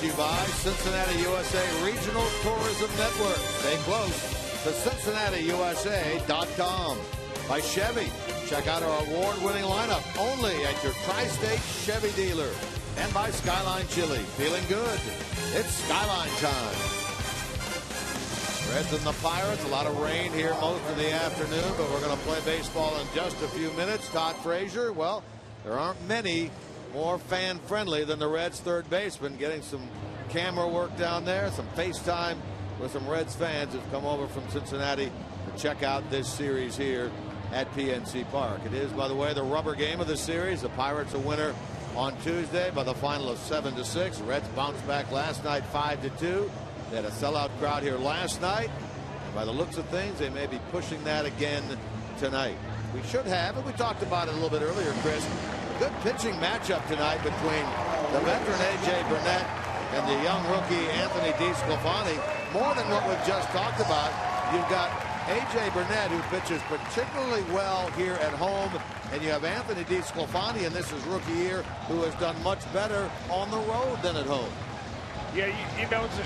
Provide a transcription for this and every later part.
to you by Cincinnati USA Regional Tourism Network. Stay close to CincinnatiUSA.com. By Chevy. Check out our award-winning lineup only at your Tri-State Chevy dealer. And by Skyline Chili. Feeling good? It's Skyline time. Reds and the Pirates. A lot of rain here most of the afternoon, but we're going to play baseball in just a few minutes. Todd Frazier, well, there aren't many more fan-friendly than the Reds' third baseman. Getting some camera work down there, some FaceTime with some Reds fans who've come over from Cincinnati to check out this series here at PNC Park. It is, by the way, the rubber game of the series. The Pirates a winner on Tuesday by the final of 7-6. Reds bounced back last night 5-2. They had a sellout crowd here last night. And by the looks of things, they may be pushing that again tonight. We should have, and we talked about it a little bit earlier, Chris, a good pitching matchup tonight between the veteran A.J. Burnett and the young rookie Anthony DeSclafani. More than what we've just talked about, you've got A.J. Burnett, who pitches particularly well here at home, and you have Anthony DeSclafani, and this is rookie year, who has done much better on the road than at home. Yeah, you know, it's a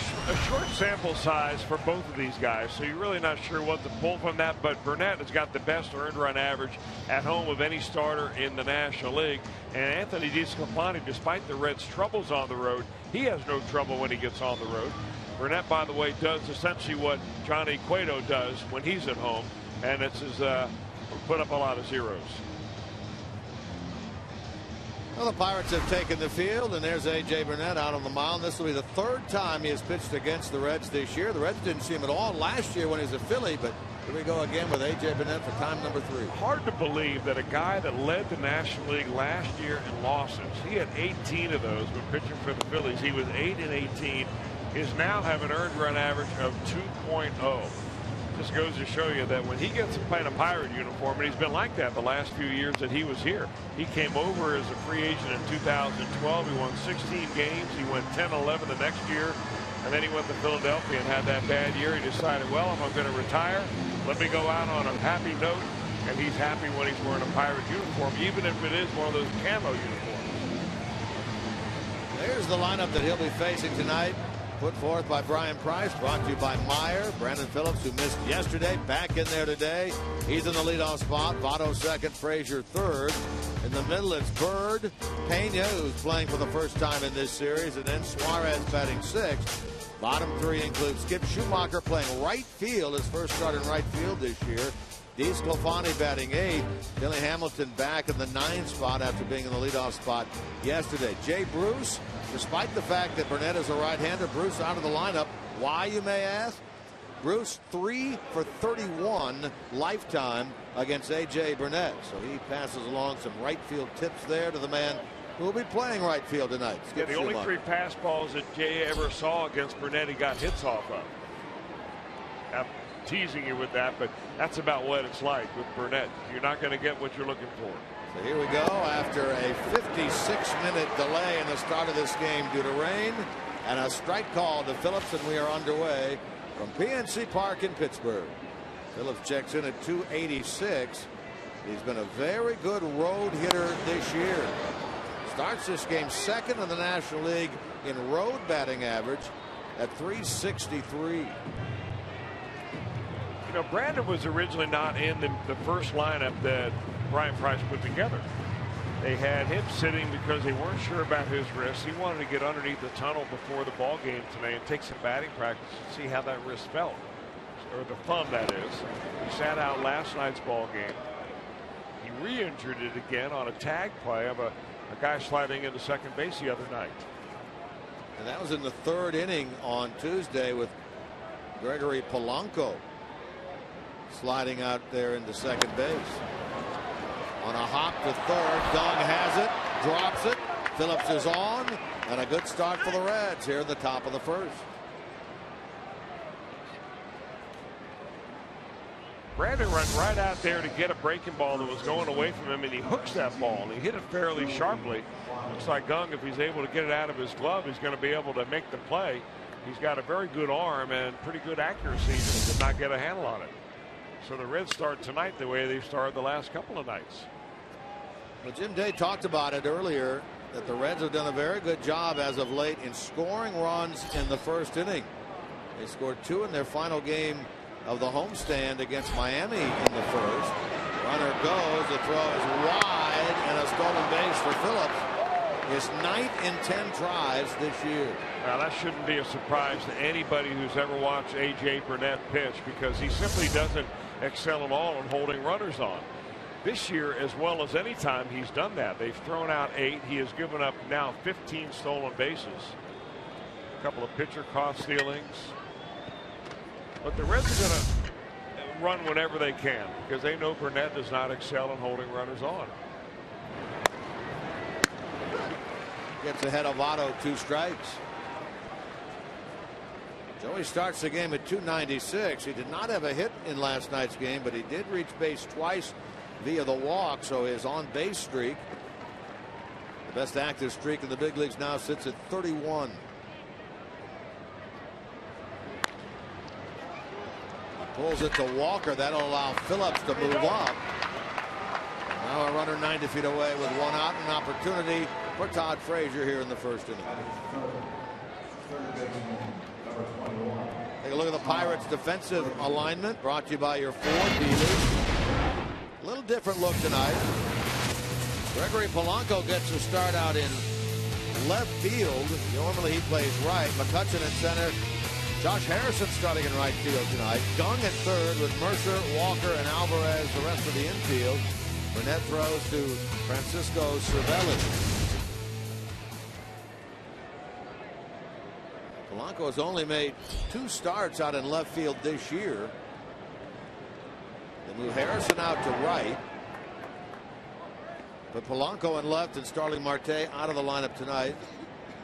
short sample size for both of these guys, so you're really not sure what to pull from that. But Burnett has got the best earned run average at home of any starter in the National League. And Anthony DeSclafani, despite the Reds' troubles on the road, he has no trouble when he gets on the road. Burnett, by the way, does essentially what Johnny Cueto does when he's at home, and it's put up a lot of zeros. Well, the Pirates have taken the field, and there's A.J. Burnett out on the mound. This will be the third time he has pitched against the Reds this year. The Reds didn't see him at all last year when he was a Philly, but here we go again with A.J. Burnett for time number 3. Hard to believe that a guy that led the National League last year in losses, he had 18 of those when pitching for the Phillies. He was 8-18, is now have an earned run average of 2.0. Just goes to show you that when he gets to play in a Pirate uniform, and he's been like that the last few years that he was here. He came over as a free agent in 2012. He won 16 games. He went 10-11 the next year, and then he went to Philadelphia and had that bad year. He decided, well, if I'm going to retire, let me go out on a happy note. And he's happy when he's wearing a Pirate uniform, even if it is one of those camo uniforms. There's the lineup that he'll be facing tonight. Put forth by Brian Price, brought to you by Meyer. Brandon Phillips, who missed yesterday, back in there today. He's in the leadoff spot. Votto second, Frazier third. In the middle, it's Bird, Pena, who's playing for the first time in this series, and then Suarez batting sixth. Bottom 3 includes Skip Schumacher playing right field, his first start in right field this year. DeSclafani batting 8th. Billy Hamilton back in the 9th spot after being in the leadoff spot yesterday. Jay Bruce, despite the fact that Burnett is a right-hander, Bruce out of the lineup. Why, you may ask? Bruce 3 for 31 lifetime against A.J. Burnett. So he passes along some right field tips there to the man who will be playing right field tonight. Yeah, the only 3 pass balls that Jay ever saw against Burnett, he got hits off of. I'm teasing you with that, but that's about what it's like with Burnett. You're not going to get what you're looking for. So here we go after a 56-minute delay in the start of this game due to rain and a strike call to Phillips, and we are underway from PNC Park in Pittsburgh. Phillips checks in at 286. He's been a very good road hitter this year. Starts this game second in the National League in road batting average at 363. You know, Brandon was originally not in the first lineup that Brian Price put together. They had him sitting because they weren't sure about his wrist. He wanted to get underneath the tunnel before the ball game today and take some batting practice and see how that wrist felt, or the thumb, that is. He sat out last night's ball game. He re-injured it again on a tag play of a guy sliding into second base the other night. And that was in the 3rd inning on Tuesday with Gregory Polanco sliding out there into second base. On a hop to third, Dung has it, drops it. Phillips is on, and a good start for the Reds here in the top of the 1st. Brandon ran right out there to get a breaking ball that was going away from him, and he hooks that ball, and he hit it fairly sharply. Looks like Dung, if he's able to get it out of his glove, he's going to be able to make the play. He's got a very good arm and pretty good accuracy, just did not get a handle on it. So the Reds start tonight the way they've started the last couple of nights. Well, Jim Day talked about it earlier, that the Reds have done a very good job as of late in scoring runs in the first inning. They scored 2 in their final game of the homestand against Miami in the first. Runner goes, the throw is wide, and a stolen base for Phillips. His 9th in 10 tries this year. Now that shouldn't be a surprise to anybody who's ever watched A.J. Burnett pitch, because he simply doesn't excel at all in holding runners on. This year, as well as any time he's done that, they've thrown out 8. He has given up now 15 stolen bases. A couple of pitcher caught stealings. But the Reds are going to run whenever they can, because they know Burnett does not excel in holding runners on. Gets ahead of Otto, 2 strikes. Joey starts the game at 296. He did not have a hit in last night's game, but he did reach base twice via the walk, so his on base streak, the best active streak in the big leagues, now sits at 31. He pulls it to Walker. That'll allow Phillips to move up. Now a runner 90 feet away with 1 out, an opportunity for Todd Frazier here in the first inning. Take a look at the Pirates' defensive alignment, brought to you by your Ford dealers. A little different look tonight. Gregory Polanco gets a start out in left field. Normally he plays right. McCutchen at center. Josh Harrison starting in right field tonight. Gung at third with Mercer, Walker, and Alvarez the rest of the infield. Burnett throws to Francisco Cervelli. Polanco has only made 2 starts out in left field this year. They move Harrison out to right. But Polanco in left and Starling Marte out of the lineup tonight,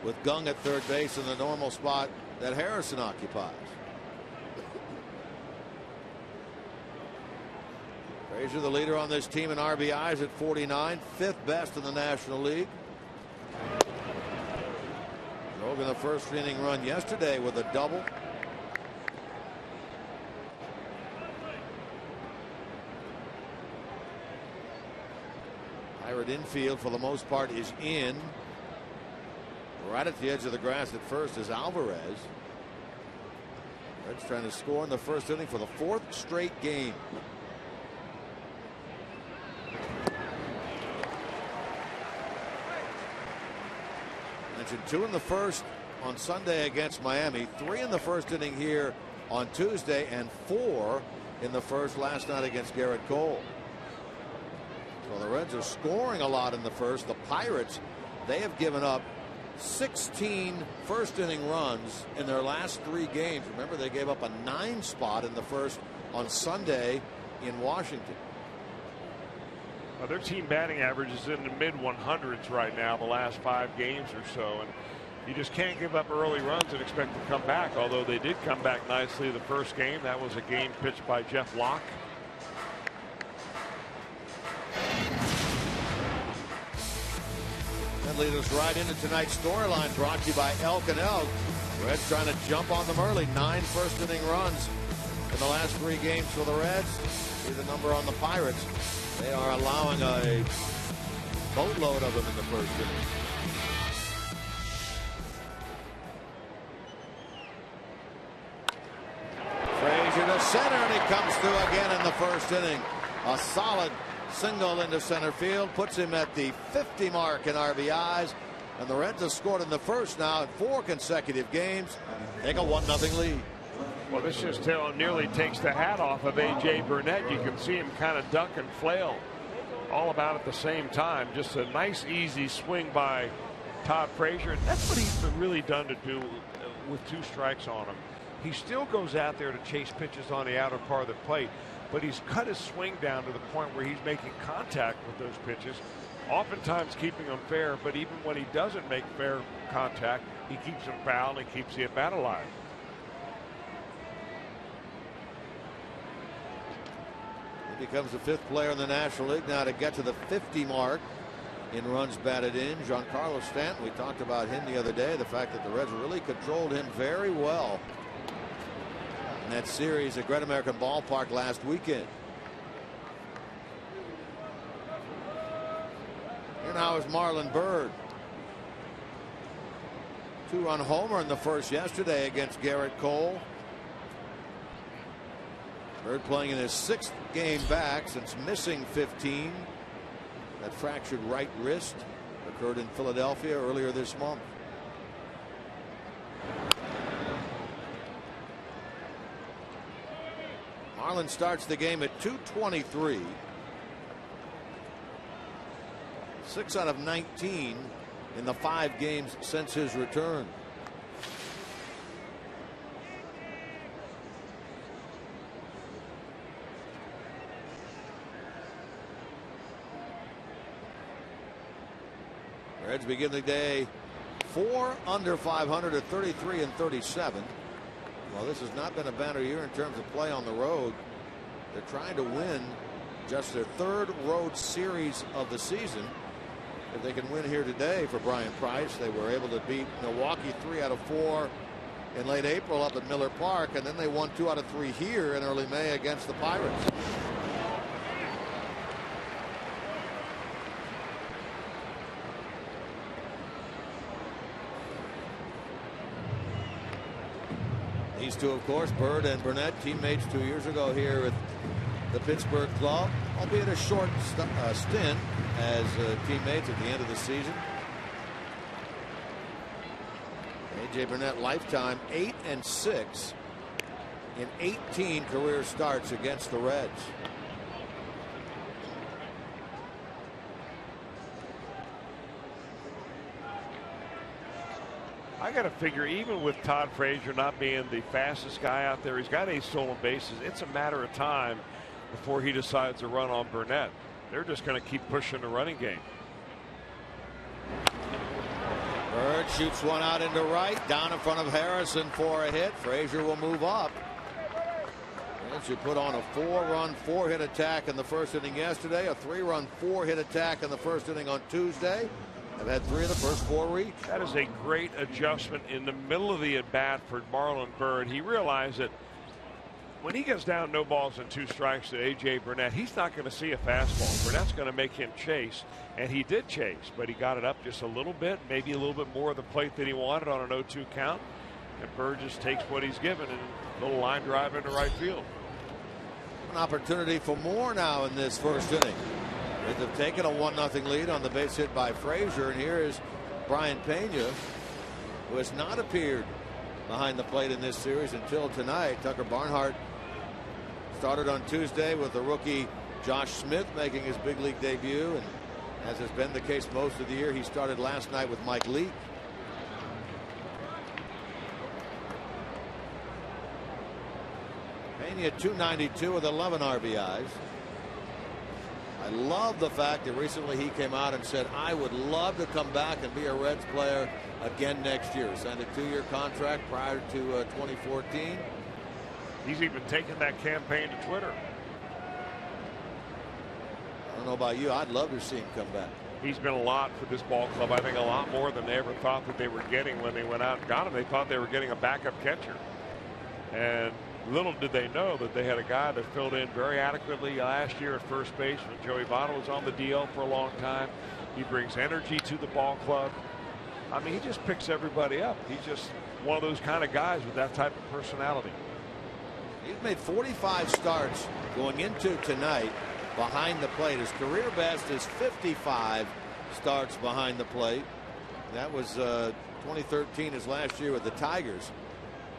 with Gung at third base in the normal spot that Harrison occupies. Frazier, the leader on this team in RBIs at 49, 5th best in the National League. Drove in the first inning run yesterday with a double. Pirate infield for the most part is in. Right at the edge of the grass at first is Alvarez. Reds trying to score in the first inning for the 4th straight game. Mentioned 2 in the first on Sunday against Miami, 3 in the first inning here on Tuesday, and 4 in the first last night against Garrett Cole. So the Reds are scoring a lot in the first. The Pirates, they have given up 16 first inning runs in their last 3 games. Remember, they gave up a 9 spot in the first on Sunday in Washington. Well, their team batting average is in the mid 100s right now, the last 5 games or so, and you just can't give up early runs and expect to come back, although they did come back nicely the first game. That was a game pitched by Jeff Locke. That leads us right into tonight's storyline, brought to you by Elk and Elk. Reds trying to jump on them early. 9 first inning runs in the last 3 games for the Reds. See the number on the Pirates. They are allowing a boatload of them in the first inning. Frazier to center, and he comes through again in the first inning. A solid single into center field puts him at the 50 mark in RBIs, and the Reds have scored in the first now in 4 consecutive games. Take a 1-0 lead. Well, this just nearly takes the hat off of A.J. Burnett. You can see him kind of duck and flail all about at the same time. Just a nice, easy swing by Todd Frazier. That's what he's really done to do with 2 strikes on him. He still goes out there to chase pitches on the outer part of the plate, but he's cut his swing down to the point where he's making contact with those pitches, oftentimes keeping them fair, but even when he doesn't make fair contact, he keeps them foul and keeps the at-bat alive. He becomes the 5th player in the National League now to get to the 50 mark in runs batted in. Giancarlo Stanton, we talked about him the other day, the fact that the Reds really controlled him very well in that series at Great American Ballpark last weekend. Here now is Marlon Byrd. 2-run homer in the first yesterday against Garrett Cole. Bird playing in his 6th game back since missing 15. That fractured right wrist occurred in Philadelphia earlier this month. Marlins starts the game at 2:23. 6 out of 19 in the 5 games since his return. Reds begin the day 4 under 500 at 33 and 37. Well, this has not been a banner year in terms of play on the road. They're trying to win just their 3rd road series of the season. If they can win here today for Brian Price, they were able to beat Milwaukee 3 out of 4 in late April up at Miller Park, and then they won 2 out of 3 here in early May against the Pirates. These two, of course, Bird and Burnett, teammates 2 years ago here at the Pittsburgh club, albeit a short stint as teammates at the end of the season. A.J. Burnett lifetime 8 and 6 in 18 career starts against the Reds. I got to figure, even with Todd Frazier not being the fastest guy out there, he's got 8 stolen bases. It's a matter of time before he decides to run on Burnett. They're just going to keep pushing the running game. Bird shoots one out into right, down in front of Harrison for a hit. Frazier will move up. And she put on a 4-run, 4-hit attack in the first inning yesterday, a 3-run, 4-hit attack in the first inning on Tuesday. Have had 3 of the first 4 reach. That is a great adjustment in the middle of the at-bat for Marlon Byrd. He realized that when he gets down no balls and 2 strikes to A.J. Burnett, he's not going to see a fastball. Burnett's going to make him chase, and he did chase, but he got it up just a little bit, maybe a little bit more of the plate than he wanted on an 0-2 count. And Byrd just takes what he's given and a little line drive into right field. An opportunity for more now in this first inning. They've taken a 1-0 lead on the base hit by Frazier, and here is Brian Pena, who has not appeared behind the plate in this series until tonight. Tucker Barnhart started on Tuesday with the rookie Josh Smith making his big league debut, and as has been the case most of the year, he started last night with Mike Leake. Pena at .292 with 11 RBIs. I love the fact that recently he came out and said, I would love to come back and be a Reds player again next year. Signed a 2-year contract prior to 2014. He's even taken that campaign to Twitter. I don't know about you. I'd love to see him come back. He's been a lot for this ball club. I think a lot more than they ever thought that they were getting when they went out and got him. They thought they were getting a backup catcher. And little did they know that they had a guy that filled in very adequately last year at first base when Joey Votto was on the DL for a long time. He brings energy to the ball club. I mean, he just picks everybody up. He's just one of those kind of guys with that type of personality. He's made 45 starts going into tonight behind the plate. His career best is 55 starts behind the plate. That was 2013, his last year with the Tigers.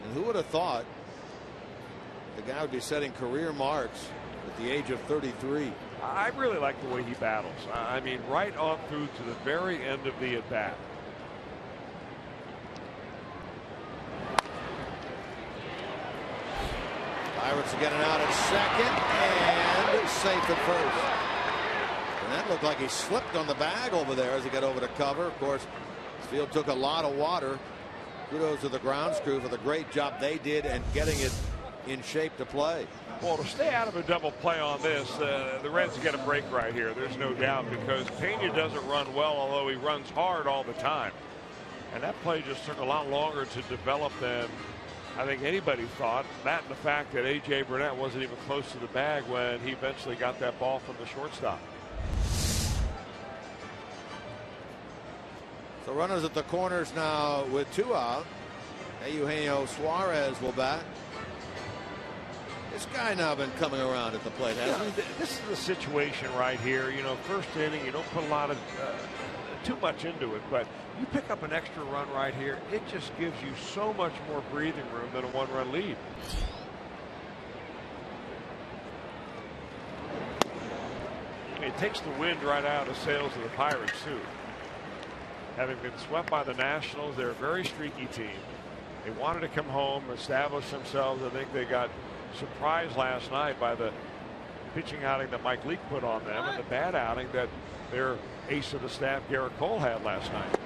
And who would have thought the guy would be setting career marks at the age of 33. I really like the way he battles. I mean, right on through to the very end of the at-bat. Pirates getting out at second and safe at first. And that looked like he slipped on the bag over there as he got over to cover. Of course, this field took a lot of water. Kudos to the grounds crew for the great job they did and getting it in shape to play. Well, to stay out of a double play on this, the Reds get a break right here. There's no doubt, because Pena doesn't run well, although he runs hard all the time. And that play just took a lot longer to develop than I think anybody thought. That and the fact that A.J. Burnett wasn't even close to the bag when he eventually got that ball from the shortstop. So runners at the corners now with 2 out. Eugenio Suarez will bat. This guy now been coming around at the plate, hasn't he? This is the situation right here. You know, first inning, you don't put a lot of too much into it, but you pick up an extra run right here. It just gives you so much more breathing room than a 1-run lead. It takes the wind right out of the sails of the Pirates too. Having been swept by the Nationals, they're a very streaky team. They wanted to come home, establish themselves. I think they got surprised last night by the pitching outing that Mike Leake put on them and the bad outing that their ace of the staff, Garrett Cole, had last night.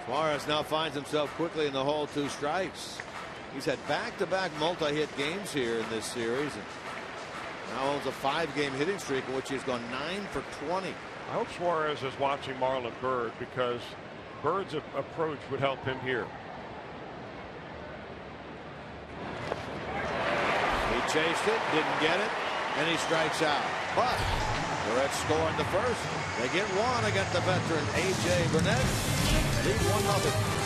Suarez now finds himself quickly in the hole, 2 strikes. He's had back-to-back multi-hit games here in this series, and now owns a 5-game hitting streak in which he's gone 9 for 20. I hope Suarez is watching Marlon Byrd, because Bird's approach would help him here. He chased it, didn't get it, and he strikes out. But the Reds score in the first. They get 1 against the veteran A.J. Burnett. Lead 1-0.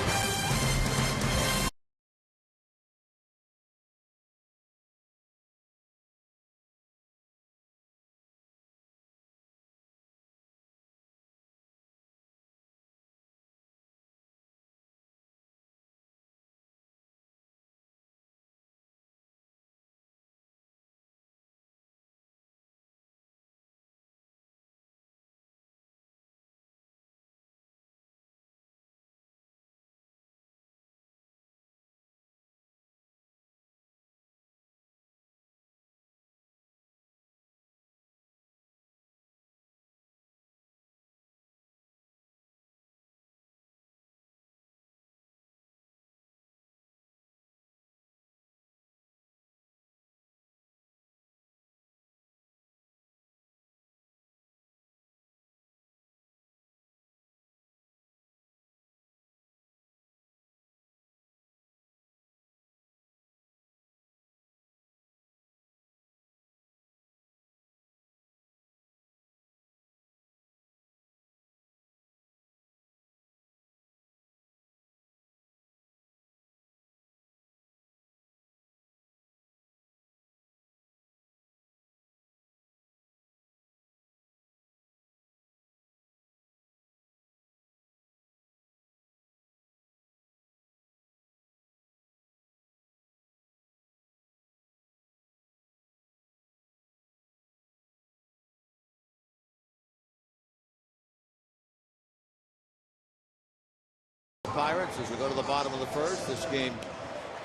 Pirates as we go to the bottom of the first. This game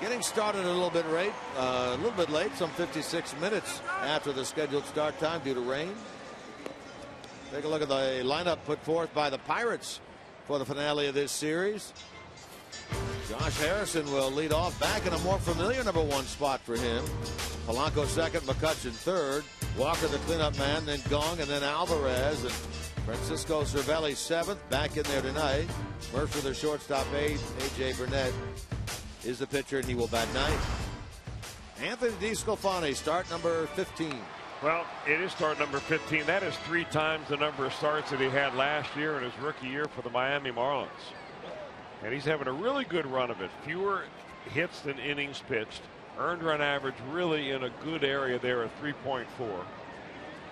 getting started a little bit late, some 56 minutes after the scheduled start time due to rain. Take a look at the lineup put forth by the Pirates for the finale of this series. Josh Harrison will lead off, back in a more familiar number 1 spot for him. Polanco second, McCutchen third, Walker the cleanup man, then Gong, and then Alvarez, and Francisco Cervelli 7th, back in there tonight. Mercer the shortstop 8th. A.J. Burnett is the pitcher, and he will bat 9th. Anthony DeSclafani, start number 15. Well, it is start number 15. That is 3 times the number of starts that he had last year in his rookie year for the Miami Marlins. And he's having a really good run of it. Fewer hits than innings pitched. Earned run average really in a good area there at 3.4.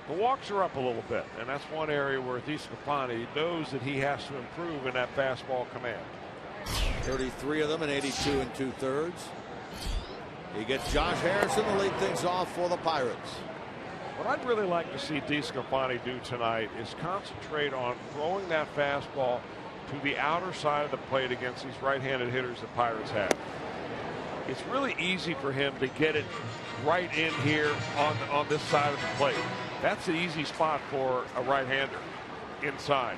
The walks are up a little bit, and that's one area where DeSclafani knows that he has to improve in that fastball command. 33 of them in 82 2/3. He gets Josh Harrison to lead things off for the Pirates. What I'd really like to see DeSclafani do tonight is concentrate on throwing that fastball to the outer side of the plate against these right-handed hitters the Pirates have. It's really easy for him to get it right in here on this side of the plate. That's an easy spot for a right-hander inside.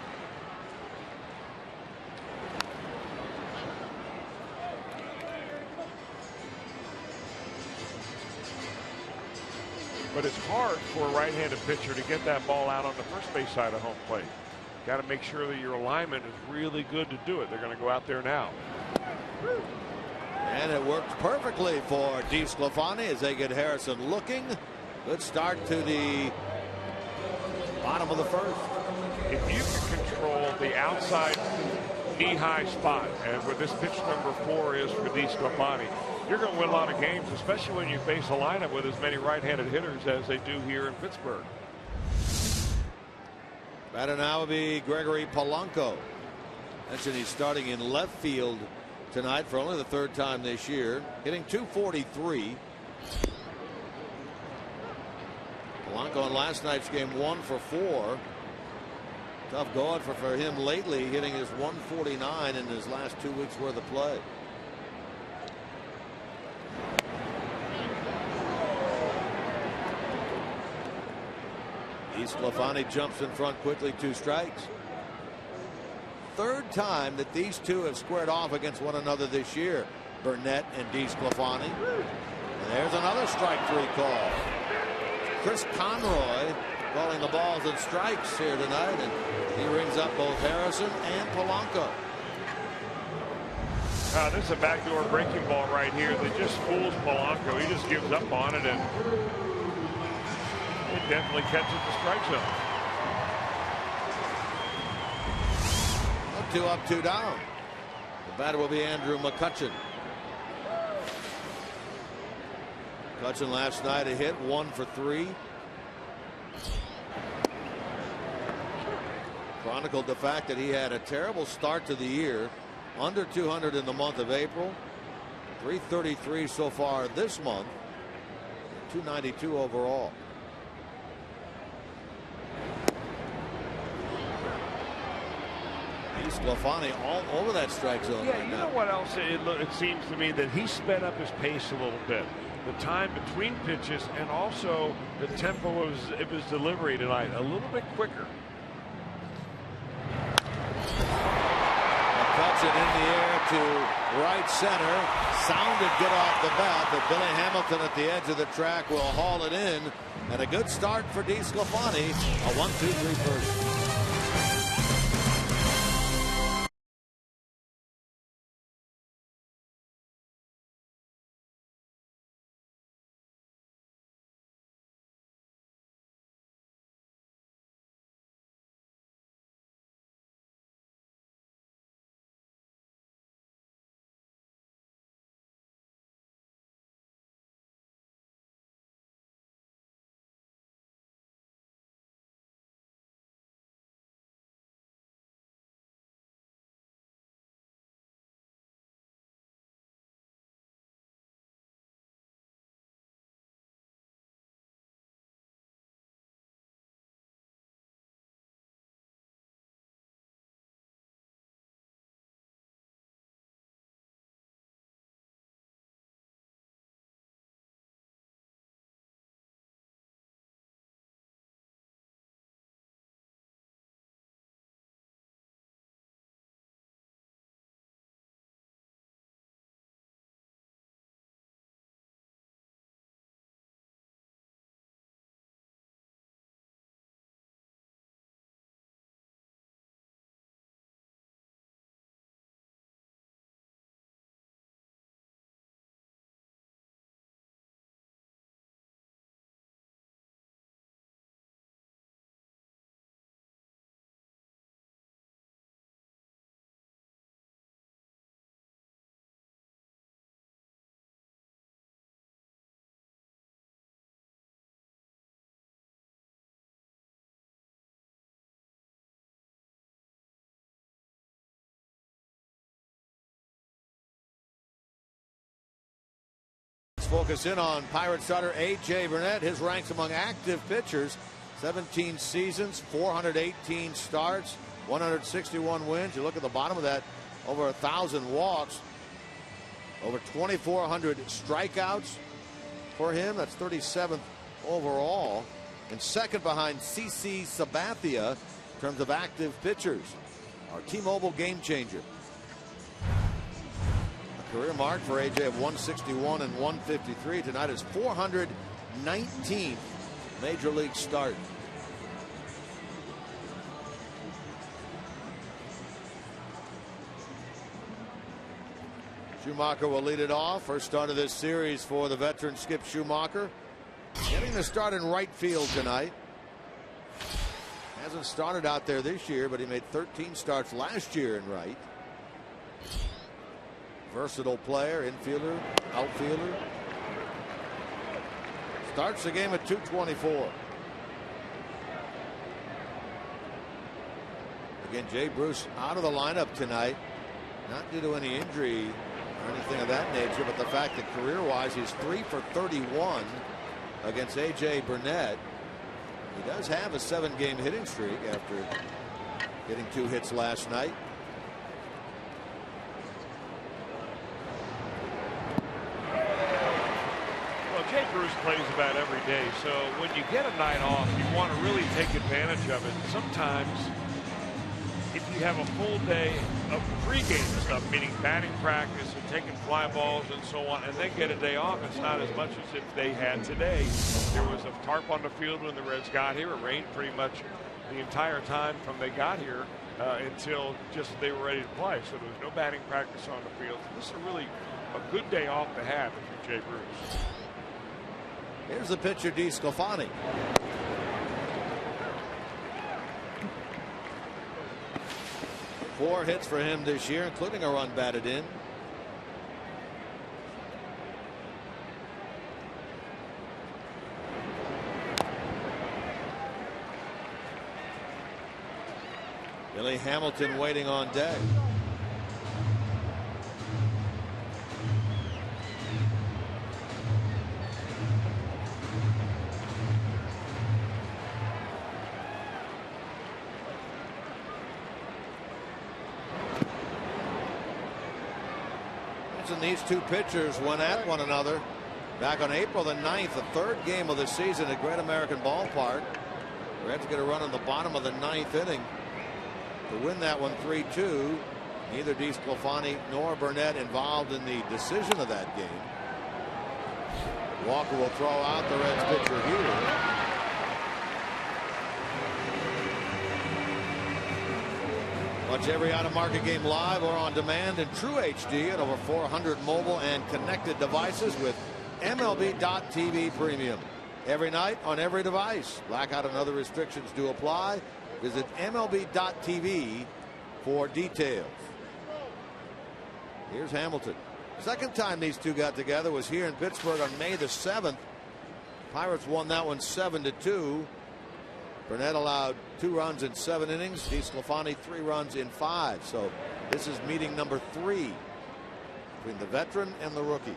But it's hard for a right-handed pitcher to get that ball out on the first base side of home plate. Got to make sure that your alignment is really good to do it. They're going to go out there now. And it works perfectly for DeSclafani as they get Harrison looking. Good start to the Bottom of the first. If you can control the outside knee-high spot, and where this pitch number 4 is for DeSclafani, you're going to win a lot of games, especially when you face a lineup with as many right-handed hitters as they do here in Pittsburgh. Batter now will be Gregory Polanco. Mentioned he's starting in left field tonight for only the 3rd time this year, hitting .243. Polanco in last night's game 1 for 4. Tough going for him lately, hitting his .149 in his last 2 weeks worth of play. DeSclafani jumps in front quickly, 2 strikes. 3rd time that these two have squared off against one another this year, Burnett and DeSclafani. And there's another strike 3 call. Chris Conroy calling the balls and strikes here tonight, and he rings up both Harrison and Polanco. This is a backdoor breaking ball right here that just fools Polanco. He just gives up on it, and it definitely catches the strike zone. 2 up, 2 down. The batter will be Andrew McCutchen. McCutchen last night a hit, 1 for 3. Chronicled the fact that he had a terrible start to the year, under 200 in the month of April, 333 so far this month, 292 overall. DeSclafani all over that strike zone. Yeah, you know what else? It seems to me that he sped up his pace a little bit. The time between pitches and also the tempo of his delivery tonight a little bit quicker. Cuts it in the air to right center. Sounded good off the bat, but Billy Hamilton at the edge of the track will haul it in. And a good start for DeSclafani. A 1-2-3 first. Focus in on Pirate starter A.J. Burnett. His ranks among active pitchers: 17 seasons, 418 starts, 161 wins. You look at the bottom of that, over 1,000 walks, over 2,400 strikeouts for him. That's 37th overall, and second behind CC Sabathia in terms of active pitchers. Our T-Mobile game changer. Career mark for AJ of 161 and 153. Tonight is 419th major league start. Schumacher will lead it off. First start of this series for the veteran Skip Schumacher. Getting the start in right field tonight. Hasn't started out there this year, but he made 13 starts last year in right. Versatile player, infielder, outfielder. Starts the game at 224. Again, Jay Bruce out of the lineup tonight, not due to any injury or anything of that nature, but the fact that career-wise he's 3 for 31 against A.J. Burnett. He does have a 7-game hitting streak after getting 2 hits last night. Well, Jay Bruce plays about every day, so when you get a night off, you want to really take advantage of it. Sometimes, if you have a full day of pregame stuff, meaning batting practice and taking fly balls and so on, and then get a day off, it's not as much as if they had today. There was a tarp on the field when the Reds got here. It rained pretty much the entire time from they got here until just they were ready to play. So there was no batting practice on the field. So this is really a good day off to have if you're Jay Bruce. Here's the pitcher, DeSclafani. Four hits for him this year, including a run batted in. Billy Hamilton waiting on deck. And these two pitchers went at one another back on April the 9th, the 3rd game of the season at Great American Ballpark. The Reds get a run in the bottom of the 9th inning to win that one 3-2. Neither DeSclafani nor Burnett involved in the decision of that game. Walker will throw out the Reds pitcher here. Watch every out-of-market game live or on demand in True HD at over 400 mobile and connected devices with MLB.TV Premium. Every night on every device. Blackout and other restrictions do apply. Visit MLB.TV for details. Here's Hamilton. Second time these two got together was here in Pittsburgh on May the 7th. Pirates won that one 7-2. Burnett allowed 2 runs in 7 innings. DeSclafani 3 runs in 5. So this is meeting number 3 between the veteran and the rookie.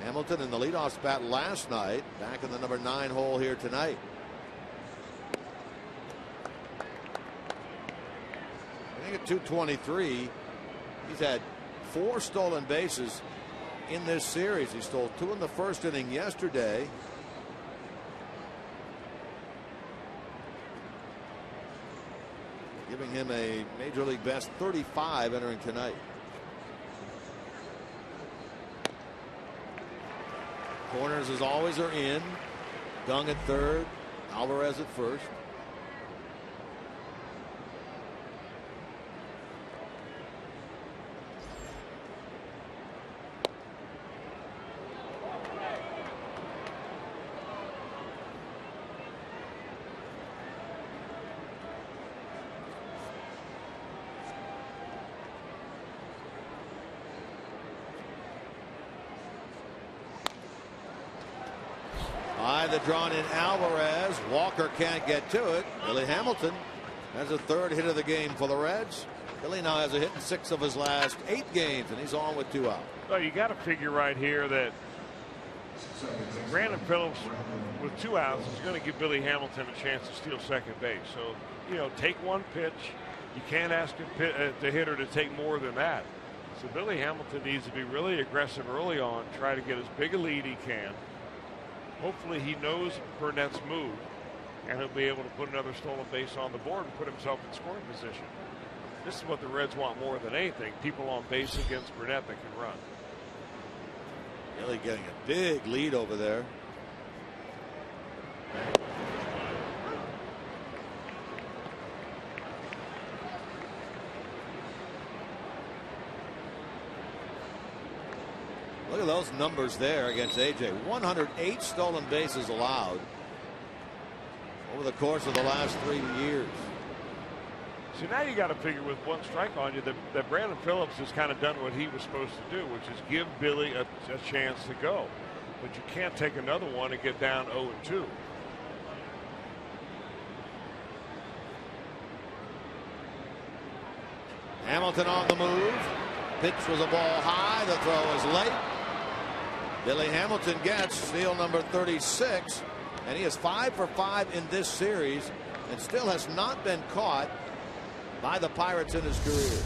Hamilton in the leadoff spot last night, back in the number 9 hole here tonight. I think at 223, he's had 4 stolen bases in this series. He stole 2 in the first inning yesterday. Giving him a major league best 35 entering tonight. Corners as always are in. Dung at third, Alvarez at first. The drawn in Alvarez. Walker can't get to it. Billy Hamilton has a 3rd hit of the game for the Reds. Billy now has a hit in 6 of his last 8 games, and he's on with 2 out. Well, you got to figure right here that Brandon Phillips with 2 outs is going to give Billy Hamilton a chance to steal second base. So, you know, take 1 pitch. You can't ask the hitter to take more than that. So Billy Hamilton needs to be really aggressive early on, try to get as big a lead he can. Hopefully he knows Burnett's move, and he'll be able to put another stolen base on the board and put himself in scoring position. This is what the Reds want more than anything, people on base against Burnett that can run. Really getting a big lead over there. Look at those numbers there against AJ. 108 stolen bases allowed over the course of the last 3 years. So now you got to figure with one strike on you that Brandon Phillips has kind of done what he was supposed to do, which is give Billy a chance to go. But you can't take another one and get down 0-2. Hamilton on the move. Pitch was a ball high. The throw is late. Billy Hamilton gets steal number 36, and he is 5 for 5 in this series and still has not been caught by the Pirates in his career.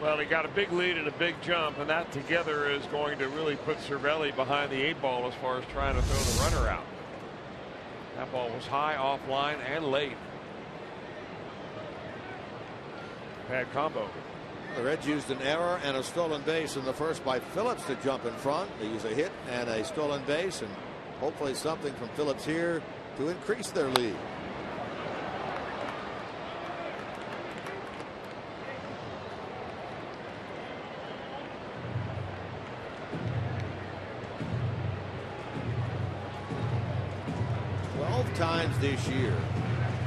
Well, he got a big lead and a big jump, and that together is going to really put Cervelli behind the 8-ball as far as trying to throw the runner out. That ball was high, offline, and late. Bad combo. The Reds used an error and a stolen base in the first by Phillips to jump in front. They use a hit and a stolen base, and hopefully something from Phillips here to increase their lead. Times this year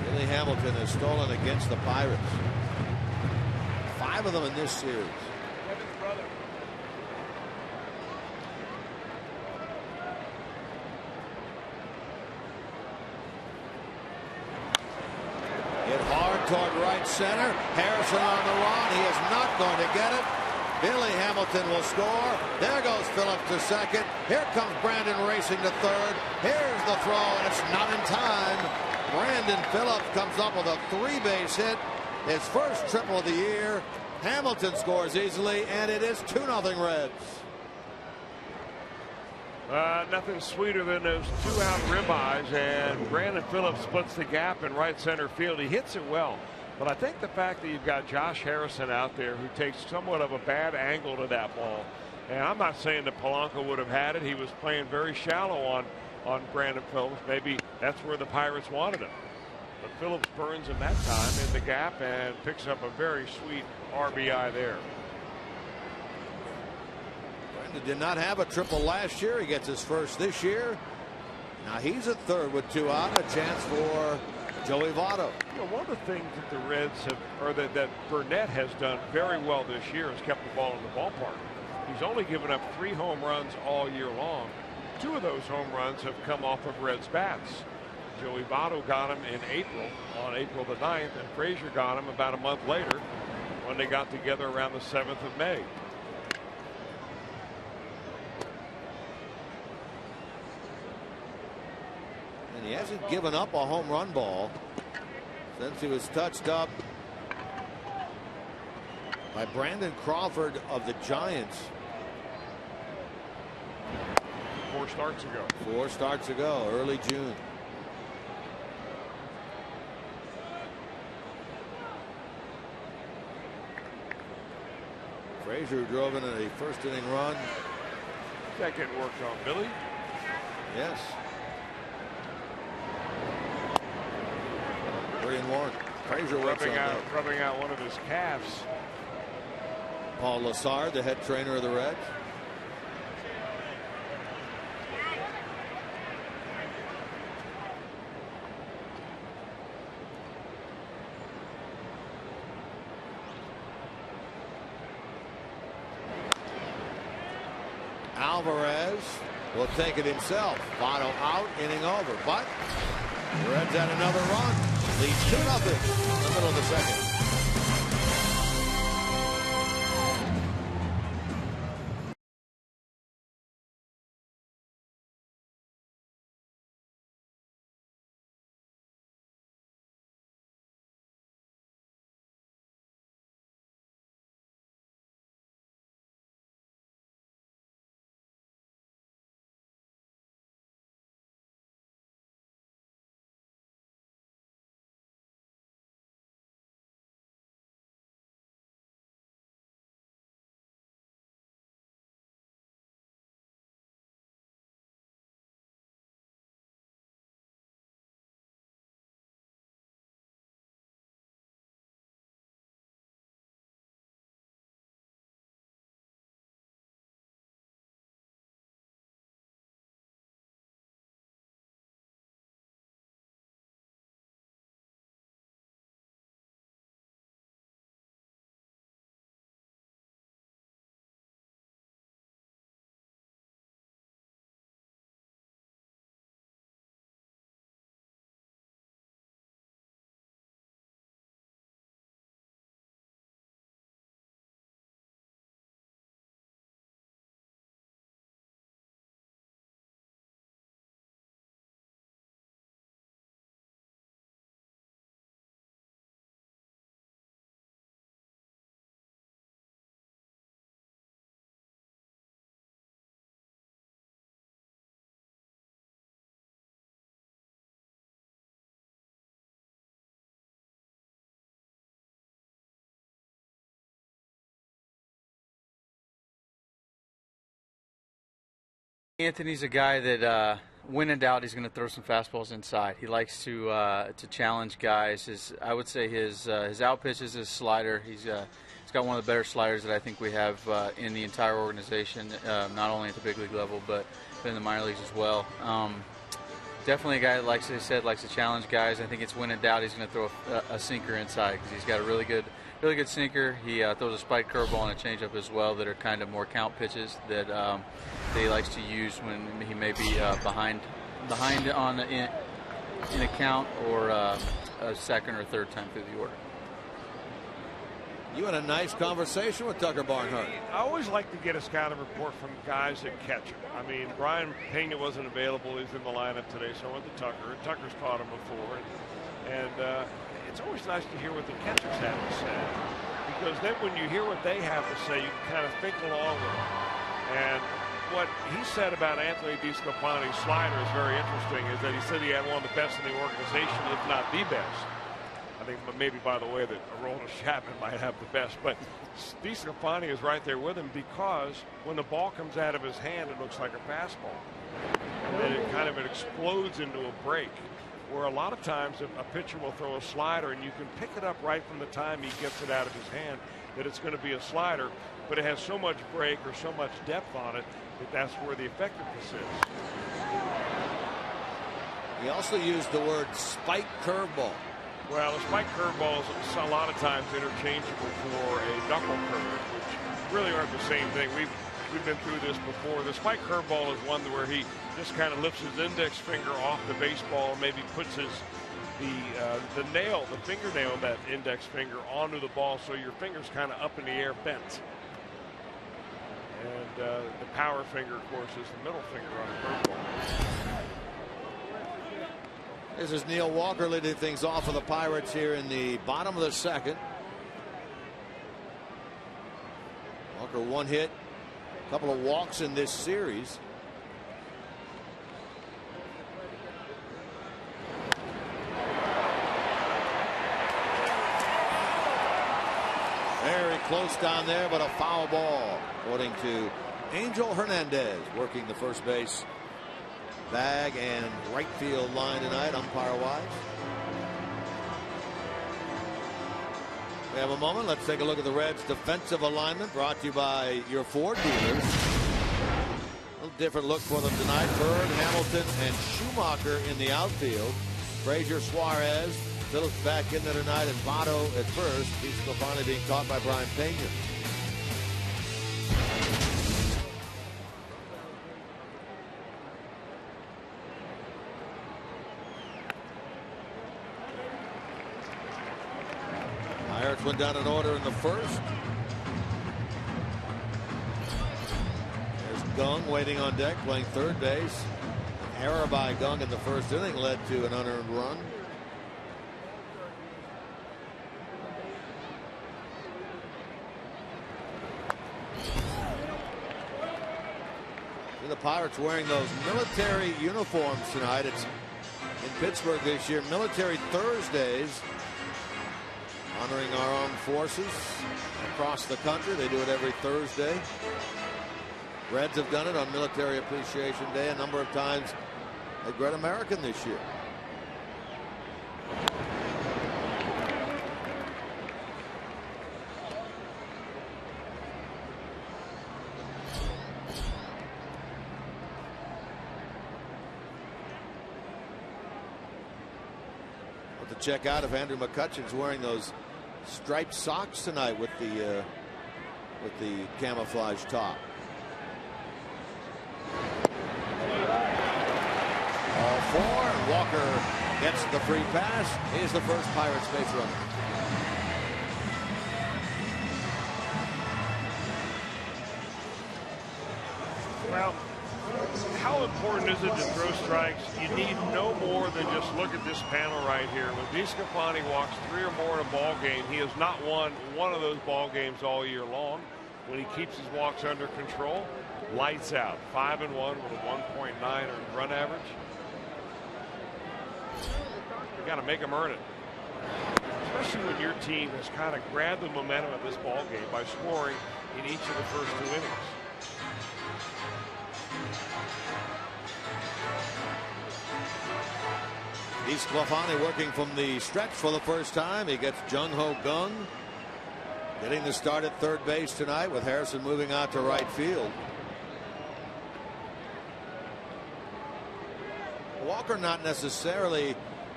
Billy Hamilton has stolen against the Pirates. 5 of them in this series. Hit hard toward right center. Harrison on the run. He is not going to get it. Billy Hamilton will score. There goes Phillips to second. Here comes Brandon racing to third. Here's the throw, and it's not in time. Brandon Phillips comes up with a 3-base hit. His first triple of the year. Hamilton scores easily, and it is 2-0 Reds. Nothing sweeter than those 2-out ribeyes, and Brandon Phillips splits the gap in right center field. He hits it well. But I think the fact that you've got Josh Harrison out there who takes somewhat of a bad angle to that ball, and I'm not saying that Polanco would have had it. He was playing very shallow on Brandon Phillips. Maybe that's where the Pirates wanted him. But Phillips burns him that time in the gap and picks up a very sweet RBI there. Brandon did not have a triple last year. He gets his first this year. Now he's at third with 2 out. A chance for Joey Votto. You know, one of the things that the Reds have, or that Burnett has done very well this year, is kept the ball in the ballpark. He's only given up 3 home runs all year long. 2 of those home runs have come off of Reds bats. Joey Votto got him in April, on April the 9th, and Frazier got him about a month later when they got together around the 7th of May. And he hasn't given up a home run ball since he was touched up by Brandon Crawford of the Giants. 4 starts ago. 4 starts ago, early June. Frazier drove in a first inning run. That getting worked on, Billy. Yes. 3-1. Frazier rubbing out one of his calves. Paul Lassard, the head trainer of the Reds. Alvarez will take it himself. Votto out, inning over. But the Reds had another run. Leads 2-0 in the middle of the second. Anthony's a guy that, when in doubt, he's going to throw some fastballs inside. He likes to challenge guys. I would say his out pitch is his slider. He's got one of the better sliders that I think we have in the entire organization, not only at the big league level, but in the minor leagues as well. Definitely a guy that, like I said, likes to challenge guys. I think it's when in doubt he's going to throw a sinker inside because he's got a really good sinker. He throws a spike curveball and a changeup as well that are kind of more count pitches that he likes to use when he may be behind on in a count or a second or third time through the order. You had a nice conversation with Tucker Barnhart. I always like to get a scouting report from guys that catch him. I mean, Brian Pena wasn't available. He's in the lineup today, so I went to Tucker. Tucker's caught him before. And it's always nice to hear what the catchers have to say. Because then when you hear what they have to say, you can kind of think along with them. And what he said about Anthony DeSclafani's slider is very interesting, is that he said he had one of the best in the organization, if not the best. I think maybe, by the way, that Aroldis Chapman might have the best, but DeSclafani is right there with him because when the ball comes out of his hand, it looks like a fastball. And then it explodes into a break, where a lot of times a pitcher will throw a slider and you can pick it up right from the time he gets it out of his hand that it's going to be a slider, but it has so much break or so much depth on it that that's where the effectiveness is. He also used the word spike curveball. Well, a spike curveball is a lot of times interchangeable for a knuckle curve, which really aren't the same thing. We've been through this before. The spike curveball is one where he just kind of lifts his index finger off the baseball and maybe puts the fingernail of that index finger onto the ball, so your finger's kind of up in the air bent. And the power finger, of course, is the middle finger on a curveball. This is Neil Walker leading things off for the Pirates here in the bottom of the second. Walker one hit, a couple of walks in this series. Very close down there, but a foul ball, according to Angel Hernandez, working the first base bag and right field line tonight, umpire wise. We have a moment. Let's take a look at the Reds' defensive alignment, brought to you by your Ford dealers. A little different look for them tonight. Bird, Hamilton, and Schumacher in the outfield. Frazier, Suarez, Phillips back in there tonight, and Votto at first. DeSclafani being caught by Brian Pena. Pirates went down in order in the first. There's Gung waiting on deck, playing third base. An error by Gung in the first inning led to an unearned run. The Pirates wearing those military uniforms tonight. It's in Pittsburgh this year, Military Thursdays, honoring our armed forces across the country. They do it every Thursday. Reds have done it on Military Appreciation Day a number of times at Great American this year. To check out if Andrew McCutchen's wearing those striped socks tonight with the camouflage top. All four, and Walker gets the free pass. He's the first Pirates base runner. Well, how important is it to throw strikes? You need no more than just look at this panel right here. When DeSclafani walks 3 or more in a ball game, he has not won one of those ball games all year long. When he keeps his walks under control, lights out. 5-1 with a 1.9 earned run average. You got to make him earn it, especially when your team has kind of grabbed the momentum of this ball game by scoring in each of the first 2 innings. DeSclafani working from the stretch for the first time. He gets Jung Ho Gung getting the start at third base tonight, with Harrison moving out to right field. Walker not necessarily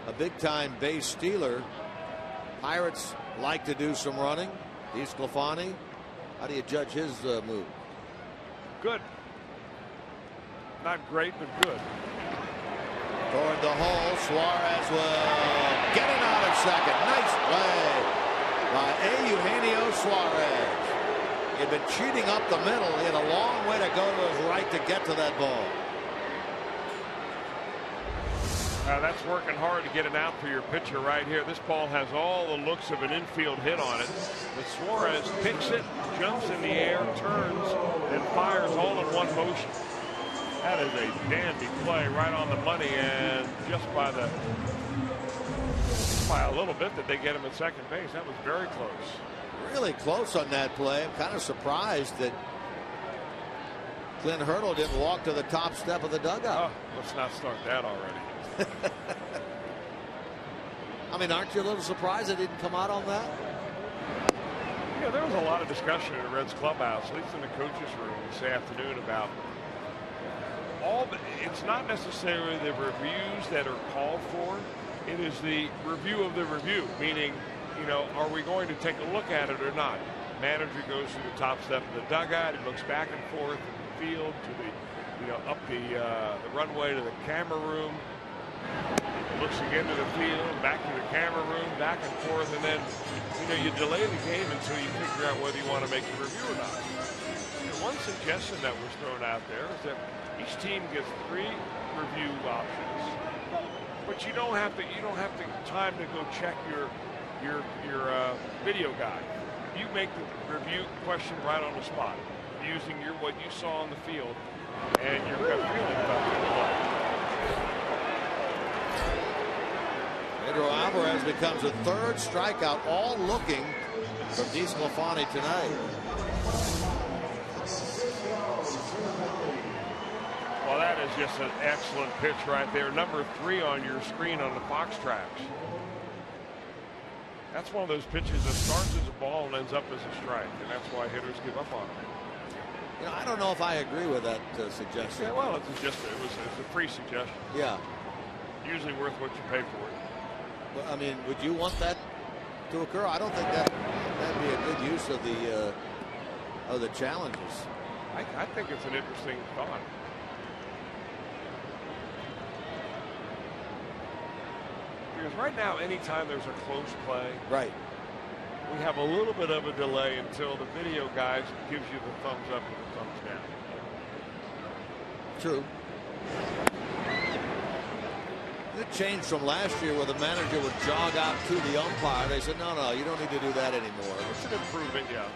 a big time base stealer. Pirates like to do some running. DeSclafani, how do you judge his move? Good. Not great, but good. Toward the hole, Suarez will get it out at second. Nice play by Eugenio Suarez. He had been cheating up the middle. He had a long way to go to his right to get to that ball. That's working hard to get it out for your pitcher right here. This ball has all the looks of an infield hit on it. But Suarez picks it, jumps in the air, turns, and fires all in one motion. That is a dandy play, right on the money, and just by a little bit that they get him at second base. That was very close. Really close on that play. I'm kind of surprised that Clint Hurdle didn't walk to the top step of the dugout. Oh, let's not start that already. I mean, aren't you a little surprised it didn't come out on that? Yeah, there was a lot of discussion in the Reds clubhouse, at least in the coaches' room this afternoon, about it's not necessarily the reviews that are called for. It is the review of the review, meaning, are we going to take a look at it or not? Manager goes to the top step of the dugout. He looks back and forth in the field to the, up the runway to the camera room. Looks again to the field, back to the camera room, back and forth, and then you delay the game until you figure out whether you want to make the review or not. One suggestion that was thrown out there is that each team gets 3 review options, but you don't have to time to go check your video guide. You make the review question right on the spot using what you saw on the field and your gut feeling about the play. Pedro Alvarez becomes a 3rd strikeout, all looking from DeSclafani tonight. Well, that is just an excellent pitch right there. Number 3 on your screen on the Fox tracks. That's one of those pitches that starts as a ball and ends up as a strike, and that's why hitters give up on it. I don't know if I agree with that suggestion. Yeah, well, it was a free suggestion. Yeah. Usually worth what you pay for it. Well, I mean, would you want that to occur? I don't think that'd be a good use of the challenges. I think it's an interesting thought. Because right now, anytime there's a close play, right, we have a little bit of a delay until the video guys gives you the thumbs up and the thumbs down. True. It changed from last year where the manager would jog out to the umpire. They said, no, you don't need to do that anymore. It's an improvement, yeah.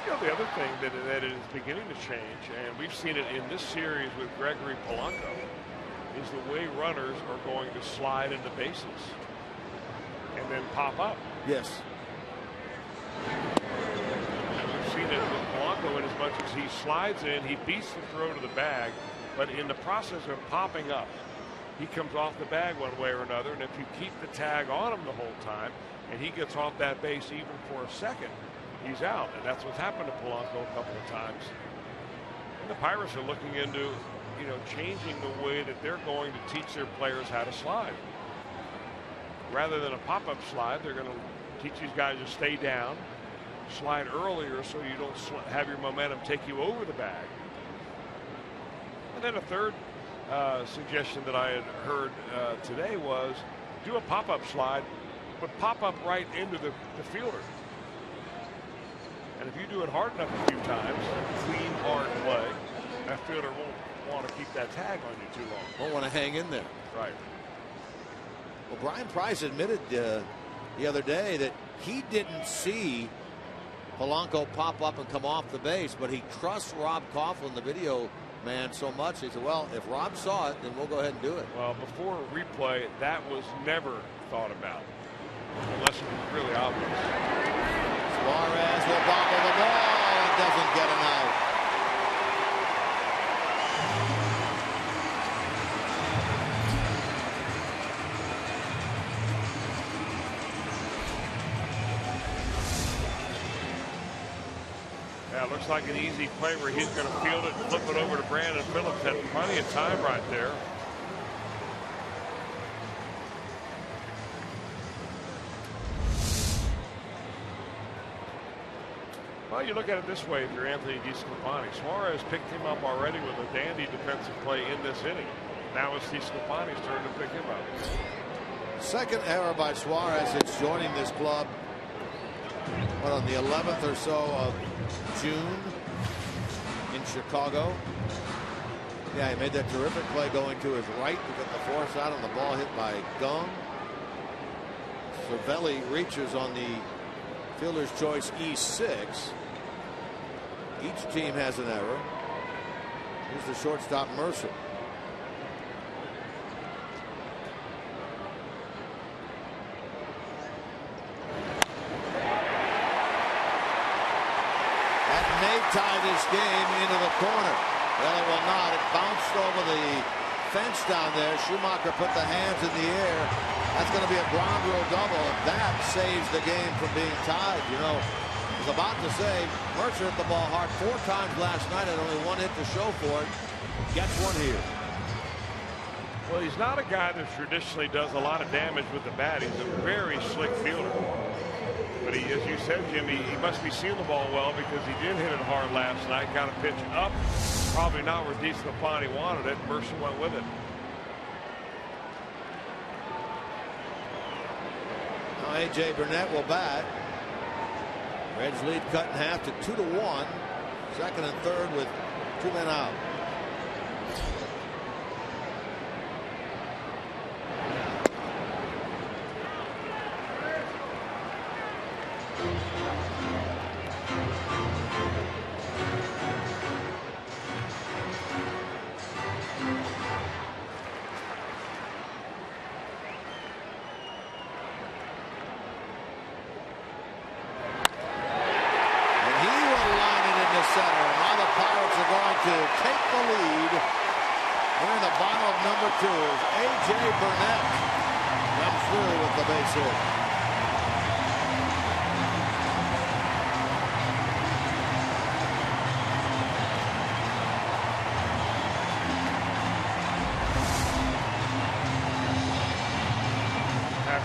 The other thing that is beginning to change, and we've seen it in this series with Gregory Polanco, is the way runners are going to slide into bases and then pop up. Yes. And we've seen it with Polanco in as much as he slides in, he beats the throw to the bag, but in the process of popping up, he comes off the bag one way or another, and if you keep the tag on him the whole time and he gets off that base even for a second, he's out. And that's what's happened to Polanco a couple of times. And the Pirates are looking into changing the way that they're going to teach their players how to slide. Rather than a pop-up slide, they're going to teach these guys to stay down, slide earlier so you don't have your momentum take you over the bag. And then a third suggestion that I had heard today was do a pop-up slide, but pop up right into the fielder. And if you do it hard enough a few times, clean, hard play, that fielder won't want to keep that tag on you too long. Won't want to hang in there. Right. Well, Brian Price admitted the other day that he didn't see Polanco pop up and come off the base, but he trusts Rob Coughlin, the video man, so much. He said, well, if Rob saw it, then we'll go ahead and do it. Well, before replay, that was never thought about, unless it was really obvious. Suarez will bobble the ball and doesn't get an out. Yeah, it looks like an easy play where he's going to field it and flip it over to Brandon Phillips. Had plenty of time right there. Well, you look at it this way if you're Anthony DeSclafani. Suarez picked him up already with a dandy defensive play in this inning. Now it's DeSclafani's turn to pick him up. Second error by Suarez. It's joining this club on the 11th or so of June in Chicago. Yeah, he made that terrific play going to his right to get the force out on the ball hit by Gung. Cervelli reaches on the fielder's choice E6. Each team has an error. Here's the shortstop Mercer. Tie this game into the corner. Well, it will not. It bounced over the fence down there. Schumacher put the hands in the air. That's going to be a ground rule double, and that saves the game from being tied. You know, I was about to say Mercer hit the ball hard 4 times last night and only 1 hit to show for it. Gets one here. Well, he's not a guy that traditionally does a lot of damage with the bat. He's a very slick fielder. But he, as you said, Jimmy, he must be seeing the ball well because he did hit it hard last night. Got a pitch up, probably not where DeSclafani wanted it. Mercer went with it. Now A.J. Burnett will bat. Reds lead cut in half to 2-1. Second and third with 2 men out.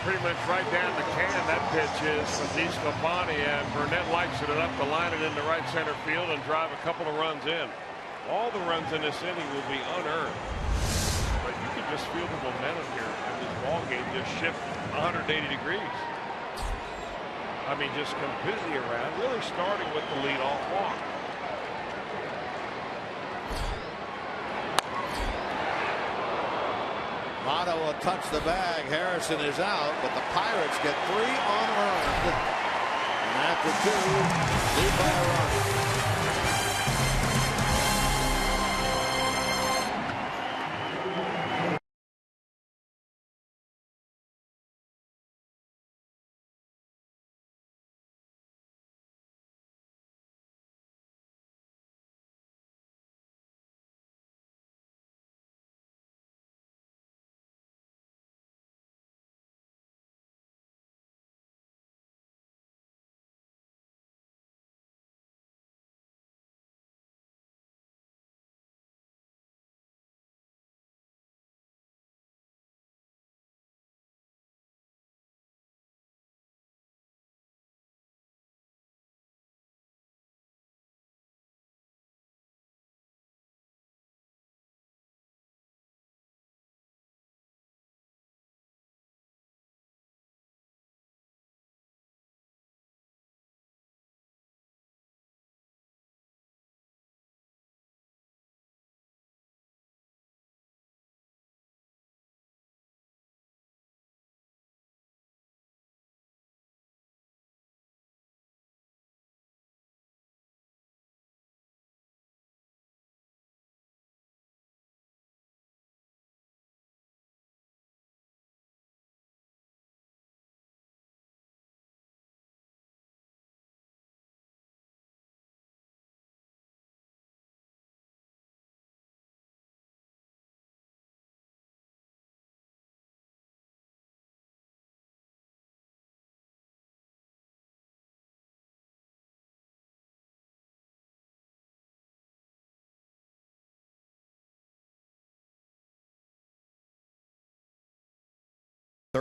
Pretty much right down the can. That pitch is from DeSclafani, and Burnett likes it enough to line it into right center field and drive a couple of runs in. All the runs in this inning will be unearned, but you can just feel the momentum here in this ball game just shift 180 degrees. I mean, just completely around, really starting with the leadoff walk. Motto will touch the bag. Harrison is out, but the Pirates get 3 unearned. And after 2, lead by a run.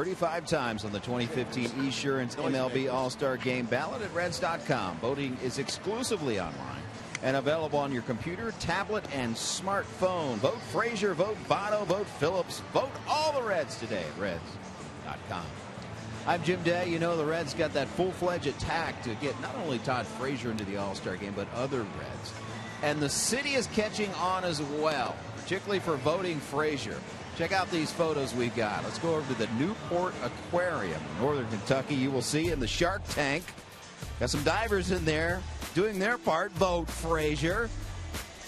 35 times on the 2015 Esurance MLB All-Star Game ballot at Reds.com. Voting is exclusively online and available on your computer, tablet, and smartphone. Vote Frazier, vote Votto, vote Phillips, vote all the Reds today at Reds.com. I'm Jim Day. You know the Reds got that full-fledged attack to get not only Todd Frazier into the All-Star Game, but other Reds. And the city is catching on as well, particularly for voting Frazier. Check out these photos we've got. Let's go over to the Newport Aquarium in northern Kentucky. You will see in the Shark Tank, got some divers in there doing their part. Vote Frazier.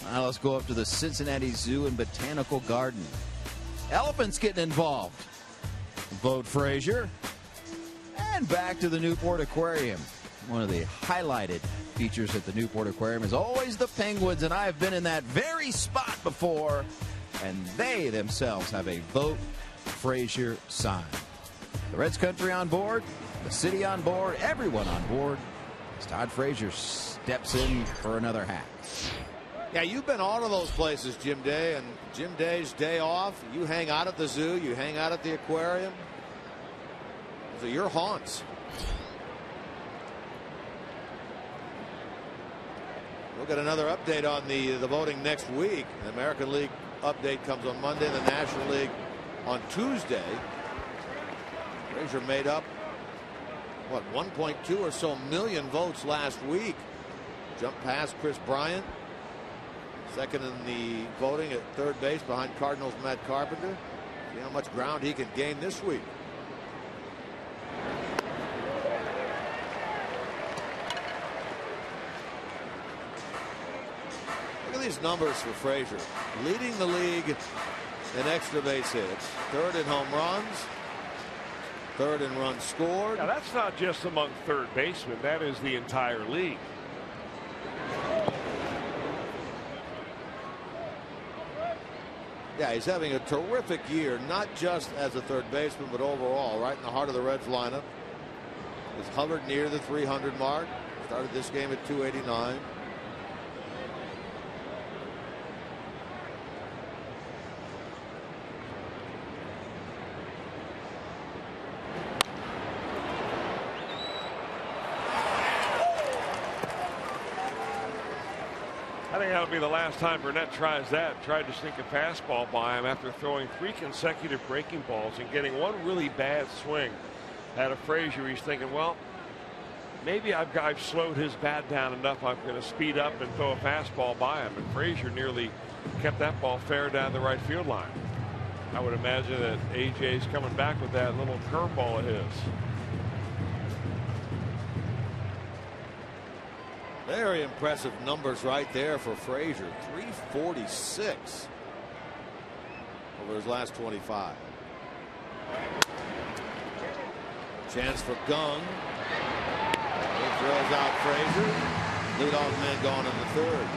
Now let's go up to the Cincinnati Zoo and Botanical Garden. Elephants getting involved. Vote Frazier. And back to the Newport Aquarium. One of the highlighted features at the Newport Aquarium is always the penguins, and I have been in that very spot before, and they themselves have a Vote Frazier sign. The Reds country on board, the city on board, everyone on board, as Todd Frazier steps in for another hack. Yeah, you've been all of those places, Jim Day, and Jim Day's day off. You hang out at the zoo, you hang out at the aquarium. Those are your haunts. We'll get another update on the voting next week. The American League update comes on Monday, the National League on Tuesday. Frazier made up, what, 1.2 or so million votes last week. Jumped past Chris Bryant. Second in the voting at third base behind Cardinals' Matt Carpenter. See how much ground he can gain this week. Look at these numbers for Frazier. Leading the league in extra base hits. Third in home runs. Third in runs scored. Now that's not just among third basemen. That is the entire league. Yeah, he's having a terrific year, not just as a third baseman, but overall, right in the heart of the Reds lineup. He's hovered near the 300 mark. Started this game at 289. I think that'll be the last time Burnett tries that. Tried to sneak a fastball by him after throwing 3 consecutive breaking balls and getting one really bad swing at a Frazier. He's thinking, well, maybe I've slowed his bat down enough. I'm going to speed up and throw a fastball by him. And Frazier nearly kept that ball fair down the right field line. I would imagine that AJ's coming back with that little curveball of his. Very impressive numbers right there for Frazier. 346 over his last 25. Chance for Gung. He throws out Frazier. Leadoff man gone in the third.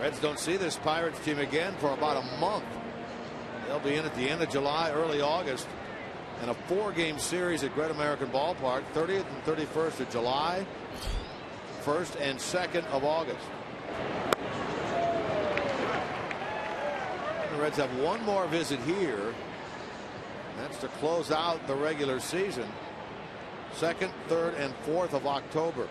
Reds don't see this Pirates team again for about a month. They'll be in at the end of July, early August, in a 4-game series at Great American Ballpark, 30th and 31st of July, 1st and 2nd of August. The Reds have one more visit here. That's to close out the regular season, 2nd, 3rd, and 4th of October.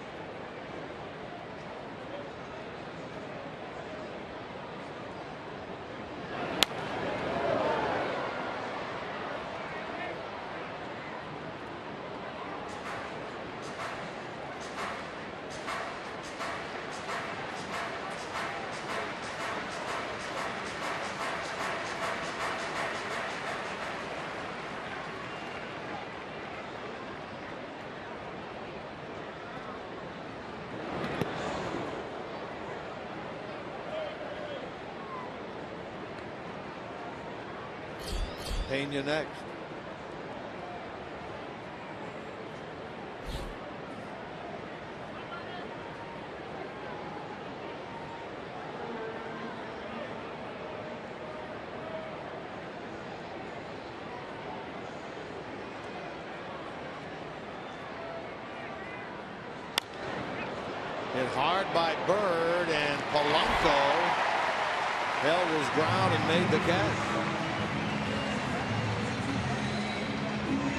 Pena next. Hit hard by Bird, and Polanco held his ground and made the catch.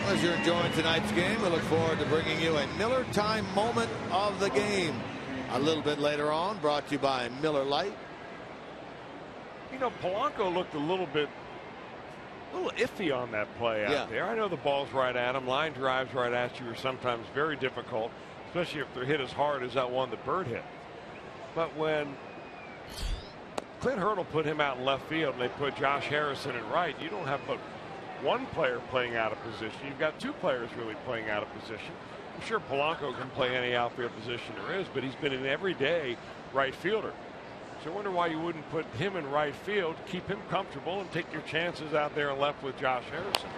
As you're enjoying tonight's game, we look forward to bringing you a Miller Time moment of the game a little bit later on, brought to you by Miller Lite. You know, Polanco looked a little iffy on that play out there. I know the ball's right at him. Line drives right at you are sometimes very difficult, especially if they're hit as hard as that one that Bird hit. But when Clint Hurdle put him out in left field and they put Josh Harrison in right, you don't have but one player playing out of position. You've got two players really playing out of position. I'm sure Polanco can play any outfield position there is, but he's been an everyday right fielder. So I wonder why you wouldn't put him in right field, keep him comfortable, and take your chances out there and left with Josh Harrison.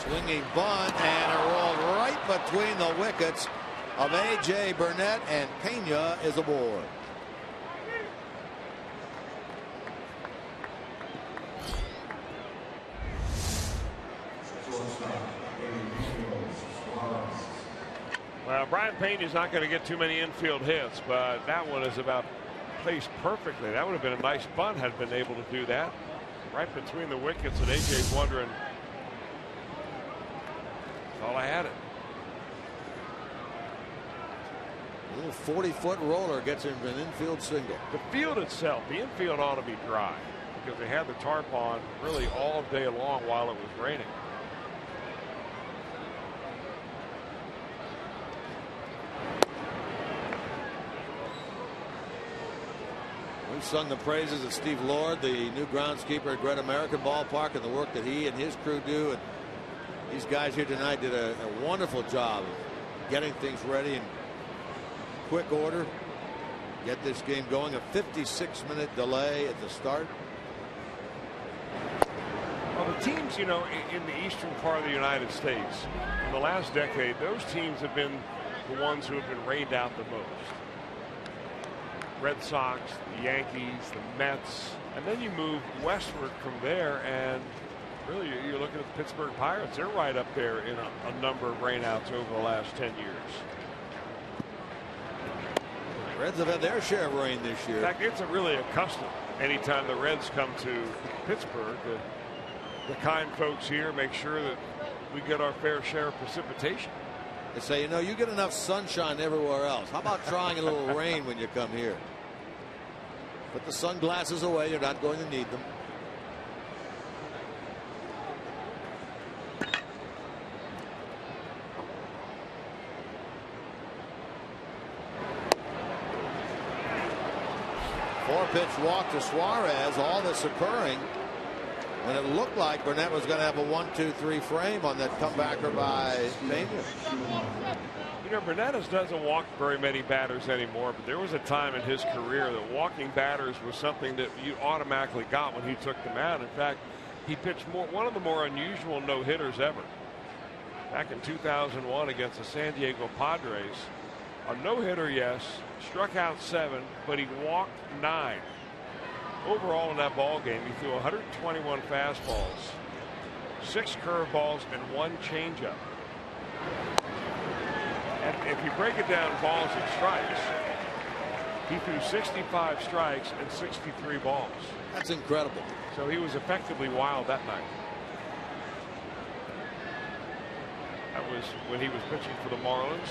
Swinging bunt, and it rolled right between the wickets of A.J. Burnett, and Pena is aboard. Well, Brian Pena's not going to get too many infield hits, but that one is about placed perfectly. That would have been a nice bunt had been able to do that. Right between the wickets, and AJ's wondering, thought I had it. A little 40-foot roller gets him an infield single. The field itself, the infield ought to be dry because they had the tarp on really all day long while it was raining. We've sung the praises of Steve Lord, the new groundskeeper at Great American Ballpark, and the work that he and his crew do. And these guys here tonight did a wonderful job of getting things ready in quick order. Get this game going. A 56-minute delay at the start. Well, the teams, you know, in the eastern part of the United States, in the last decade, those teams have been the ones who have been rained out the most. Red Sox, the Yankees, the Mets, and then you move westward from there, and really you're looking at the Pittsburgh Pirates. They're right up there in a number of rainouts over the last 10 years. Reds have had their share of rain this year. In fact, it's really a custom. Anytime the Reds come to Pittsburgh, the kind folks here make sure that we get our fair share of precipitation. They say, you know, you get enough sunshine everywhere else. How about trying a little rain when you come here? Put the sunglasses away. You're not going to need them. Four-pitch walk to Suarez. All this occurring when it looked like Burnett was going to have a 1-2-3 frame on that comebacker by Pena. You know, Burnett doesn't walk very many batters anymore, but there was a time in his career that walking batters was something that you automatically got when he took them out. In fact, he pitched one of the more unusual no-hitters ever. Back in 2001 against the San Diego Padres. A no-hitter, yes, struck out 7, but he walked 9. Overall in that ball game, he threw 121 fastballs, 6 curveballs, and 1 changeup. And if you break it down balls and strikes, he threw 65 strikes and 63 balls. That's incredible. So he was effectively wild that night. That was when he was pitching for the Marlins.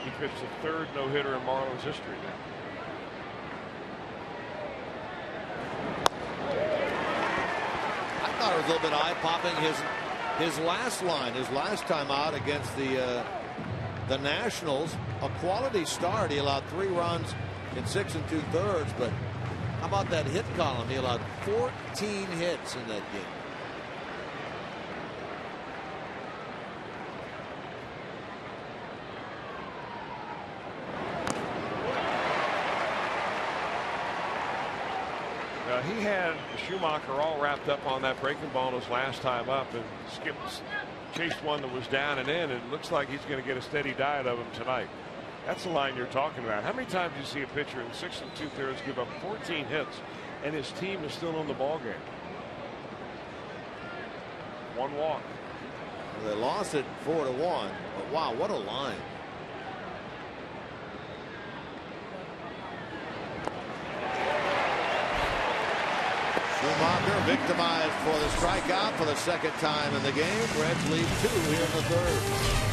He pitched the 3rd no-hitter in Marlins history now. I thought it was a little bit eye-popping. His last line, his last time out against the Nationals, a quality start. He allowed 3 runs in 6 2/3. But how about that hit column? He allowed 14 hits in that game. He had Schumacher all wrapped up on that breaking ball his last time up, and chased one that was down and in, and it looks like he's going to get a steady diet of them tonight. That's the line you're talking about. How many times do you see a pitcher in 6 2/3 give up 14 hits and his team is still in the ball game? 1 walk. Well, they lost it 4-1, but wow, what a line. Schumacher victimized for the strikeout for the second time in the game. Reds lead 2 here in the third.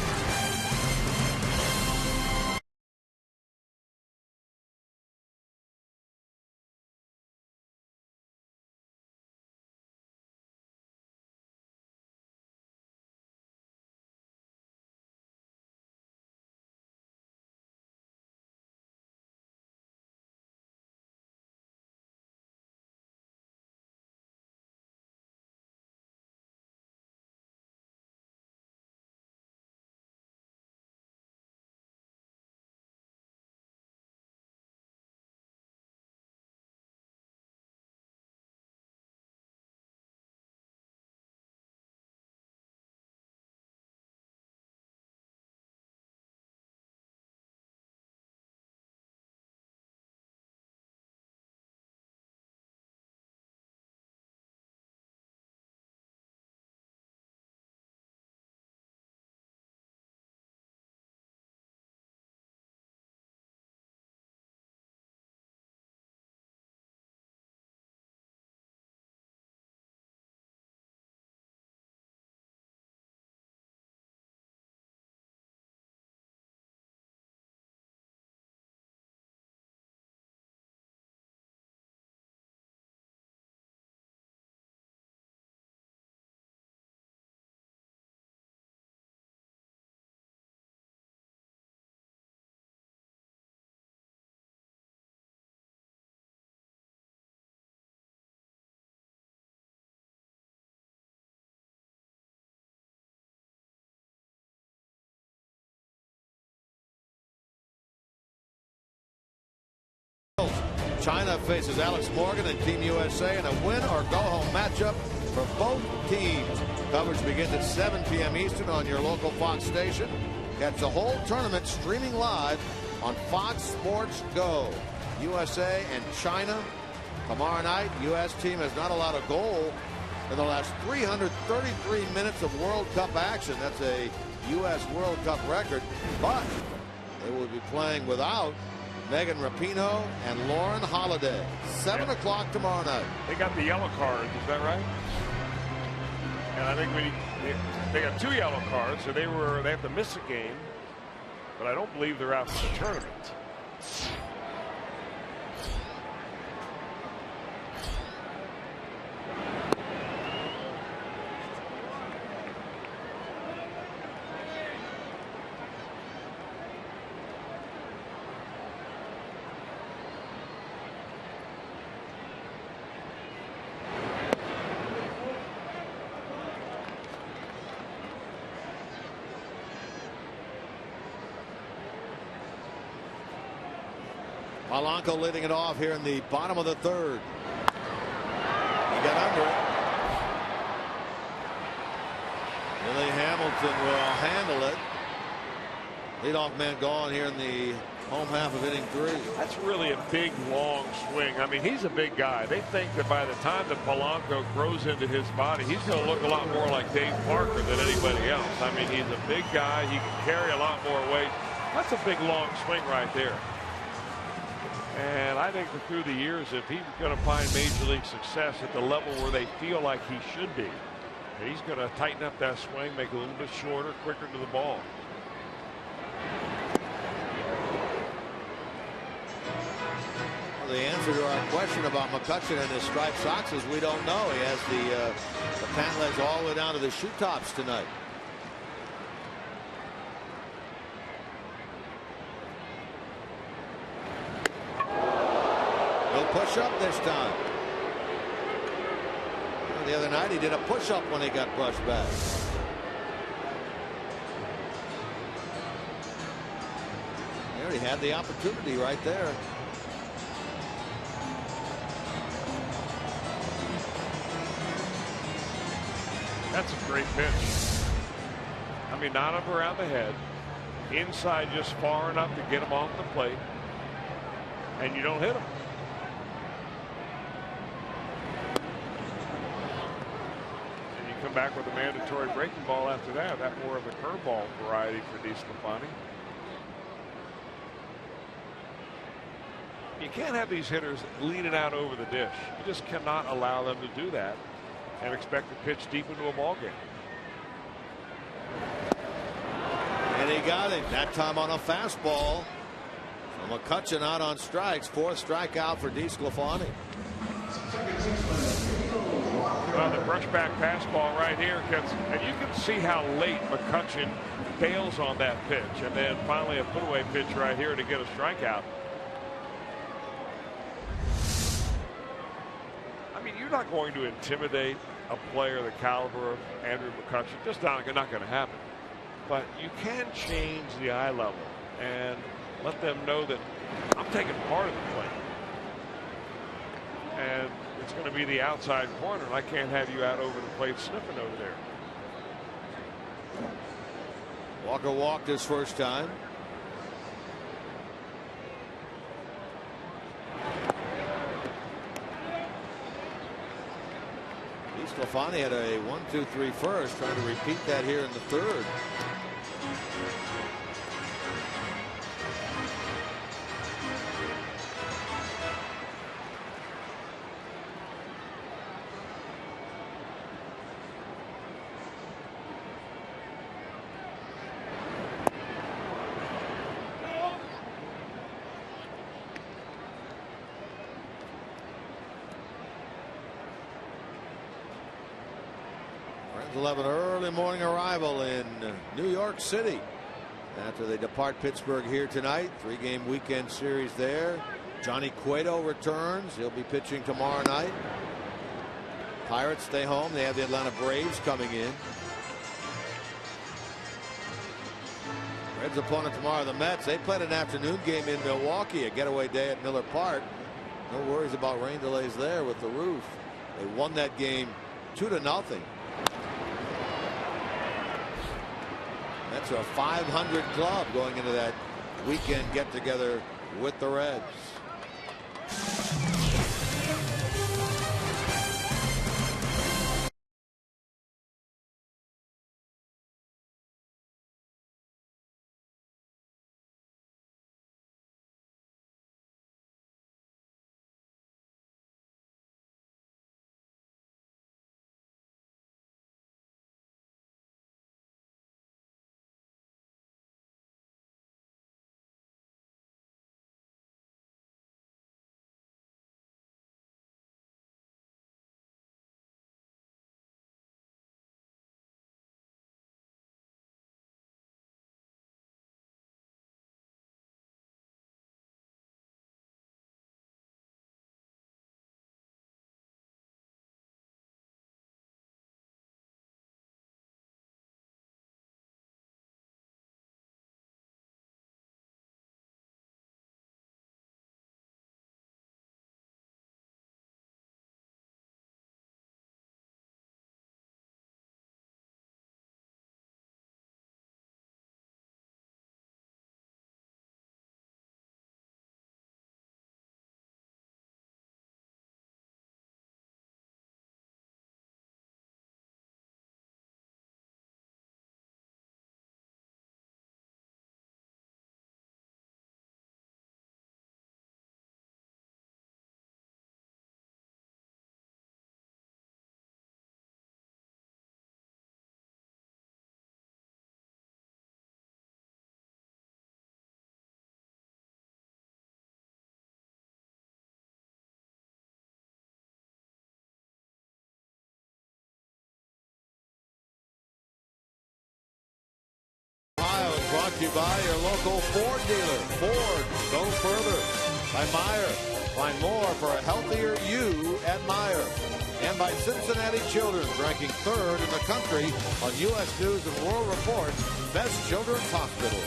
China faces Alex Morgan and Team USA in a win or go home matchup for both teams. Coverage begins at 7 p.m. Eastern on your local Fox station. Catch the whole tournament streaming live on Fox Sports Go. USA and China tomorrow night. U.S. team has not allowed a goal in the last 333 minutes of World Cup action. That's a U.S. World Cup record, but they will be playing without Megan Rapinoe and Lauren Holiday. 7 o'clock tomorrow night. They got the yellow cards, is that right? And I think they got 2 yellow cards, so they have to miss a game, but I don't believe they're out for the tournament. Polanco leading it off here in the bottom of the third. He got under it. Billy Hamilton will handle it. Leadoff man gone here in the home half of inning 3. That's really a big, long swing. I mean, he's a big guy. They think that by the time that Polanco grows into his body, he's going to look a lot more like Dave Parker than anybody else. I mean, he's a big guy. He can carry a lot more weight. That's a big, long swing right there. And I think that through the years, if he's going to find major league success at the level where they feel like he should be, he's going to tighten up that swing, make it a little bit shorter, quicker to the ball. Well, the answer to our question about McCutchen and his striped socks is we don't know. He has the pant legs all the way down to the shoe tops tonight. No push-up this time. The other night he did a push-up when he got brushed back. He already had the opportunity right there. That's a great pitch. I mean, not up around the head. Inside just far enough to get him off the plate. And you don't hit him. Come back with a mandatory breaking ball after that. That more of a curveball variety for DeSclafani. You can't have these hitters leaning out over the dish. You just cannot allow them to do that and expect to pitch deep into a ball game. And he got him that time on a fastball. So McCutchen out on strikes. 4th strikeout for DeSclafani. Well, the brushback fastball right here gets, and you can see how late McCutchen bails on that pitch, and then finally a put-away pitch right here to get a strikeout. I mean, you're not going to intimidate a player the caliber of Andrew McCutchen. Just not going to happen. But you can change the eye level and let them know that I'm taking part of the play. And it's going to be the outside corner, and I can't have you out over the plate sniffing over there. Walker walked his first time. DeSclafani had a 1-2-3 first, trying to repeat that here in the 3rd. Will have an early morning arrival in New York City after they depart Pittsburgh here tonight. 3-game weekend series there. Johnny Cueto returns. He'll be pitching tomorrow night. Pirates stay home. They have the Atlanta Braves coming in. Reds opponent tomorrow, the Mets. They played an afternoon game in Milwaukee, a getaway day at Miller Park. No worries about rain delays there with the roof. They won that game 2-0. That's a .500 club going into that weekend get-together with the Reds. Brought to you by your local Ford dealer. Ford, go further. By Meyer. Find more for a healthier you at Meyer. And by Cincinnati Children's, ranking 3rd in the country on U.S. News and World Report's Best Children's Hospital.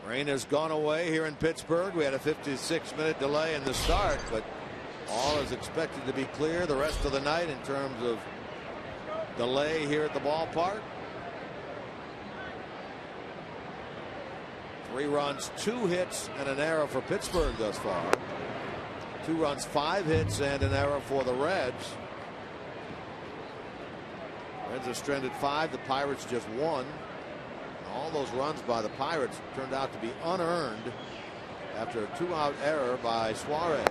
Rain has gone away here in Pittsburgh. We had a 56-minute delay in the start, but all is expected to be clear the rest of the night in terms of delay here at the ballpark. 3 runs, 2 hits, and an error for Pittsburgh thus far. 2 runs, 5 hits, and an error for the Reds. Reds are stranded 5. The Pirates just 1. All those runs by the Pirates turned out to be unearned after a 2-out error by Suarez.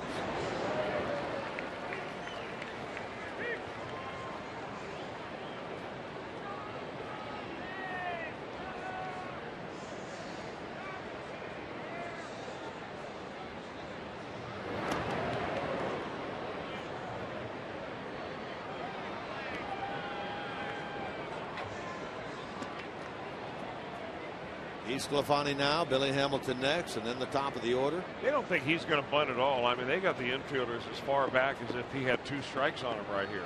Sclafani now, Billy Hamilton next, and then the top of the order. They don't think he's going to bunt at all. I mean, they got the infielders as far back as if he had 2 strikes on him right here.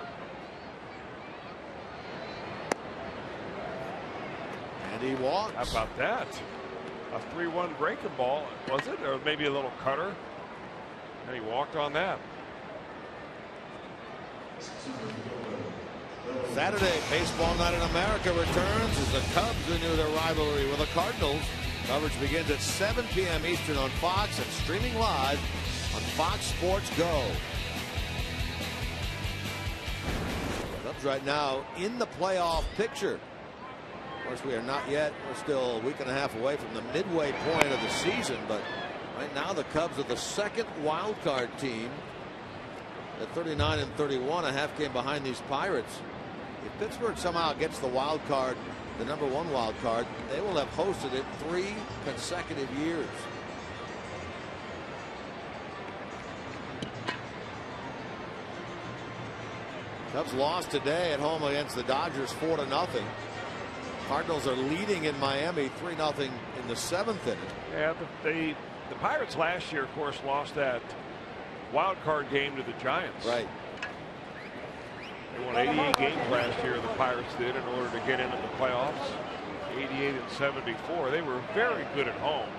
And he walks. How about that? A 3-1 breaking ball, was it? Or maybe a little cutter. And he walked on that. Saturday, Baseball Night in America returns as the Cubs renew their rivalry with the Cardinals. Coverage begins at 7 p.m. Eastern on Fox and streaming live on Fox Sports Go. Cubs right now in the playoff picture. Of course, we are not yet. We're still a week and a half away from the midway point of the season, but right now the Cubs are the second wild card team at 39 and 31, a half game behind these Pirates. If Pittsburgh somehow gets the wild card, the #1 wild card, they will have hosted it 3 consecutive years. Cubs lost today at home against the Dodgers 4-0. Cardinals are leading in Miami 3-0 in the 7th inning. Yeah, the Pirates last year, of course, lost that wild card game to the Giants. Right. They won 88 games last year, the Pirates did, in order to get into the playoffs. 88 and 74. They were very good at home.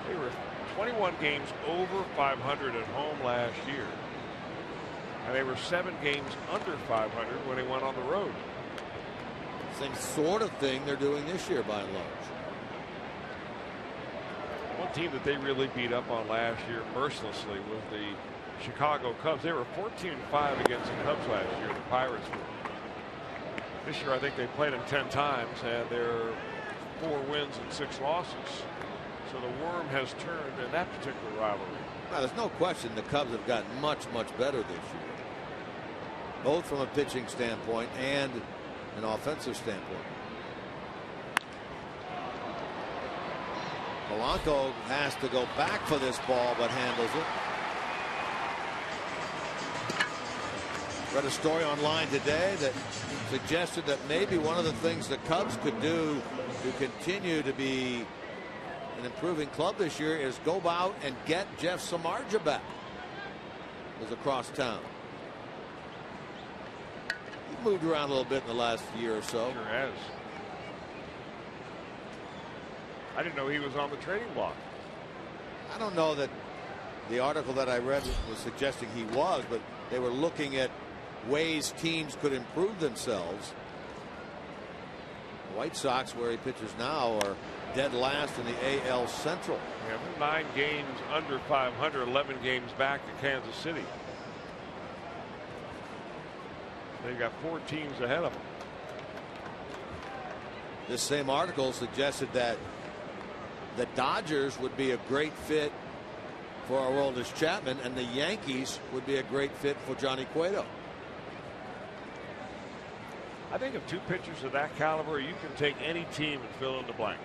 They were 21 games over 500 at home last year. And they were 7 games under 500 when they went on the road. Same sort of thing they're doing this year by and large. One team that they really beat up on last year mercilessly was the Chicago Cubs. They were 14-5 against the Cubs last year. The Pirates were. This year I think they played them 10 times and they're 4 wins and 6 losses. So the worm has turned in that particular rivalry. Now, there's no question the Cubs have gotten much better this year, both from a pitching standpoint and an offensive standpoint. Polanco has to go back for this ball but handles it. Read a story online today that suggested that maybe one of the things the Cubs could do to continue to be an improving club this year is go out and get Jeff Samardzija back. Is across town. He moved around a little bit in the last year or so. Sure has. I didn't know he was on the trading block. I don't know that the article that I read was suggesting he was, but they were looking at ways teams could improve themselves. The White Sox, where he pitches now, are dead last in the AL Central. Yeah, 9 games under 500, 11 games back to Kansas City. They've got 4 teams ahead of them. This same article suggested that the Dodgers would be a great fit for Aroldis Chapman, and the Yankees would be a great fit for Johnny Cueto. I think of 2 pitchers of that caliber, you can take any team and fill in the blank.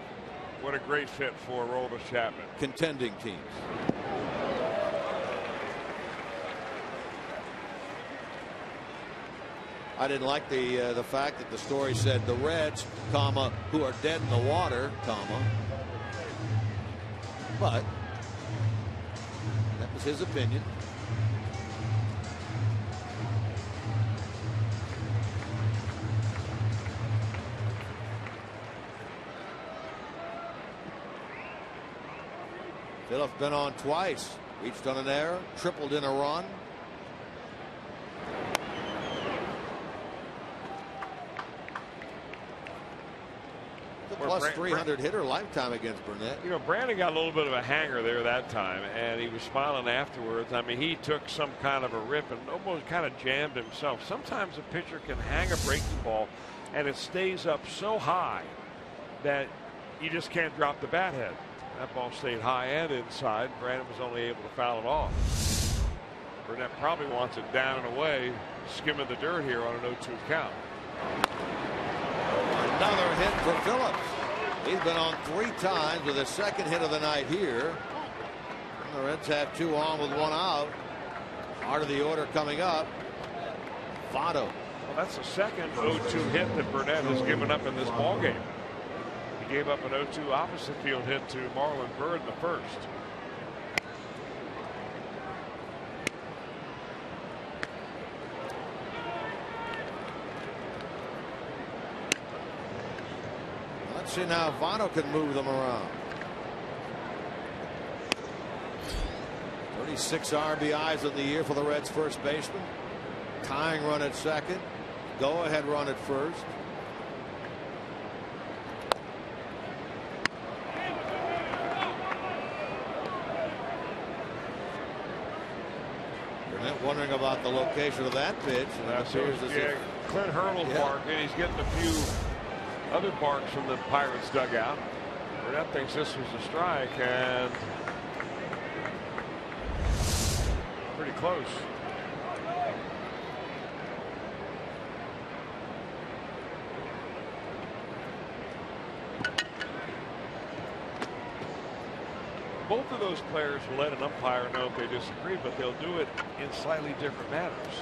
What a great fit for Aroldis Chapman. Contending teams. I didn't like the fact that the story said the Reds, comma, who are dead in the water, comma. But that was his opinion. Phillips been on twice, reached on an error, tripled in a run. the plus 300 hitter lifetime against Burnett. You know, Brandon got a little bit of a hanger there that time, and he was smiling afterwards. I mean, he took some kind of a rip and almost kind of jammed himself. Sometimes a pitcher can hang a breaking ball, and it stays up so high that you just can't drop the bat head. That ball stayed high and inside. Brandon was only able to foul it off. Burnett probably wants it down and away, skimming the dirt here on an 0-2 count. Another hit for Phillips. He's been on 3 times with his second hit of the night here. And the Reds have 2 on with 1 out. Part of the order coming up. Votto. Well, that's the second 0-2 hit that Burnett has given up in this ballgame. He gave up an 0-2 opposite field hit to Marlon Byrd in the first. Let's see now if Votto can move them around. 36 RBIs in the year for the Reds first baseman. Tying run at second. Go ahead run at first. Burnett wondering about the location of that pitch. And it appears as if Clint Hurdle barked, and he's getting a few other barks from the Pirates dugout. Burnett thinks this was a strike, and pretty close. Both of those players will let an umpire know if they disagree, but they'll do it in slightly different manners.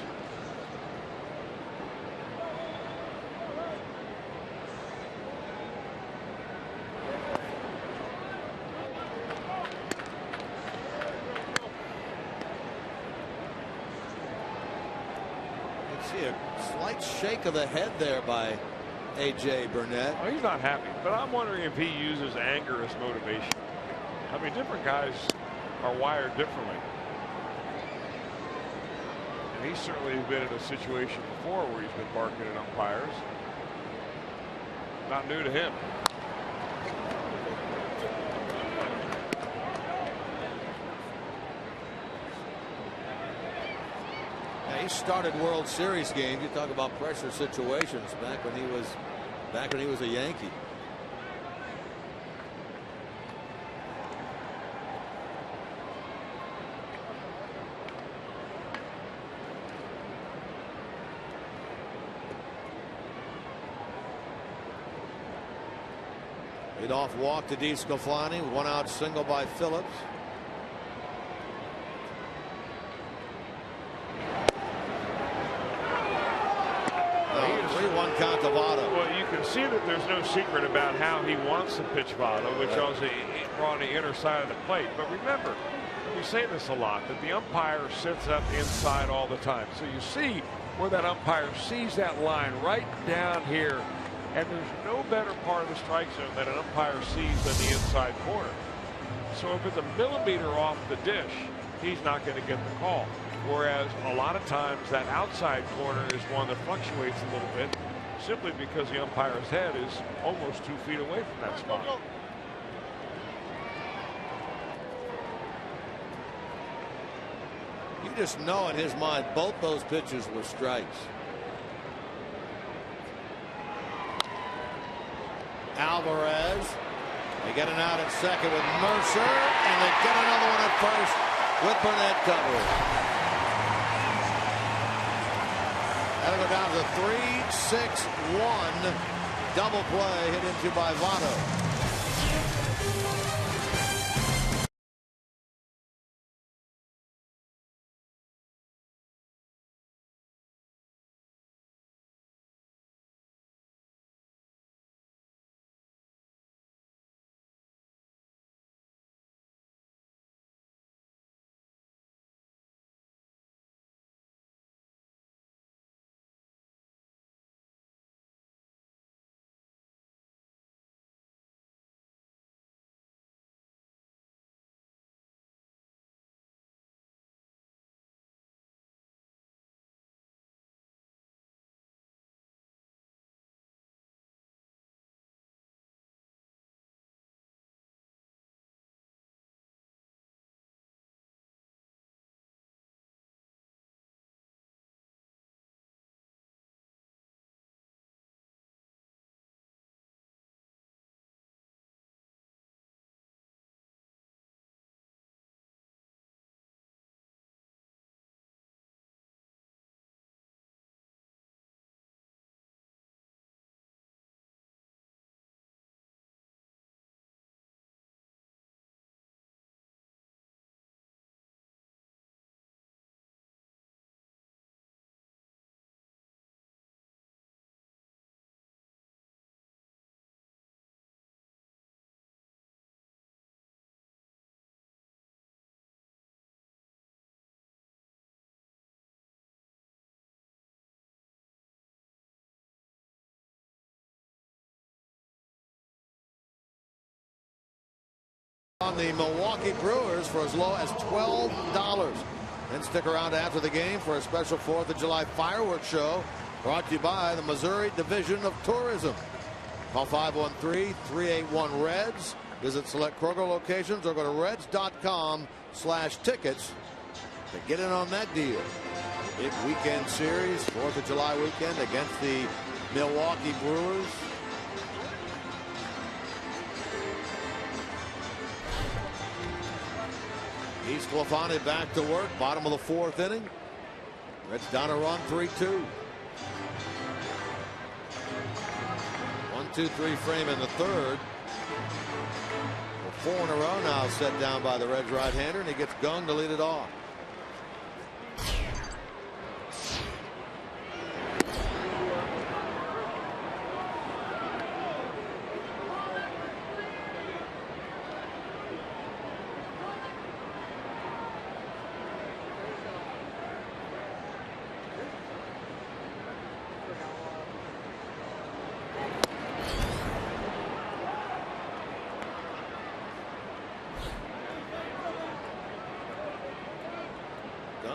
See a slight shake of the head there by A.J. Burnett. Well, he's not happy, but I'm wondering if he uses anger as motivation. I mean, different guys are wired differently. And he's certainly been in a situation before where he's been barking at umpires. Not new to him. He started World Series games. You talk about pressure situations back when he was a Yankee. Leadoff walk to DeSclafani. 1 out single by Phillips. 3-1 count to Votto. Well, you can see that there's no secret about how he wants to pitch Votto, which also on the inner side of the plate. But remember, we say this a lot, that the umpire sits up inside all the time. So you see where that umpire sees that line right down here. And there's no better part of the strike zone that an umpire sees than the inside corner. So if it's a millimeter off the dish, he's not going to get the call. Whereas a lot of times that outside corner is one that fluctuates a little bit simply because the umpire's head is almost 2 feet away from that spot. You just know in his mind both those pitches were strikes. Alvarez. They get an out at second with Mercer, and they get another one at first with Burnett covering. That'll go down to 3-6-1. Double play hit into by Votto. on the Milwaukee Brewers for as low as $12. Then stick around after the game for a special 4th of July fireworks show brought to you by the Missouri Division of Tourism. Call 513-381-REDS. Visit select Kroger locations or go to reds.com/tickets to get in on that deal. Big weekend series, 4th of July weekend against the Milwaukee Brewers. Sclafani back to work, bottom of the 4th inning. Reds down a run, 3-2. 1-2-3 frame in the 3rd. 4 in a row now set down by the Reds right-hander, and he gets Gung to lead it off.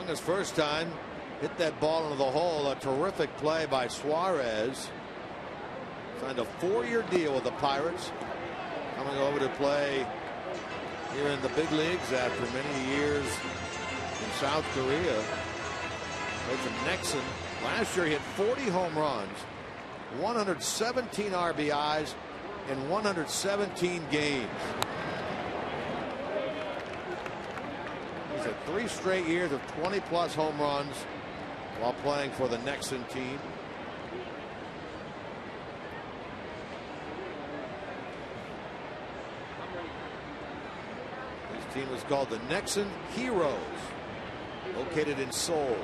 His first time hit that ball into the hole. A terrific play by Suarez. Signed a 4-year deal with the Pirates, coming over to play here in the big leagues after many years in South Korea. Played for Nexon. Last year he hit 40 home runs, 117 RBIs in 117 games. 3 straight years of 20+ home runs while playing for the Nexon team. His team was called the Nexon Heroes, located in Seoul.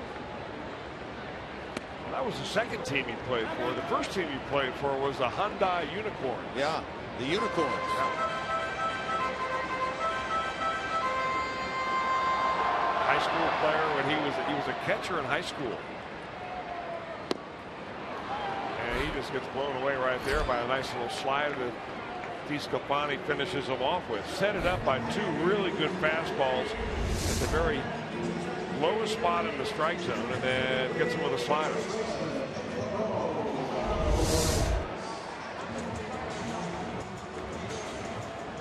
Well, that was the second team he played for. The first team he played for was the Hyundai Unicorns. Yeah, the Unicorns. Yeah. High school player when he was a catcher in high school, and he just gets blown away right there by a nice little slider that DeSclafani finishes him off with. Set it up by 2 really good fastballs at the very lowest spot in the strike zone, and then gets him with a slider.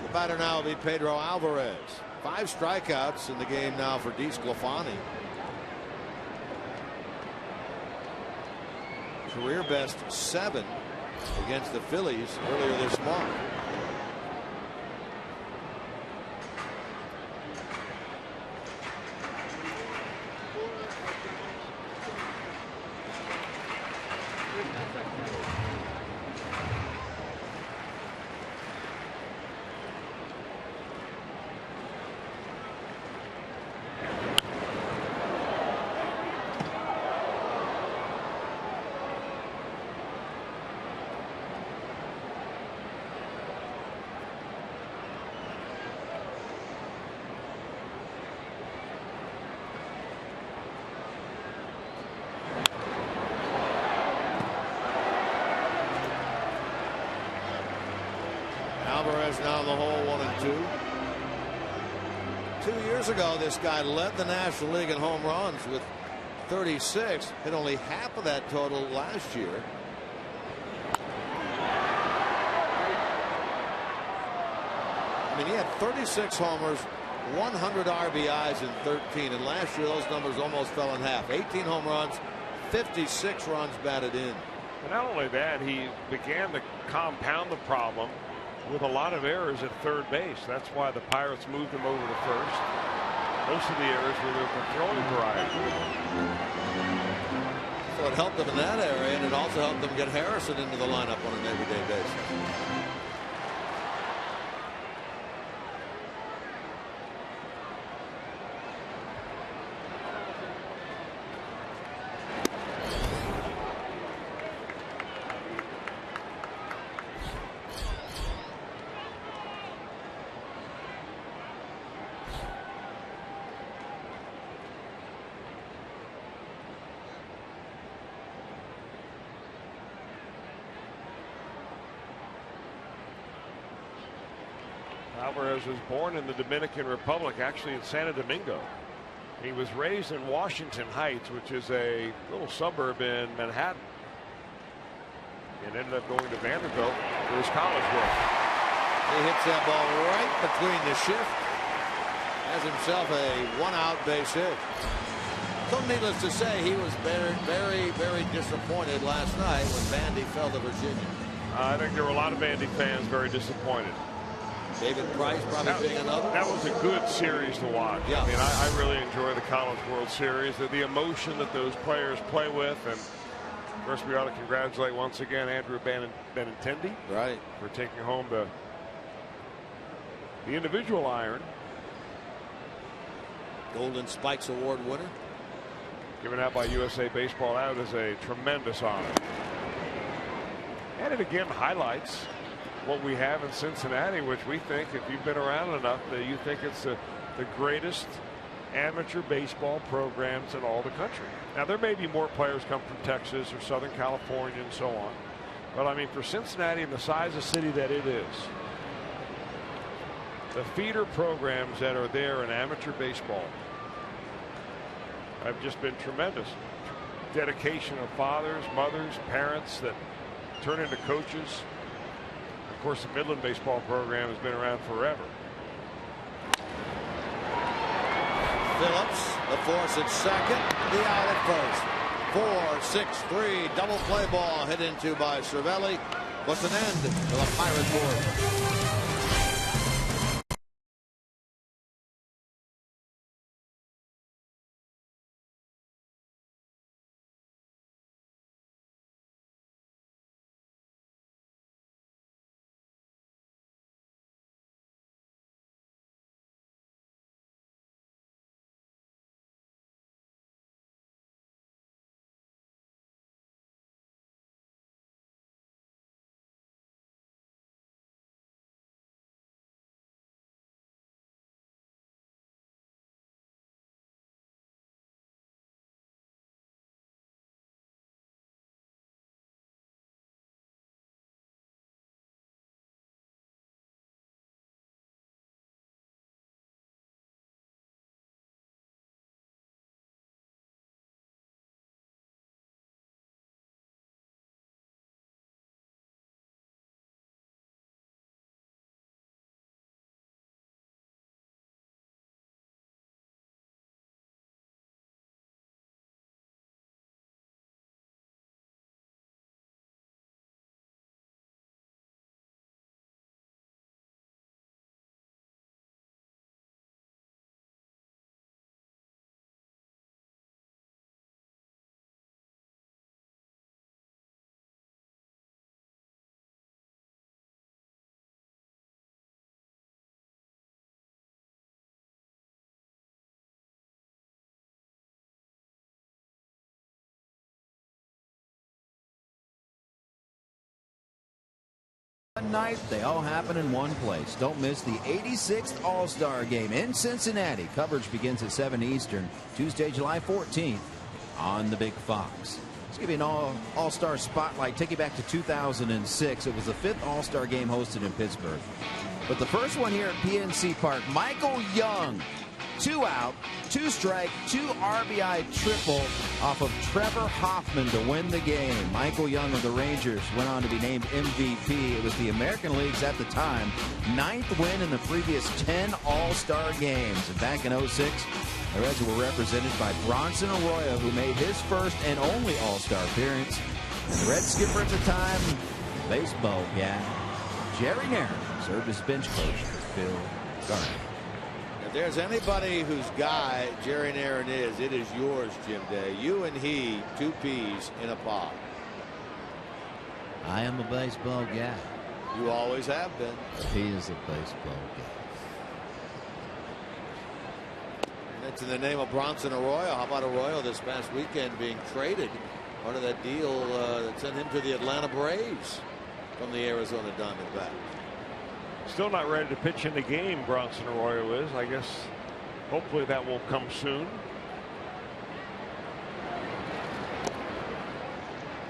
The batter now will be Pedro Alvarez. 5 strikeouts in the game now for DeSclafani. Career best 7 against the Phillies earlier this month. Alvarez now in the hole, 1-2. 2 years ago, this guy led the National League in home runs with 36. Hit only half of that total last year. I mean, he had 36 homers, 100 RBIs in 13, and last year those numbers almost fell in half. 18 home runs, 56 runs batted in. But not only that, he began to compound the problem with a lot of errors at third base. That's why the Pirates moved him over to first. Most of the errors were the throwing variety. So it helped them in that area, and it also helped them get Harrison into the lineup on an everyday basis. Alvarez was born in the Dominican Republic, actually in Santo Domingo. He was raised in Washington Heights, which is a little suburb in Manhattan, and ended up going to Vanderbilt for his college work. He hits that ball right between the shift. Has himself a 1-out base hit. So needless to say, he was very disappointed last night when Vandy fell to Virginia. I think there were a lot of Vandy fans very disappointed. David Price probably being another. That was a good series to watch. Yeah. I mean, I really enjoy the College World Series. The emotion that those players play with. And, of course, we ought to congratulate once again Andrew Benintendi. Right. For taking home the individual iron. Golden Spikes Award winner. Given out by USA Baseball. That is a tremendous honor. And it again highlights what we have in Cincinnati, which we think, if you've been around enough, that you think it's the greatest amateur baseball programs in all the country. Now, there may be more players come from Texas or Southern California and so on. But, I mean, for Cincinnati and the size of city that it is, the feeder programs that are there in amateur baseball have just been tremendous. Dedication of fathers, mothers, parents that turn into coaches. Of course, the Midland baseball program has been around forever. Phillips, the force at second, the out at first. 4-6-3 double play ball hit into by Cervelli. What's an end to the Pirate board. One night, they all happen in one place. Don't miss the 86th All-Star Game in Cincinnati. Coverage begins at 7 Eastern, Tuesday, July 14th on the Big Fox. Let's give you an All-Star spotlight. Take you back to 2006. It was the 5th All-Star Game hosted in Pittsburgh. But the first one here at PNC Park, Michael Young, 2 out, 2 strike, 2 RBI triple off of Trevor Hoffman to win the game. Michael Young of the Rangers went on to be named MVP. It was the American League's, at the time, 9th win in the previous 10 All-Star games. And back in 06, the Reds were represented by Bronson Arroyo, who made his first and only All-Star appearance. And the Red skipper at the time, baseball guy, Jerry Narron, served as bench coach for Phil Garner. If there's anybody whose guy Jerry Narron is, it is yours, Jim Day. You and he, 2 peas in a pod. I am a baseball guy. You always have been. He is a baseball guy. That's in the name of Bronson Arroyo. How about Arroyo this past weekend being traded? Part of that deal that sent him to the Atlanta Braves from the Arizona Diamondbacks. Still not ready to pitch in the game, Bronson Arroyo is. I guess hopefully that will come soon.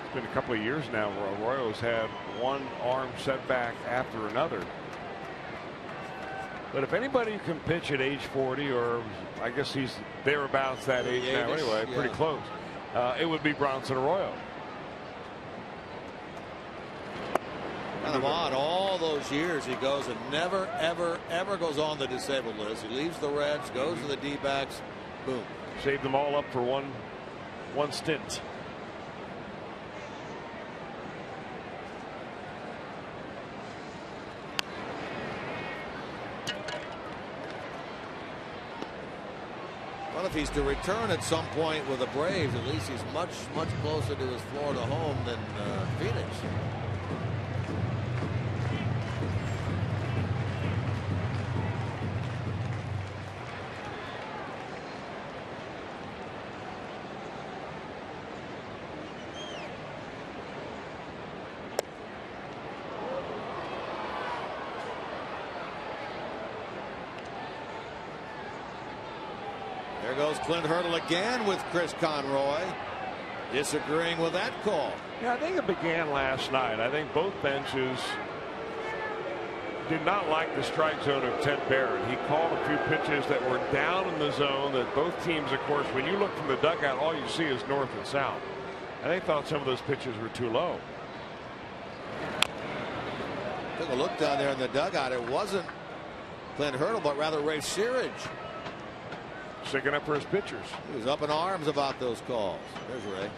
It's been a couple of years now where Arroyo's had one arm setback after another. But if anybody can pitch at age 40, or I guess he's thereabouts that age now anyway, pretty close, it would be Bronson Arroyo. Kind of odd. All those years he goes and never, ever goes on the disabled list. He leaves the Reds, goes to the D-backs, boom. Saved them all up for one stint. Well, if he's to return at some point with the Braves, at least he's much closer to his Florida home than Phoenix. There goes Clint Hurdle again with Chris Conroy disagreeing with that call. Yeah, I think it began last night. I think both benches did not like the strike zone of Ted Barrett. He called a few pitches that were down in the zone that both teams, of course, when you look from the dugout, all you see is north and south. And they thought some of those pitches were too low. Took a look down there in the dugout. It wasn't Clint Hurdle, but rather Ray Searage. Sticking up for his pitchers. He was up in arms about those calls. There's Ray.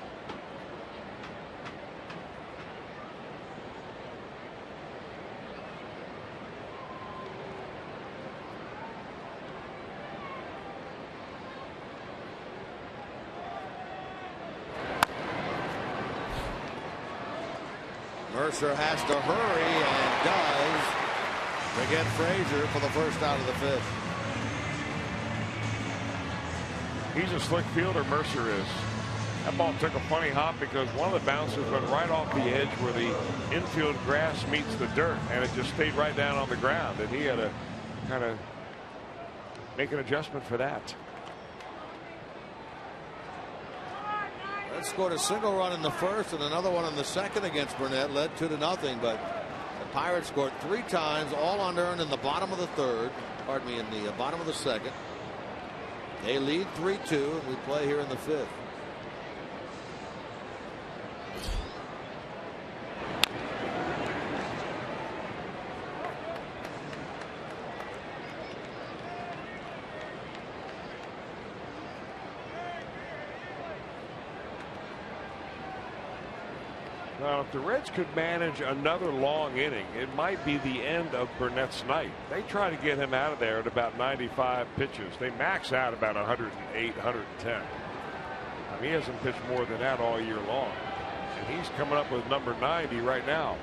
Mercer has to hurry and does to get Frazier for the first out of the fifth. He's a slick fielder, Mercer is. That ball took a funny hop because one of the bounces went right off the edge where the infield grass meets the dirt, and it just stayed right down on the ground, and he had to kind of make an adjustment for that. Red scored a single run in the first and another one in the second against Burnett, led 2-0, but the Pirates scored 3 times, all unearned in the bottom of the third, pardon me, in the bottom of the second. They lead 3-2, and we play here in the fifth. Now, if the Reds could manage another long inning, it might be the end of Burnett's night. They try to get him out of there at about 95 pitches. They max out about 108, 110. I mean, he hasn't pitched more than that all year long. And he's coming up with number 90 right now.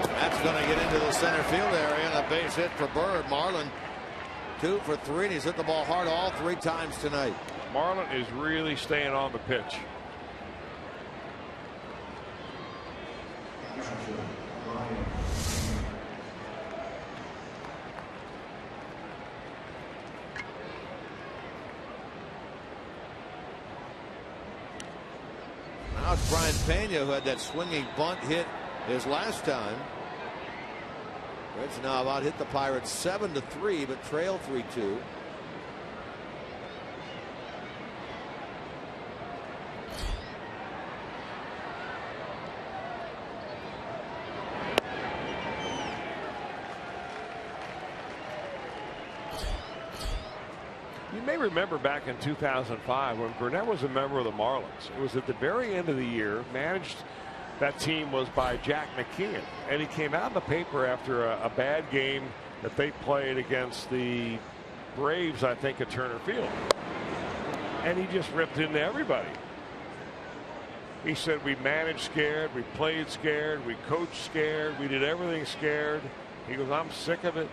That's going to get into the center field area, and a base hit for Bird. Marlin 2 for 3, and he's hit the ball hard all 3 times tonight. Marlin is really staying on the pitch. Now it's Brian Pena who had that swinging bunt hit his last time. Reds now about hit the Pirates 7-3, but trail 3-2. You may remember back in 2005 when Burnett was a member of the Marlins. It was at the very end of the year. Managed that team was by Jack McKeon, and he came out in the paper after a bad game that they played against the Braves, I think, at Turner Field, and he just ripped into everybody. He said, we managed scared, we played scared, we coached scared, we did everything scared. He goes, I'm sick of it.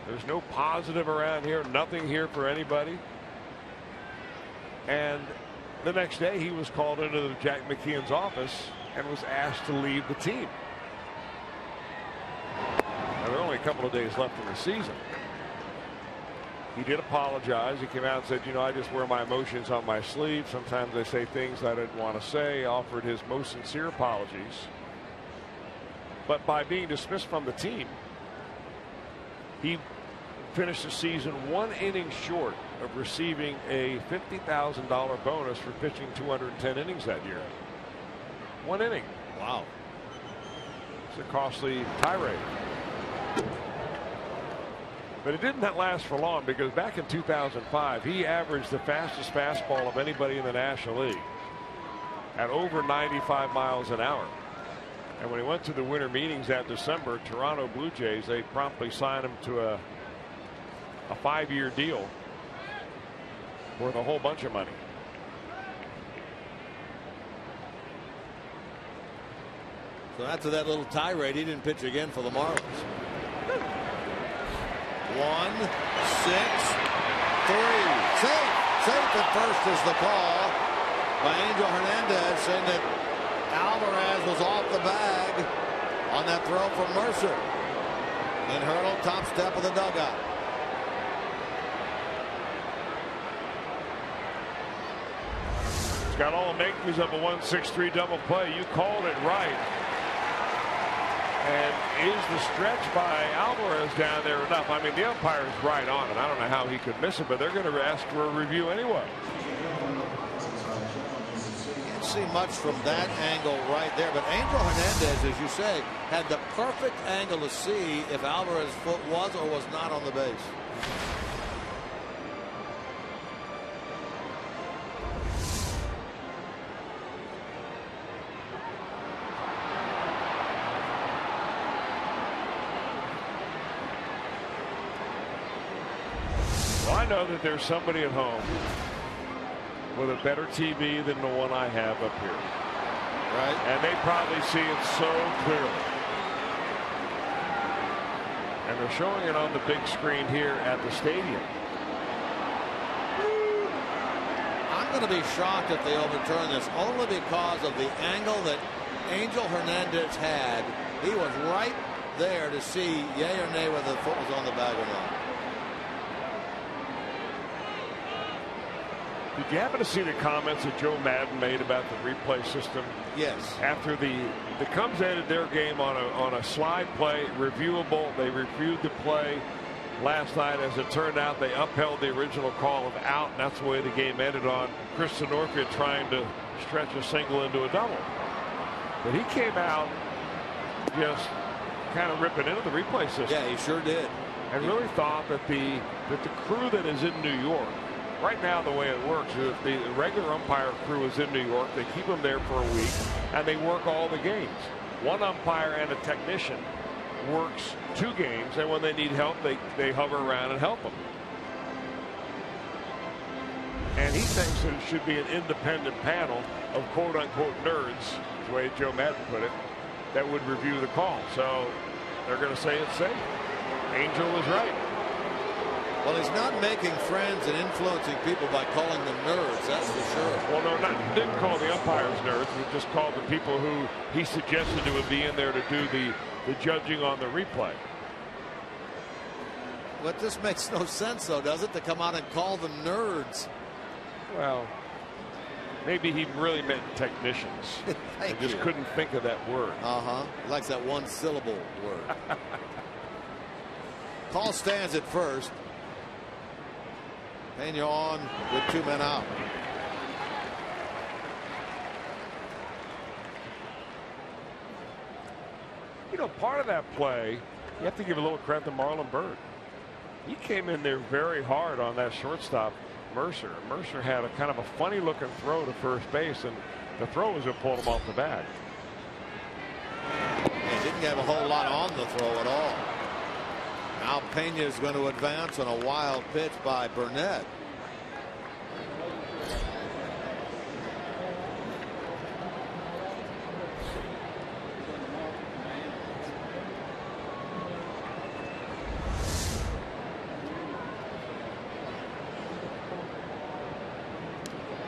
There's no positive around here, nothing here for anybody. And the next day he was called into Jack McKeon's office and was asked to leave the team. Now, there are only a couple of days left in the season. He did apologize. He came out and said, you know, I just wear my emotions on my sleeve. Sometimes I say things I didn't want to say. Offered his most sincere apologies. But by being dismissed from the team, He finished the season 1 inning short of receiving a $50,000 bonus for pitching 210 innings that year. 1 inning. Wow. It's a costly tirade. But it didn't last for long, because back in 2005 he averaged the fastest fastball of anybody in the National League at over 95 miles an hour. And when he went to the winter meetings that December, Toronto Blue Jays, they promptly signed him to a 5-year deal worth a whole bunch of money. So after that little tirade, he didn't pitch again for the Marlins. 1, 6, 3. Safe at first is the call by Angel Hernandez, saying that Alvarez was off the bag on that throw from Mercer. And Hurdle, top step of the dugout. It's got all the makings of a 1-6-3 double play. You called it right. And is the stretch by Alvarez down there enough? I mean, the umpire's right on it. I don't know how he could miss it, but they're going to ask for a review anyway. Can't see much from that angle right there, but Angel Hernandez, as you say, had the perfect angle to see if Alvarez's foot was or was not on the base. I know that there's somebody at home with a better TV than the one I have up here. Right. And they probably see it so clearly. And they're showing it on the big screen here at the stadium. I'm going to be shocked if they overturn this, only because of the angle that Angel Hernandez had. He was right there to see yay or nay whether the foot was on the bag or not. Did you happen to see the comments that Joe Madden made about the replay system? Yes. After the Cubs ended their game on a slide play, reviewable, they reviewed the play last night. As it turned out, they upheld the original call of out, and that's the way the game ended, on Chris Sanorfia trying to stretch a single into a double. But he came out just kind of ripping into the replay system. Yeah, he sure did. And really thought that the crew that is in New York, right now the way it works is if the regular umpire crew is in New York, they keep them there for a week and they work all the games. One umpire and a technician works 2 games, and when they need help, they hover around and help them. And he thinks that it should be an independent panel of quote-unquote nerds, the way Joe Madden put it, that would review the call. So they're going to say it's safe. Angel was right. Well, he's not making friends and influencing people by calling them nerds, that's for sure. Well, no, didn't call the umpires nerds. He just called the people who he suggested would be in there to do the judging on the replay. But this makes no sense, though, does it, to come out and call them nerds? Well, maybe he really meant technicians. Thank just you. Couldn't think of that word. He likes that one-syllable word. Call stands at first. Pena on with 2 men out. You know, part of that play, you have to give a little credit to Marlon Byrd. He came in there very hard on that shortstop, Mercer. Mercer had a kind of a funny looking throw to first base, and the throw was what pulled him off the bag. He didn't have a whole lot on the throw at all. Now Pena is going to advance on a wild pitch by Burnett.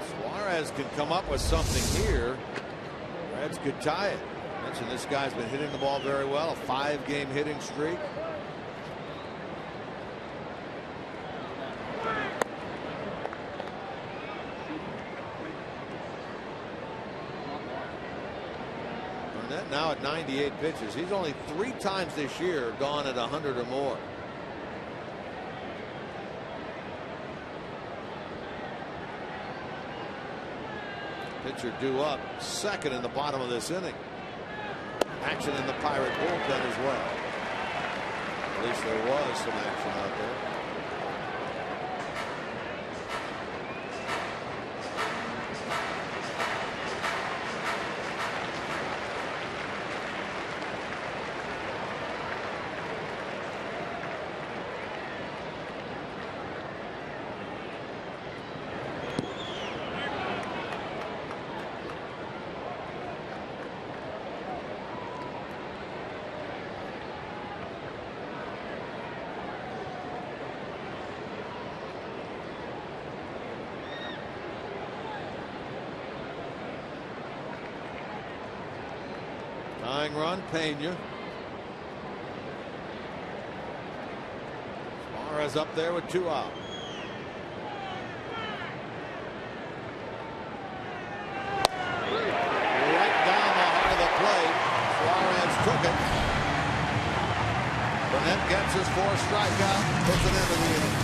Suarez can come up with something here. Reds could tie it. I mentioned this guy's been hitting the ball very well. A 5-game hitting streak. Burnett now at 98 pitches. He's only 3 times this year gone at 100 or more. Pitcher due up, second in the bottom of this inning. Action in the Pirate bullpen as well. At least there was some action out there. Tying run, Pena. Suarez up there with 2 out. Right down the heart of the plate. Suarez took it. Burnett gets his 4th strikeout, puts it into the inning.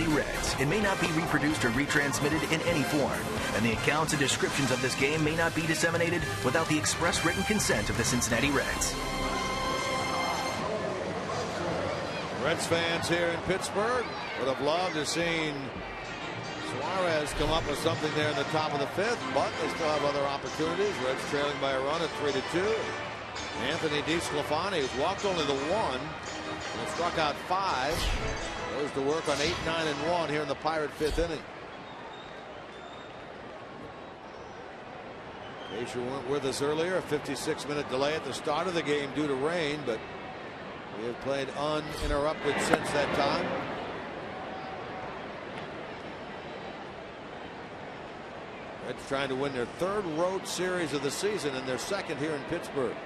Reds. It may not be reproduced or retransmitted in any form, and the accounts and descriptions of this game may not be disseminated without the express written consent of the Cincinnati Reds. Reds fans here in Pittsburgh would have loved to have seen Suarez come up with something there in the top of the 5th, but they still have other opportunities. Reds trailing by a run at 3-2. Anthony DeSclafani, who's walked only the 1 and struck out 5. Goes to work on 8, 9, and 1 here in the Pirate 5th inning. In case you weren't with us earlier, a 56-minute delay at the start of the game due to rain, but we have played uninterrupted since that time. Reds trying to win their 3rd road series of the season and their 2nd here in Pittsburgh.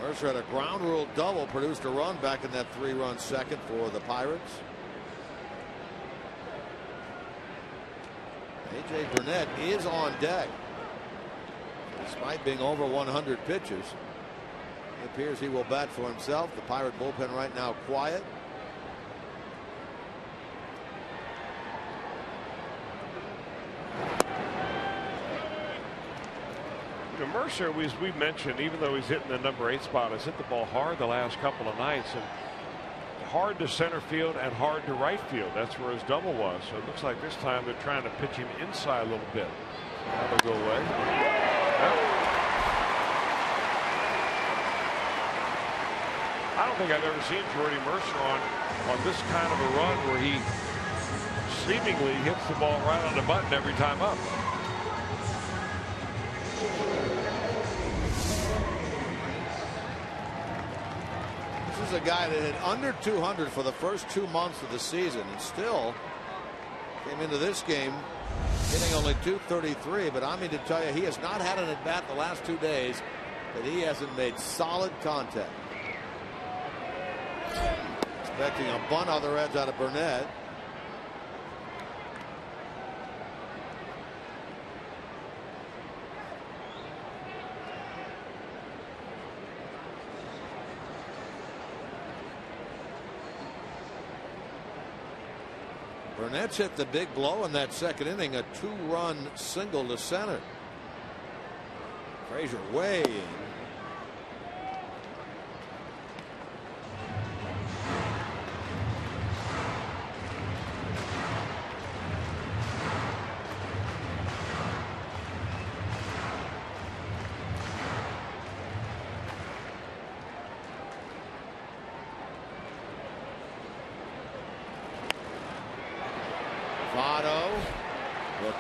Mercer had a ground rule double, produced a run back in that 3-run second for the Pirates. A.J. Burnett is on deck. Despite being over 100 pitches, it appears he will bat for himself. The Pirate bullpen right now quiet. Mercer, as we mentioned, even though he's hitting the number 8 spot, has hit the ball hard the last couple of nights, and hard to center field and hard to right field. That's where his double was. So it looks like this time they're trying to pitch him inside a little bit. That'll go away. Well, I don't think I've ever seen Jordy Mercer on this kind of a run where he seemingly hits the ball right on the button every time up. is a guy that hit under 200 for the first 2 months of the season and still came into this game hitting only .233. But I mean to tell you, he has not had an at bat the last 2 days that he hasn't made solid contact. Expecting a bunt on the Reds out of Burnett. Burnett's hit the big blow in that second inning, a 2-run single to center. Frazier way in.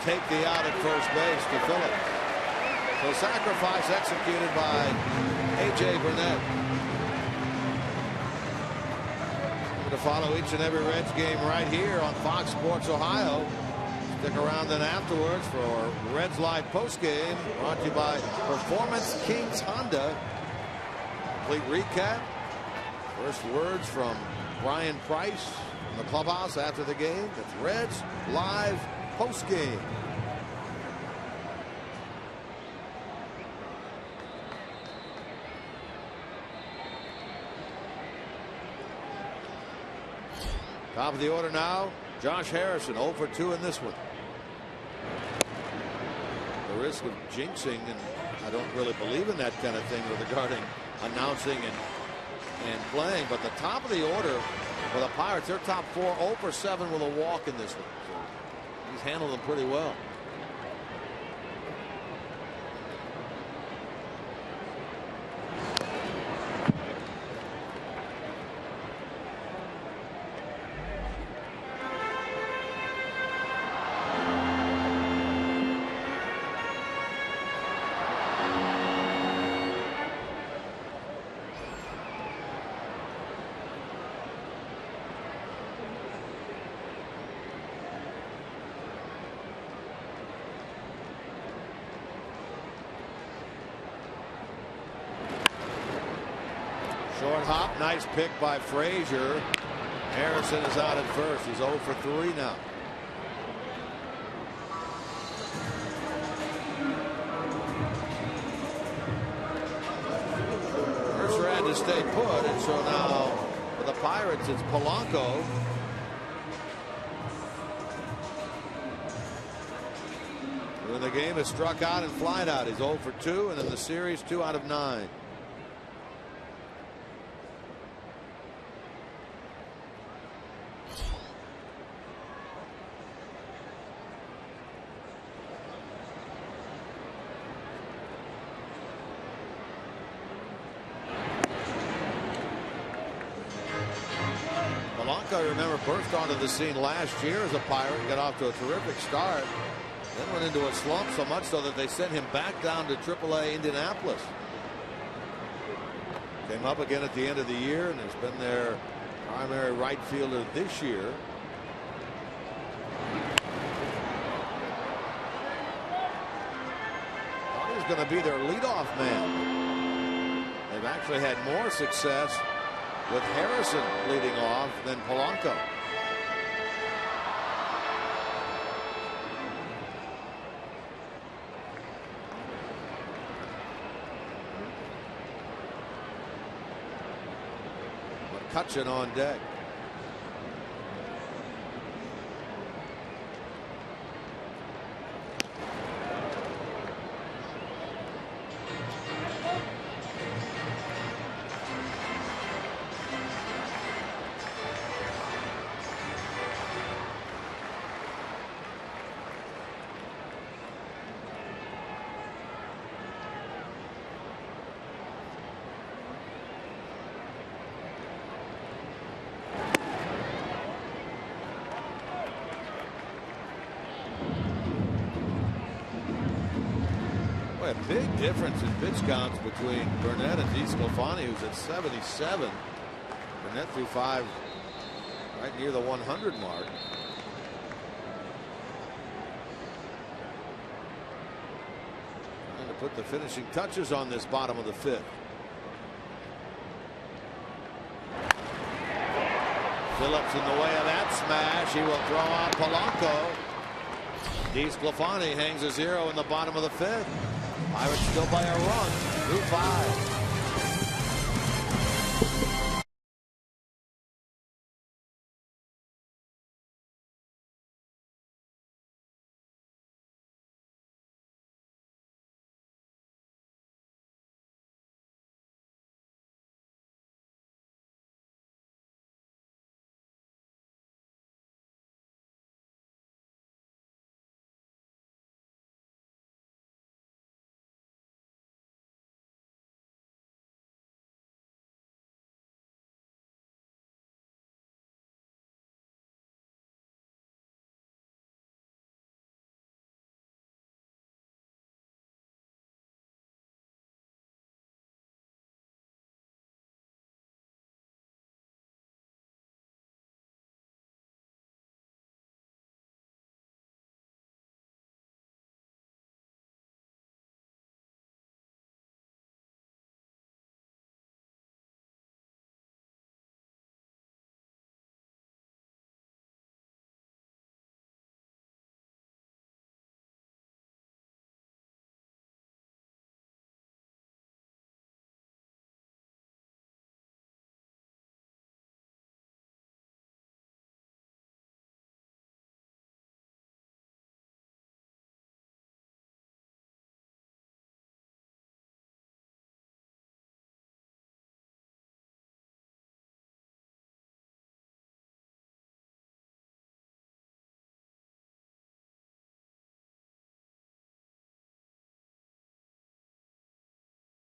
Take the out at first base to Phillips. So sacrifice executed by A.J. Burnett. We're going to follow each and every Reds game right here on Fox Sports Ohio. Stick around then afterwards for Reds Live postgame, brought to you by Performance Kings Honda. Complete recap. First words from Brian Price from the clubhouse after the game. That's Reds Live postgame. Top of the order now, Josh Harrison, 0 for 2 in this one. The risk of jinxing, and I don't really believe in that kind of thing regarding announcing and playing, but the top of the order for the Pirates, their top 4, 0 for 7 with a walk in this one. So he's handled them pretty well. Short hop, nice pick by Frazier. Harrison is out at first. He's 0 for 3 now. Mercer had to stay put, and so now for the Pirates it's Polanco. When the game is struck out and flied out, he's 0 for 2, and in the series 2 out of 9. Remember, burst onto the scene last year as a Pirate, got off to a terrific start, then went into a slump, so much so that they sent him back down to AAA Indianapolis. Came up again at the end of the year and has been their primary right fielder this year. Thought he was going to be their leadoff man. They've actually had more success with Harrison leading off than Polanco. McCutchen on deck. A big difference in pitch counts between Burnett and DeSclafani, who's at 77, Burnett threw 5 right near the 100 mark. Trying to put the finishing touches on this bottom of the 5th. Phillips in the way of that smash. He will throw out Polanco. DeSclafani hangs a 0 in the bottom of the 5th. Pirates still by a run through 5.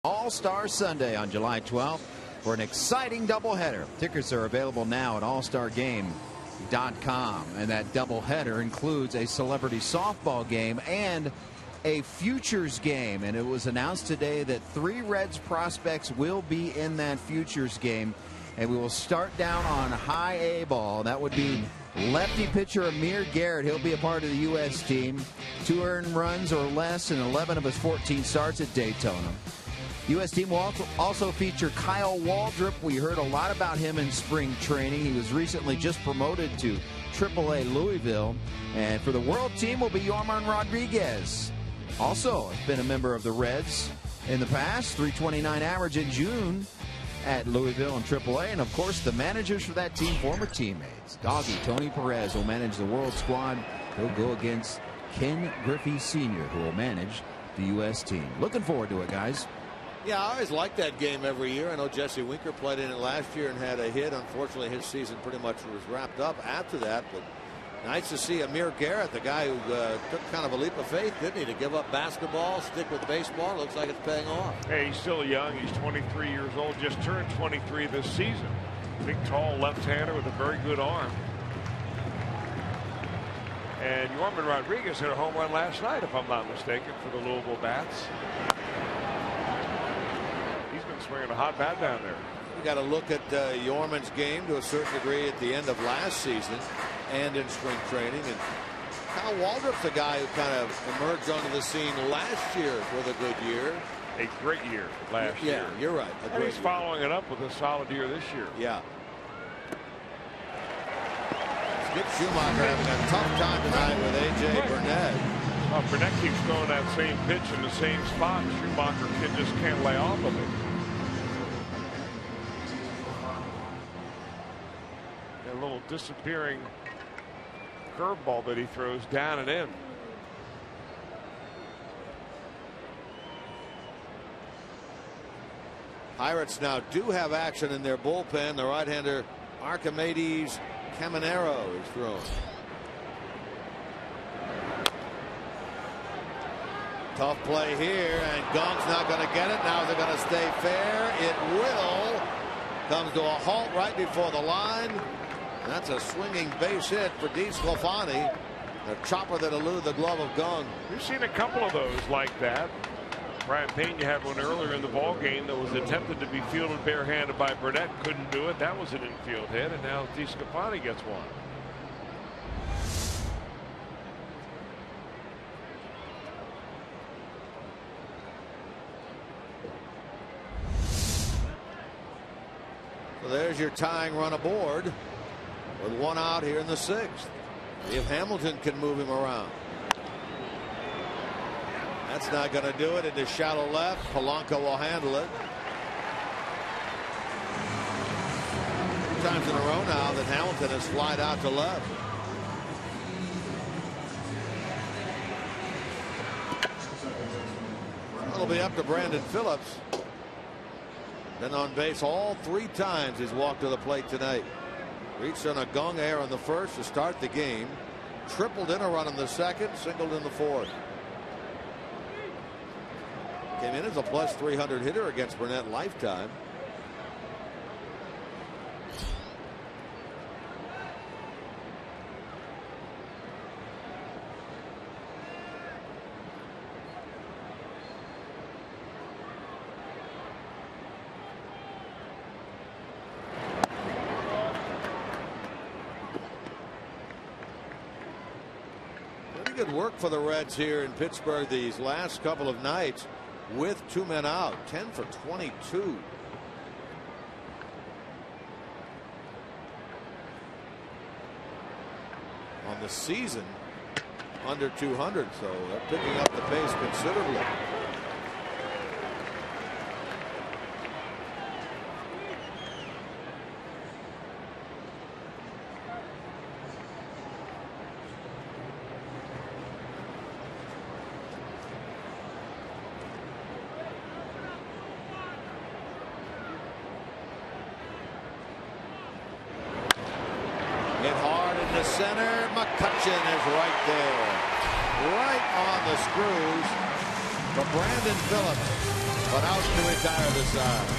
All-Star Sunday on July 12th for an exciting doubleheader. Tickets are available now at allstargame.com, and that doubleheader includes a celebrity softball game and a futures game. And it was announced today that 3 Reds prospects will be in that futures game, and we will start down on high A ball. That would be lefty pitcher Amir Garrett. He'll be a part of the U.S. team. 2 earned runs or less in 11 of his 14 starts at Daytona. U.S. team will also feature Kyle Waldrop. We heard a lot about him in spring training. He was recently just promoted to AAA Louisville. And for the world team will be Yorman Rodriguez. Also has been a member of the Reds in the past. .329 average in June at Louisville and AAA. And, of course, the managers for that team, former teammates. Doggy Tony Perez will manage the world squad. He'll go against Ken Griffey Sr., who will manage the U.S. team. Looking forward to it, guys. Yeah, I always like that game every year. I know Jesse Winker played in it last year and had a hit. Unfortunately, his season pretty much was wrapped up after that. But nice to see Amir Garrett, the guy who took kind of a leap of faith, didn't he, to give up basketball, stick with baseball. Looks like it's paying off. Hey, he's still young. He's 23 years old. Just turned 23 this season. Big, tall left-hander with a very good arm. And Yorman Rodriguez hit a home run last night, if I'm not mistaken, for the Louisville Bats. Swinging a hot bat down there. You got to look at Yorman's game to a certain degree at the end of last season and in spring training. And Kyle Waldrop's the guy who kind of emerged onto the scene last year with a good year. A great year last year. Yeah, you're right. And he's following it up with a solid year this year. Yeah. Skip Schumacher having a tough time tonight with A.J. Burnett. Well, Burnett keeps throwing that same pitch in the same spot. Schumacher just can't lay off of it. A little disappearing curveball that he throws down and in. Pirates now do have action in their bullpen. The right-hander Archimedes Caminero is thrown. Tough play here, and Gong's not going to get it. Now they're going to stay fair. It will. Comes to a halt right before the line. That's a swinging base hit for DeSclafani. The chopper that eluded the glove of Gong. We've seen a couple of those like that. Brian Pena had one earlier in the ball game that was attempted to be fielded barehanded by Burnett. Couldn't do it. That was an infield hit, and now DeSclafani gets one. So there's your tying run aboard with one out here in the 6th. See if Hamilton can move him around. That's not going to do it. Into shallow left. Polanco will handle it. 2 times in a row now that Hamilton has flied out to left. It'll be up to Brandon Phillips. Been on base all 3 times he's walked to the plate tonight. Reached on a gong air on the 1st to start the game. Tripled in a run in the 2nd. Singled in the 4th. Came in as a plus 300 hitter against Burnett lifetime. Pretty good work for the Reds here in Pittsburgh these last couple of nights with 2 men out. 10 for 22. On the season, under 200, so they're picking up the pace considerably. Center, McCutchen is right there, right on the screws for Brandon Phillips, but out to retire the side.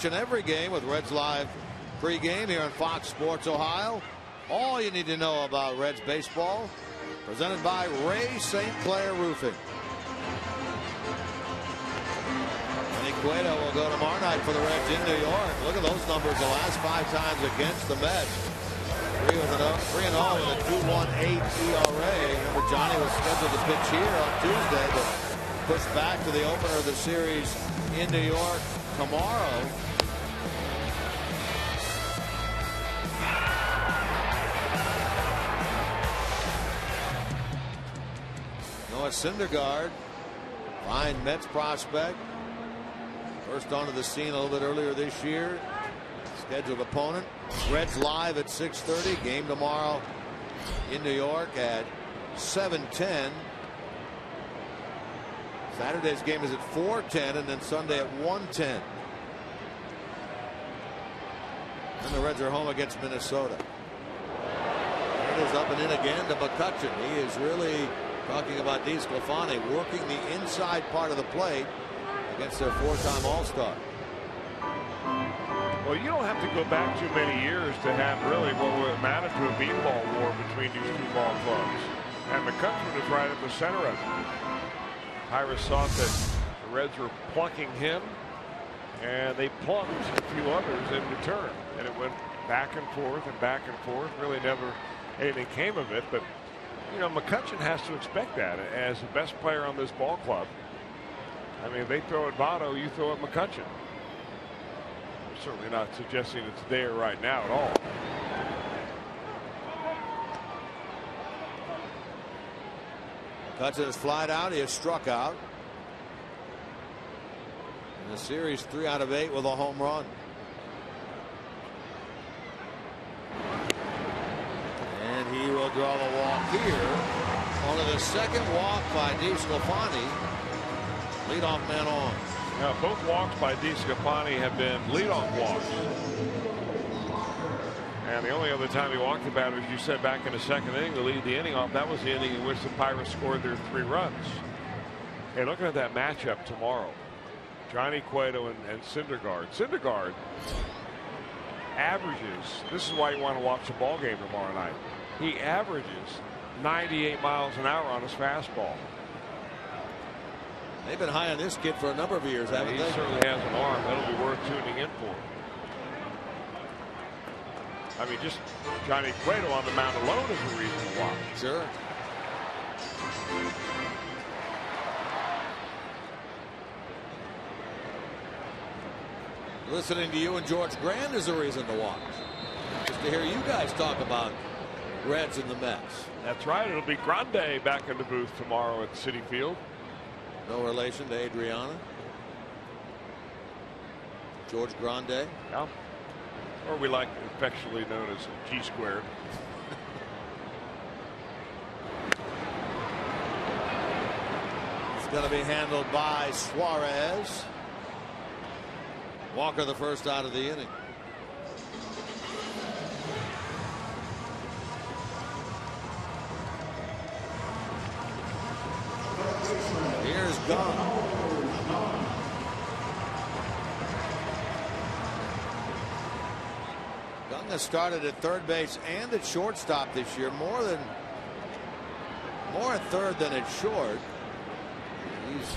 Every game with Reds Live pregame here on Fox Sports Ohio. All you need to know about Reds baseball, presented by Ray St. Clair Roofing. And Cueto will go tomorrow night for the Reds in New York. Look at those numbers the last 5 times against the Mets. 3-0 with a 2.18 ERA. Remember, Johnny was scheduled to pitch here on Tuesday, but pushed back to the opener of the series in New York tomorrow. Noah Syndergaard, fine Mets prospect. First onto the scene a little bit earlier this year. Scheduled opponent, Reds live at 6:30. Game tomorrow in New York at 7:10. Saturday's game is at 4:10, and then Sunday at 1:10. And the Reds are home against Minnesota. It is up and in again to McCutchen. He is really talking about DeSclafani working the inside part of the plate against their 4-time All-Star. Well, you don't have to go back too many years to have really what would amount to a beanball war between these two ball clubs. And McCutchen is right at the center of it. Pirates thought that the Reds were plucking him, and they plucked a few others in return. And it went back and forth and back and forth. Really never anything came of it. But, you know, McCutchen has to expect that as the best player on this ball club. I mean, if they throw at Votto, you throw at McCutchen. I'm certainly not suggesting it's there right now at all. McCutchen has flied out. He has struck out. In the series, 3 out of 8 with a home run. And he will draw the walk here. Only the second walk by DeSclafani. Leadoff man on. Now, both walks by DeSclafani have been leadoff walks. And the only other time he walked the batter, as you said, back in the second inning to lead the inning off, that was the inning in which the Pirates scored their 3 runs. Hey, looking at that matchup tomorrow, Johnny Cueto and Syndergaard. Syndergaard averages, this is why you want to watch the ball game tomorrow night. He averages 98 miles an hour on his fastball. They've been high on this kid for a number of years, haven't they? He certainly has an arm. That'll be worth tuning in for. I mean, just Johnny Cueto on the mound alone is a reason to watch. Sure. Listening to you and George Grand is a reason to watch. Just to hear you guys talk about Reds and the Mets. That's right. It'll be Grande back in the booth tomorrow at Citi Field. No relation to Adriana. George Grande. Yeah. Or we like affectionately known as G squared. It's going to be handled by Suarez. Walker the first out of the inning. Here's Gunn. Gunn has started at third base and at shortstop this year, more at third than at short. He's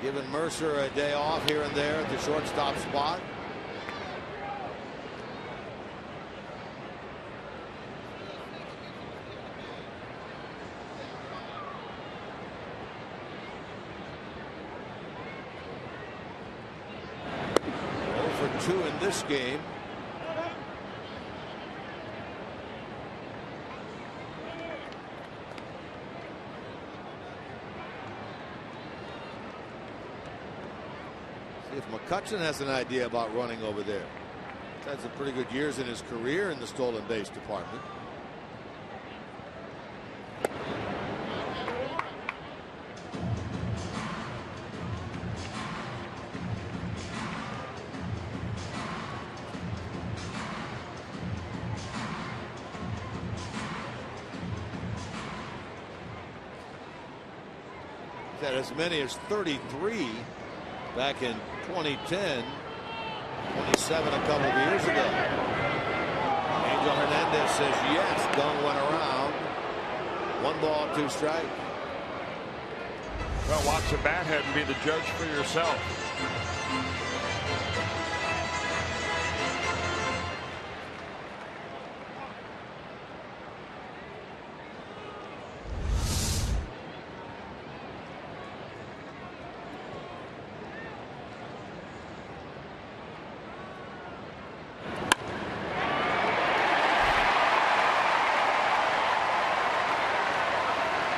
given Mercer a day off here and there at the shortstop spot. For 2 in this game. See if McCutchen has an idea about running over there. He's had some pretty good years in his career in the stolen base department. He's had as many as 33 back in 2010, 27 a couple of years ago. Angel Hernandez says yes. Gunn went around. 1 ball, 2 strikes. Well, watch the bat head and be the judge for yourself.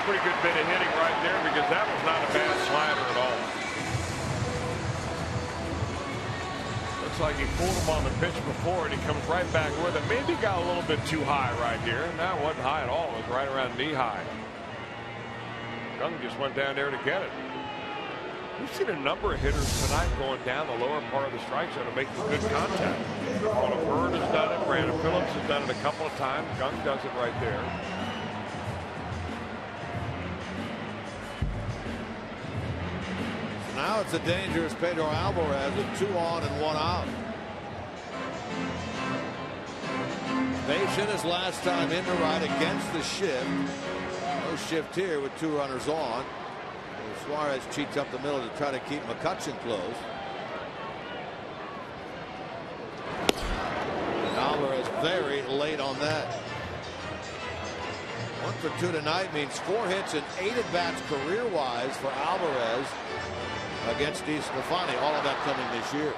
Pretty good bit of hitting right there, because that was not a bad slider at all. Looks looks like he fooled him on the pitch before, and he comes right back with it. Maybe got a little bit too high right here. And that wasn't high at all. It was right around knee high. Young just went down there to get it. We've seen a number of hitters tonight going down the lower part of the strike zone and making good contact. Bird has done it. Brandon Phillips has done it a couple of times. Young does it right there. So now it's a dangerous Pedro Alvarez with 2 on and 1 out. Base hit his last time into right against the shift. No shift here with 2 runners on. Suarez cheats up the middle to try to keep McCutchen close. And Alvarez very late on that. 1 for 2 tonight means 4 hits and 8 at bats career wise for Alvarez against DeStefani. All of that coming this year.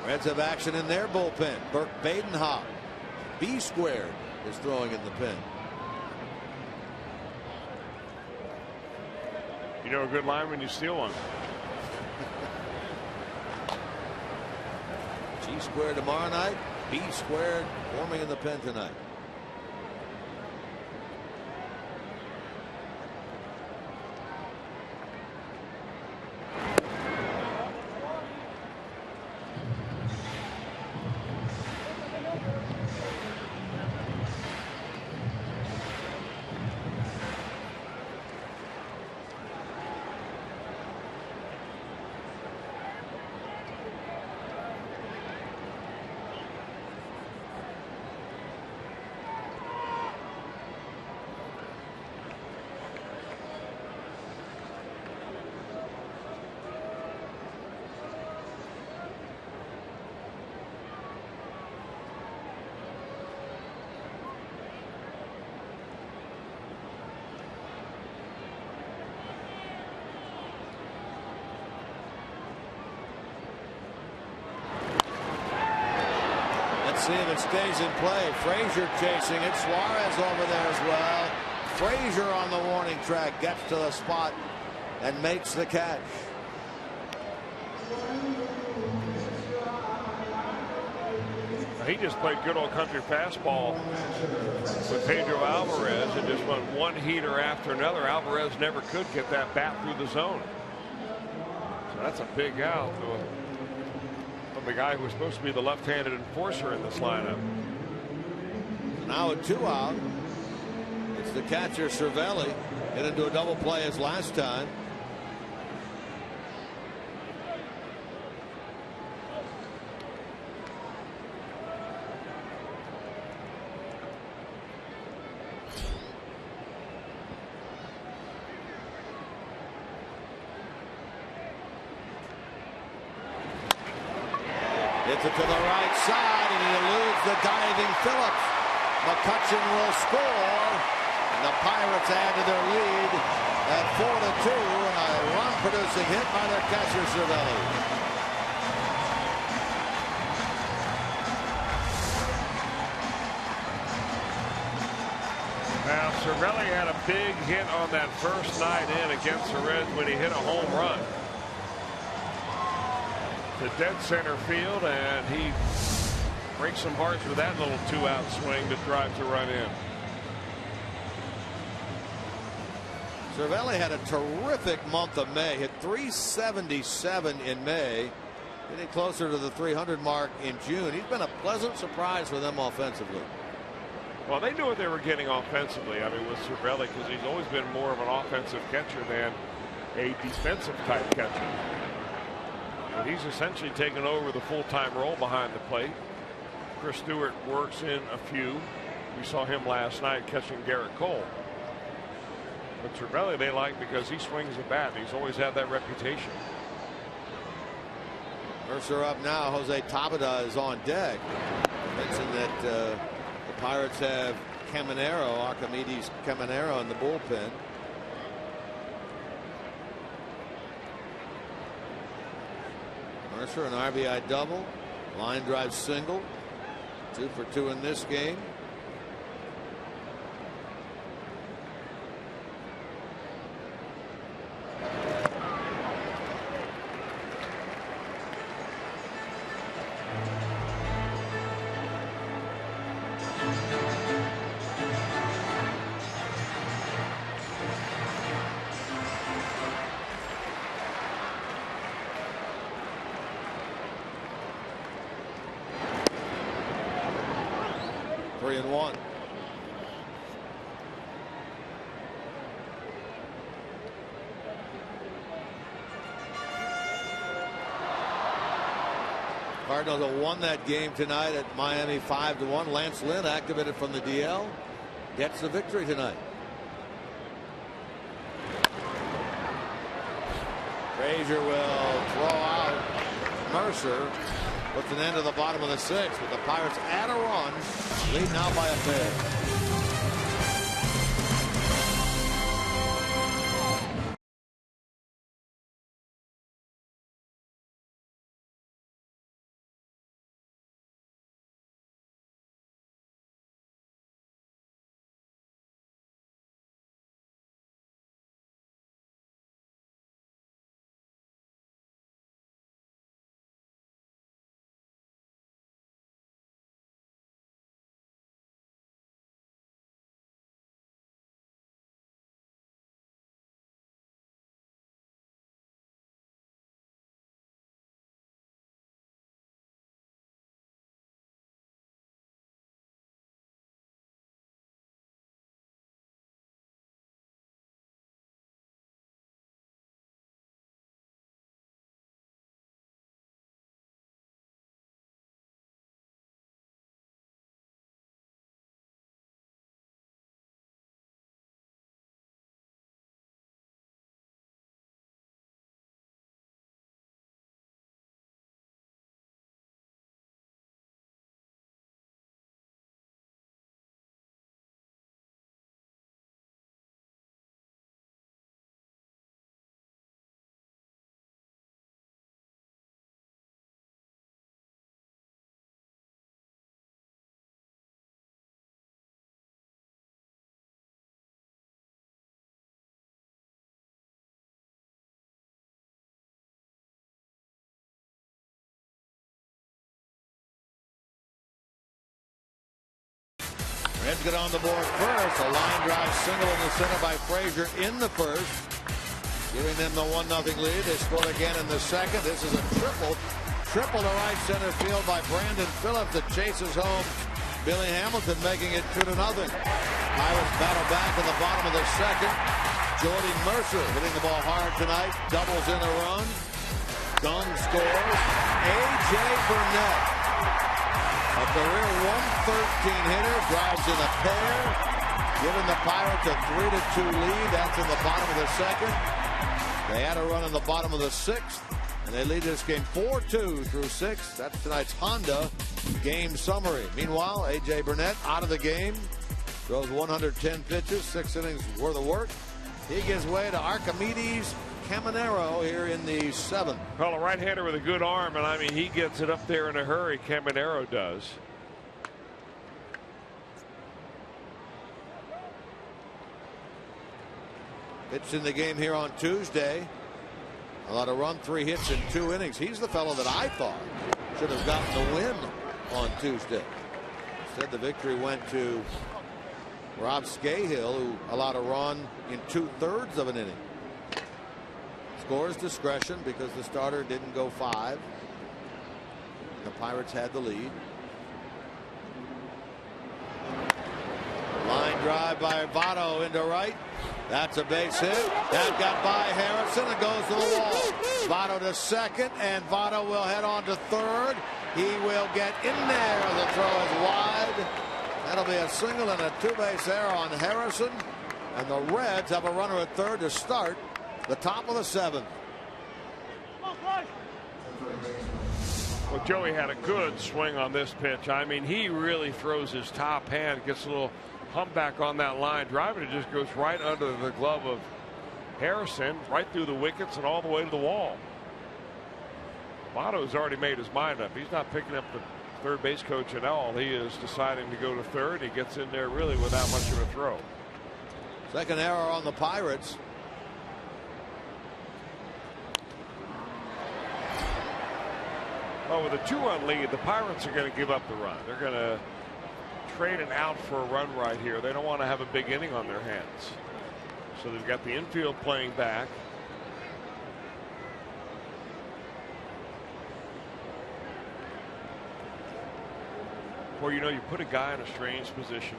Reds have action in their bullpen. Burke Badenhop. B squared is throwing in the pen. You know a good line when you steal one. G squared tomorrow night. B squared forming in the pen tonight. See if it stays in play. Frazier chasing it. Suarez over there as well. Frazier on the warning track gets to the spot and makes the catch. He just played good old country fastball with Pedro Alvarez and just went one heater after another. Alvarez never could get that bat through the zone. So that's a big out from the guy who was supposed to be the left-handed enforcer in this lineup. Now with 2 out, it's the catcher Cervelli. Hit into a double play as last time. Hits it to the right side, and he eludes the diving Phillips. McCutchen will score, and the Pirates add to their lead at 4-2, and a run-producing hit by their catcher Cervelli. Now, Cervelli had a big hit on that first night in against the Reds when he hit a home run to dead center field, and he breaks some hearts with that little 2-out swing that drives the run in. Cervelli had a terrific month of May. Hit 377 in May, getting closer to the 300 mark in June. He's been a pleasant surprise for them offensively. Well, they knew what they were getting offensively. I mean, with Cervelli, because he's always been more of an offensive catcher than a defensive type catcher. But he's essentially taken over the full-time role behind the plate. Chris Stewart works in a few. We saw him last night catching Garrett Cole. But Cervelli they like because he swings the bat. He's always had that reputation. Mercer up now. Jose Tabata is on deck. Mentioned that the Pirates have Caminero, Archimedes Caminero in the bullpen. Mercer an RBI double, line drive single, 2 for 2 in this game. 3-1. Cardinals have won that game tonight at Miami 5-1. Lance Lynn, activated from the DL, gets the victory tonight. Frazier will throw out Mercer. Puts an end to the bottom of the 6th, with the Pirates add a run, lead now by a pair. Reds get on the board first. A line drive single in the center by Frazier in the first, giving them the 1-0 lead. They scored again in the second. This is a triple to right center field by Brandon Phillips that chases home Billy Hamilton, making it 2-0. Pirates battle back in the bottom of the second. Jordy Mercer hitting the ball hard tonight, doubles in a run. Dung scores. A.J. Burnett, a career 113 hitter, drives in a pair, giving the Pirates a 3-2 lead. That's in the bottom of the second. They had a run in the bottom of the 6th, and they lead this game 4-2 through 6. That's tonight's Honda game summary. Meanwhile, A.J. Burnett out of the game, throws 110 pitches, 6 innings worth of work. He gives way to Archimedes Caminero here in the 7th. Well, a right-hander with a good arm, and I mean, he gets it up there in a hurry. Caminero does. Pitched in the game here on Tuesday. A lot of run, 3 hits in 2 innings. He's the fellow that I thought should have gotten the win on Tuesday. Instead, the victory went to Rob Scahill, who allowed a run in 2/3 of an inning. Scores discretion because the starter didn't go 5. The Pirates had the lead. Line drive by Votto into right. That's a base hit. That got by Harrison and goes to the wall. Votto to second, and Votto will head on to third. He will get in there. The throw is wide. That'll be a single and a 2-base error on Harrison. And the Reds have a runner at third to start the top of the 7th. Well, Joey had a good swing on this pitch. I mean, he really throws his top hand, gets a little humpback on that line. Driving it just goes right under the glove of Harrison, right through the wickets and all the way to the wall. Votto's already made his mind up. He's not picking up the third base coach at all. He is deciding to go to third. He gets in there really without much of a throw. Second error on the Pirates. Well, with a 2-run lead, the Pirates are going to give up the run. They're going to trade an out for a run right here. They don't want to have a big inning on their hands. So they've got the infield playing back. where you put a guy in a strange position.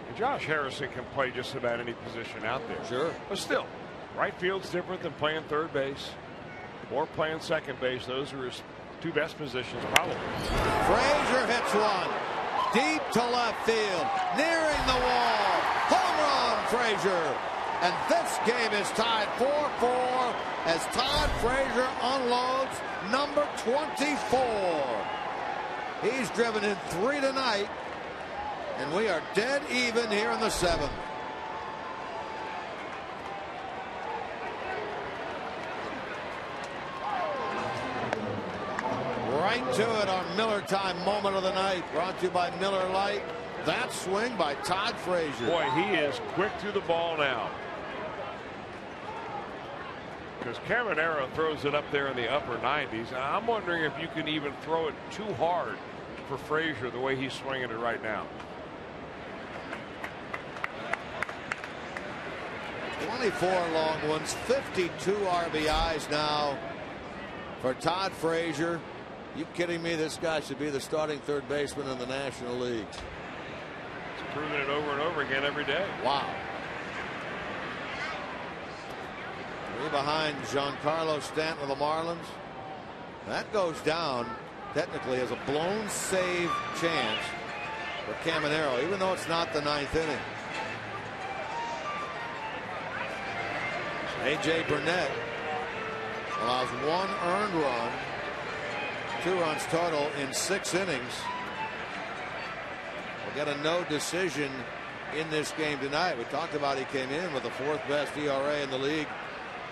And Josh Harrison can play just about any position out there. Sure. But still, right field's different than playing third base or playing second base. Those are his two best positions, probably. Frazier hits one deep to left field, nearing the wall. Home run, Frazier. And this game is tied 4-4 as Todd Frazier unloads number 24. He's driven in 3 tonight, and we are dead even here in the 7th. Right to it, our Miller Time moment of the night, brought to you by Miller Lite. That swing by Todd Frazier. Boy, he is quick to the ball now. Because Caminero throws it up there in the upper 90s. I'm wondering if you can even throw it too hard for Frazier the way he's swinging it right now. 24 long ones, 52 RBIs now for Todd Frazier. You kidding me? This guy should be the starting third baseman in the National League. He's proving it over and over again every day. Wow. 3 behind Giancarlo Stanton of the Marlins. That goes down technically as a blown save chance for Caminero, even though it's not the 9th inning. A.J. Burnett allows 1 earned run, 2 runs total in 6 innings. We'll get a no decision in this game tonight. We talked about he came in with the 4th best ERA in the league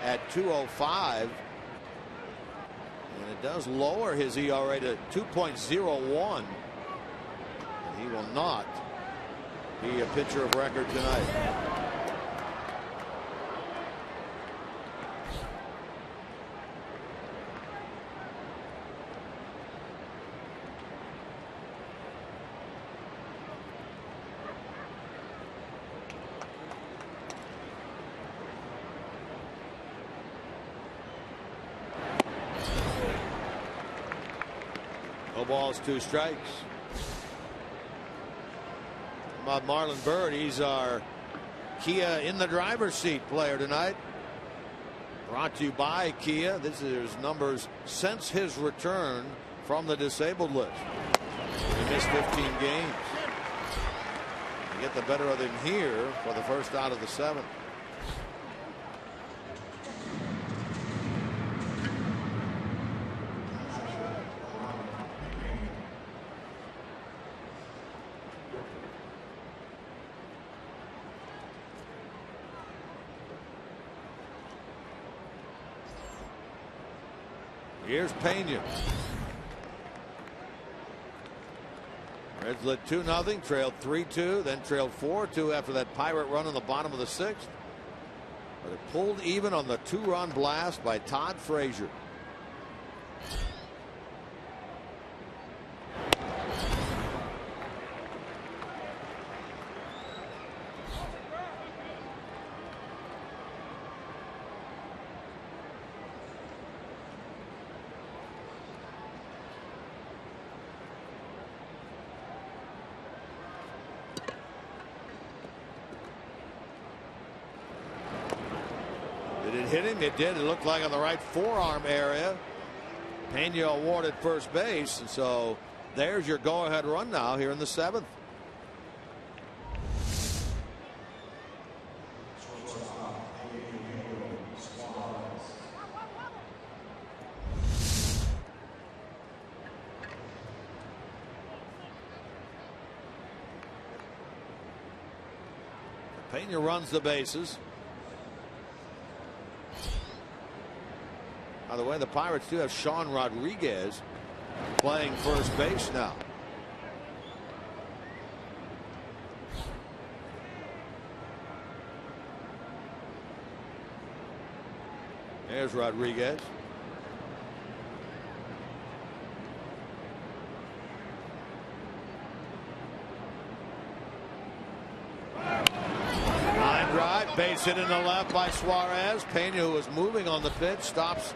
at 2.05, and it does lower his ERA to 2.01. He will not be a pitcher of record tonight. No balls, 2 strikes. About Marlon Byrd, he's our Kia in the driver's seat player tonight. Brought to you by Kia. This is his numbers since his return from the disabled list. He missed 15 games. You get the better of him here for the first out of the 7th. Here's Pena. Reds led 2-0, trailed 3-2, then trailed 4-2 after that Pirate run in the bottom of the 6th. But it pulled even on the 2-run blast by Todd Frazier. Did it hit him? It did. It looked like on the right forearm area. Pena awarded first base, and so there's your go-ahead run now here in the 7th. Pena runs the bases. By the way, the Pirates do have Sean Rodriguez playing first base now. There's Rodriguez. Line drive, base hit in the left by Suarez. Pena, who was moving on the pitch, stops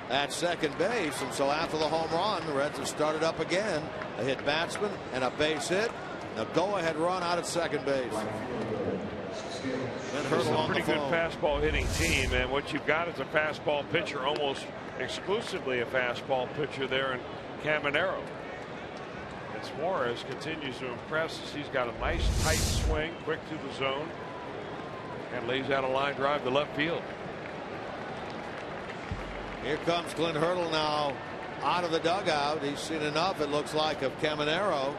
at second base, and so after the home run, the Reds have started up again a hit batsman, and a base hit. A go-ahead run out at second base. It's a pretty good fastball hitting team, and what you've got is a fastball pitcher, almost exclusively a fastball pitcher there in Caminero. And Suarez continues to impress as he's got a nice tight swing, quick to the zone, and lays out a line drive to left field. Here comes Clint Hurdle now out of the dugout. He's seen enough, it looks like, of Caminero.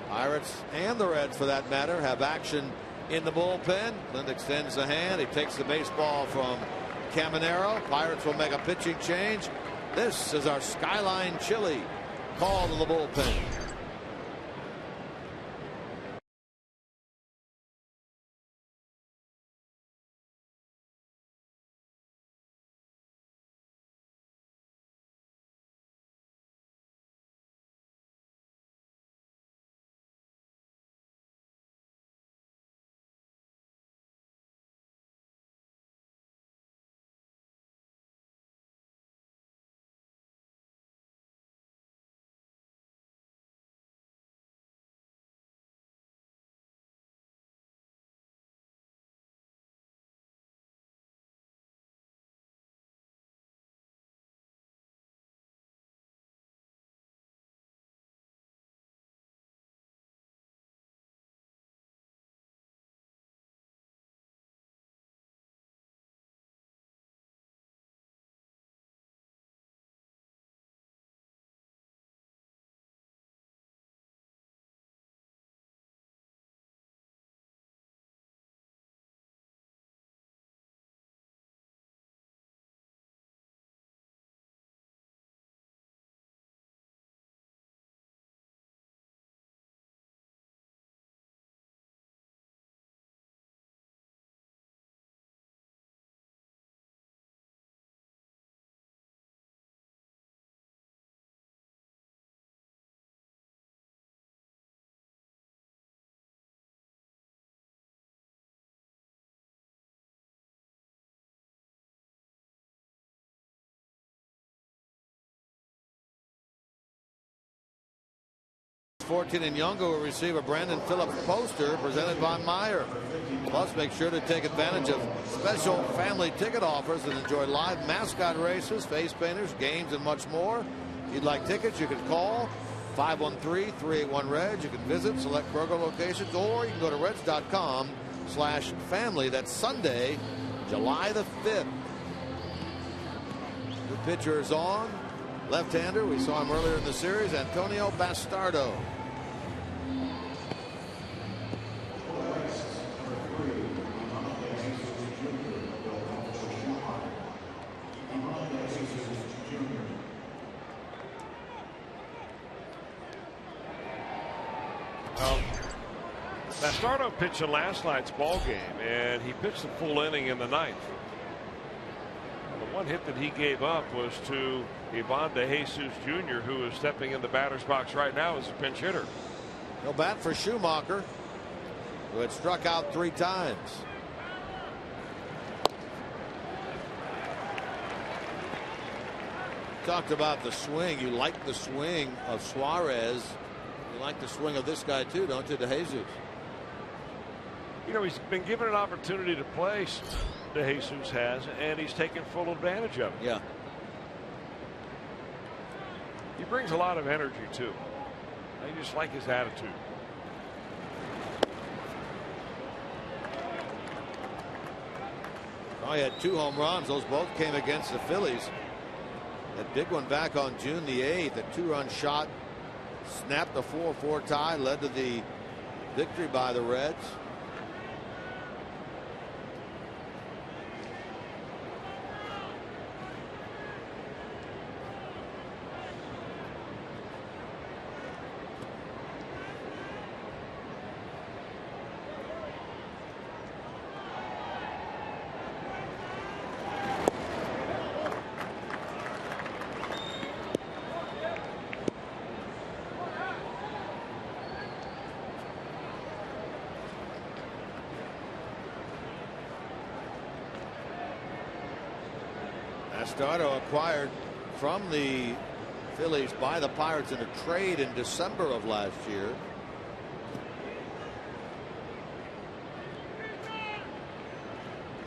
Pirates and the Reds, for that matter, have action in the bullpen. Clint extends the hand. He takes the baseball from Caminero. Pirates will make a pitching change. This is our Skyline Chili call to the bullpen. '14 and younger will receive a Brandon Phillips poster presented by Meyer. Plus, make sure to take advantage of special family ticket offers and enjoy live mascot races, face painters, games, and much more. If you'd like tickets, you can call 513-381-RED. You can visit select Kroger locations, or you can go to reds.com/family. That's Sunday, July the 5th. The pitcher is on. Left-hander. We saw him earlier in the series, Antonio Bastardo. Bastardo pitched in last night's ball game, and he pitched the full inning in the ninth. And the one hit that he gave up was to Ivan De Jesus Jr., who is stepping in the batter's box right now as a pinch hitter. He'll bat for Schumacher, who had struck out 3 times. Talked about the swing. You like the swing of Suarez. You like the swing of this guy too, don't you, De Jesus? You know, he's been given an opportunity to play, De Jesus has, and he's taken full advantage of it. Yeah. He brings a lot of energy too. I just like his attitude. Oh, he had 2 home runs. Those both came against the Phillies. That big one back on June the 8th, a 2-run shot, snapped a 4-4 tie, led to the victory by the Reds. Bastardo acquired from the Phillies by the Pirates in a trade in December of last year.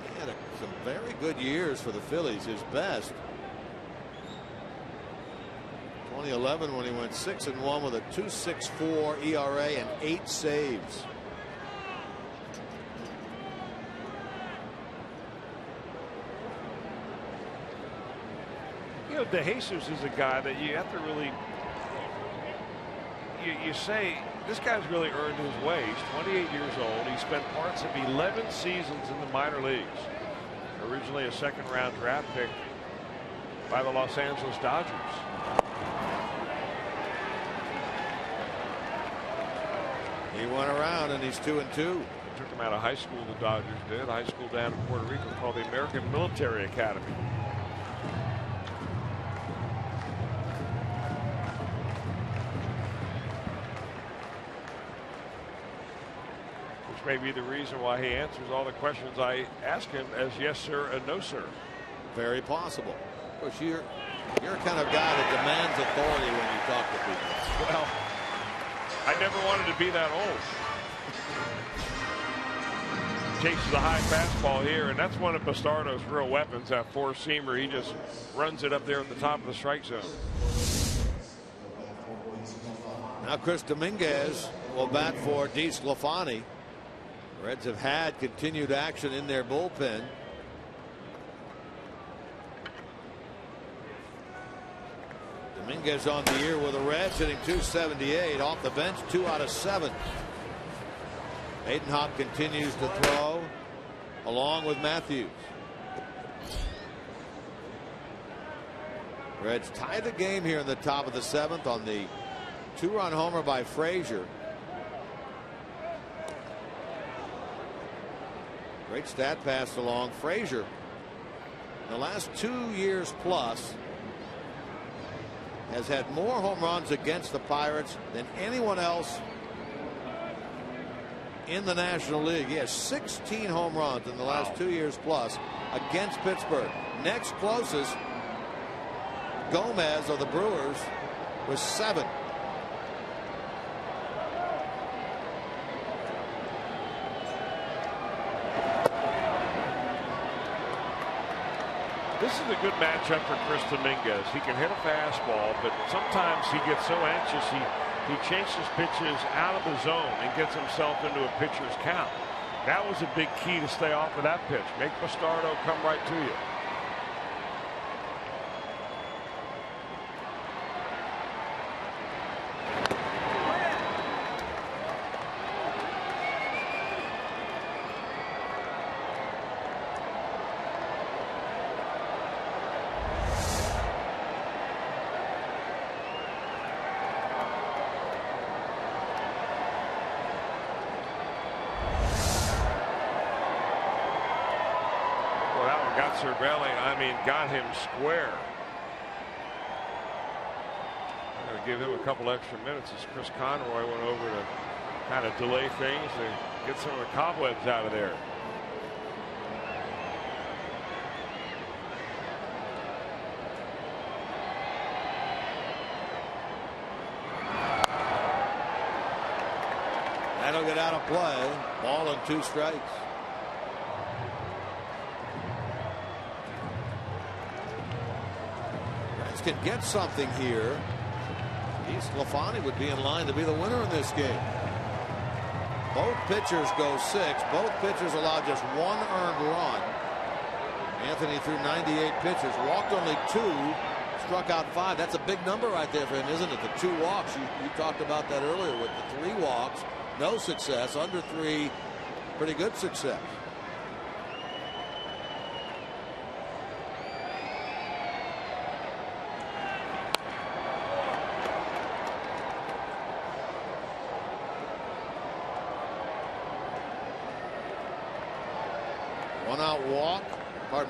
He had some very good years for the Phillies, his best. 2011 when he went 6-1 with a 2.64 ERA and 8 saves. You know, De Jesus is a guy that you have to really, you say, this guy's really earned his way. He's 28 years old. He spent parts of 11 seasons in the minor leagues. Originally a second-round draft pick by the Los Angeles Dodgers. He went around and he's 2-2. Took him out of high school, the Dodgers did. High school down in Puerto Rico called the American Military Academy. Which may be the reason why he answers all the questions I ask him as yes sir and no sir. Very possible. Of course, you're kind of guy that demands authority when you talk to people. Well, I never wanted to be that old. Takes the high fastball here, and that's one of Bastardo's real weapons, that four-seamer. He just runs it up there at the top of the strike zone. Now Chris Dominguez will bat for DeSclafani. Reds have had continued action in their bullpen. Dominguez on the year with the Reds, hitting .278 off the bench, 2 out of 7. Aiden Hop continues to throw along with Matthews. Reds tie the game here in the top of the 7th on the 2-run homer by Frazier. Great stat pass along. Frazier, the last 2 years plus, has had more home runs against the Pirates than anyone else in the National League. He has 16 home runs in the last 2 years plus against Pittsburgh. Next closest, Gomez of the Brewers with 7. This is a good matchup for Chris Dominguez. He can hit a fastball, but sometimes he gets so anxious he chases pitches out of the zone and gets himself into a pitcher's count. That was a big key to stay off of that pitch. Make Bastardo come right to you. Got him square. I'm going to give him a couple extra minutes as Chris Conroy went over to kind of delay things and get some of the cobwebs out of there. That'll get out of play. Ball and 2 strikes. Can get something here. DeSclafani would be in line to be the winner in this game. Both pitchers go 6. Both pitchers allow just 1 earned run. Anthony threw 98 pitches, walked only 2, struck out 5. That's a big number right there for him, isn't it? The 2 walks. You talked about that earlier with the 3 walks. No success. Under 3, pretty good success.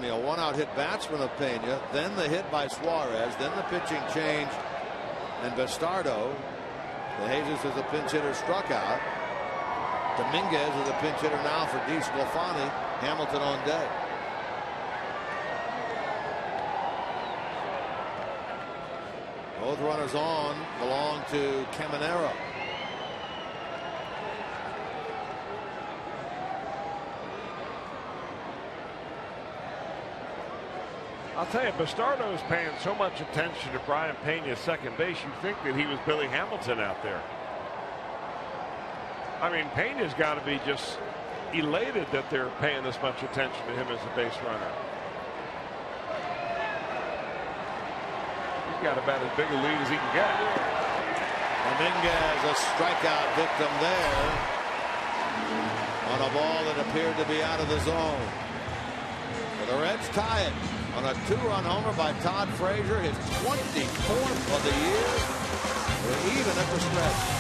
A 1-out hit batsman of Pena, then the hit by Suarez, then the pitching change, and Bastardo. De Jesus is a pinch hitter, struck out. Dominguez is a pinch hitter now for DeSclafani. Hamilton on deck. Both runners on belong to Caminero. I'll tell you, Bastardo's paying so much attention to Brian Pena's second base, you'd think that he was Billy Hamilton out there. I mean, Pena's got to be just elated that they're paying this much attention to him as a base runner. He's got about as big a lead as he can get. Dominguez, a strikeout victim there on a ball that appeared to be out of the zone. But the Reds tie it on a 2-run homer by Todd Frazier, his 24th of the year. We're even at the stretch.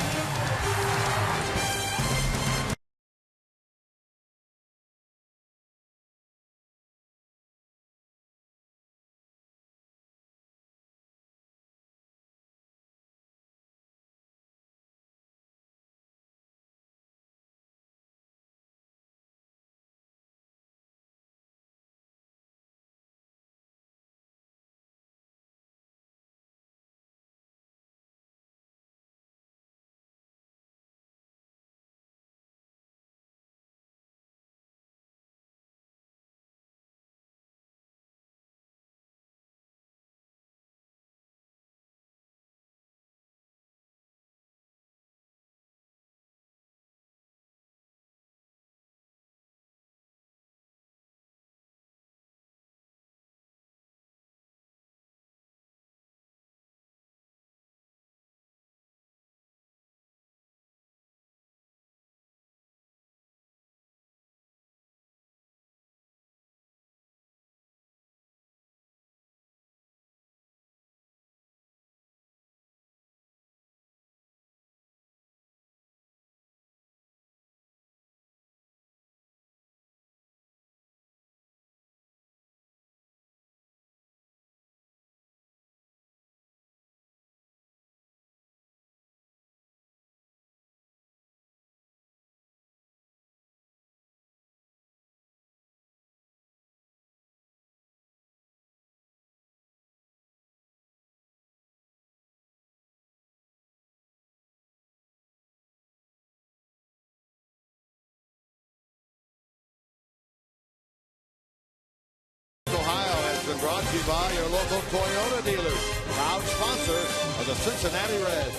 Brought to you by your local Toyota dealers, proud sponsor of the Cincinnati Reds.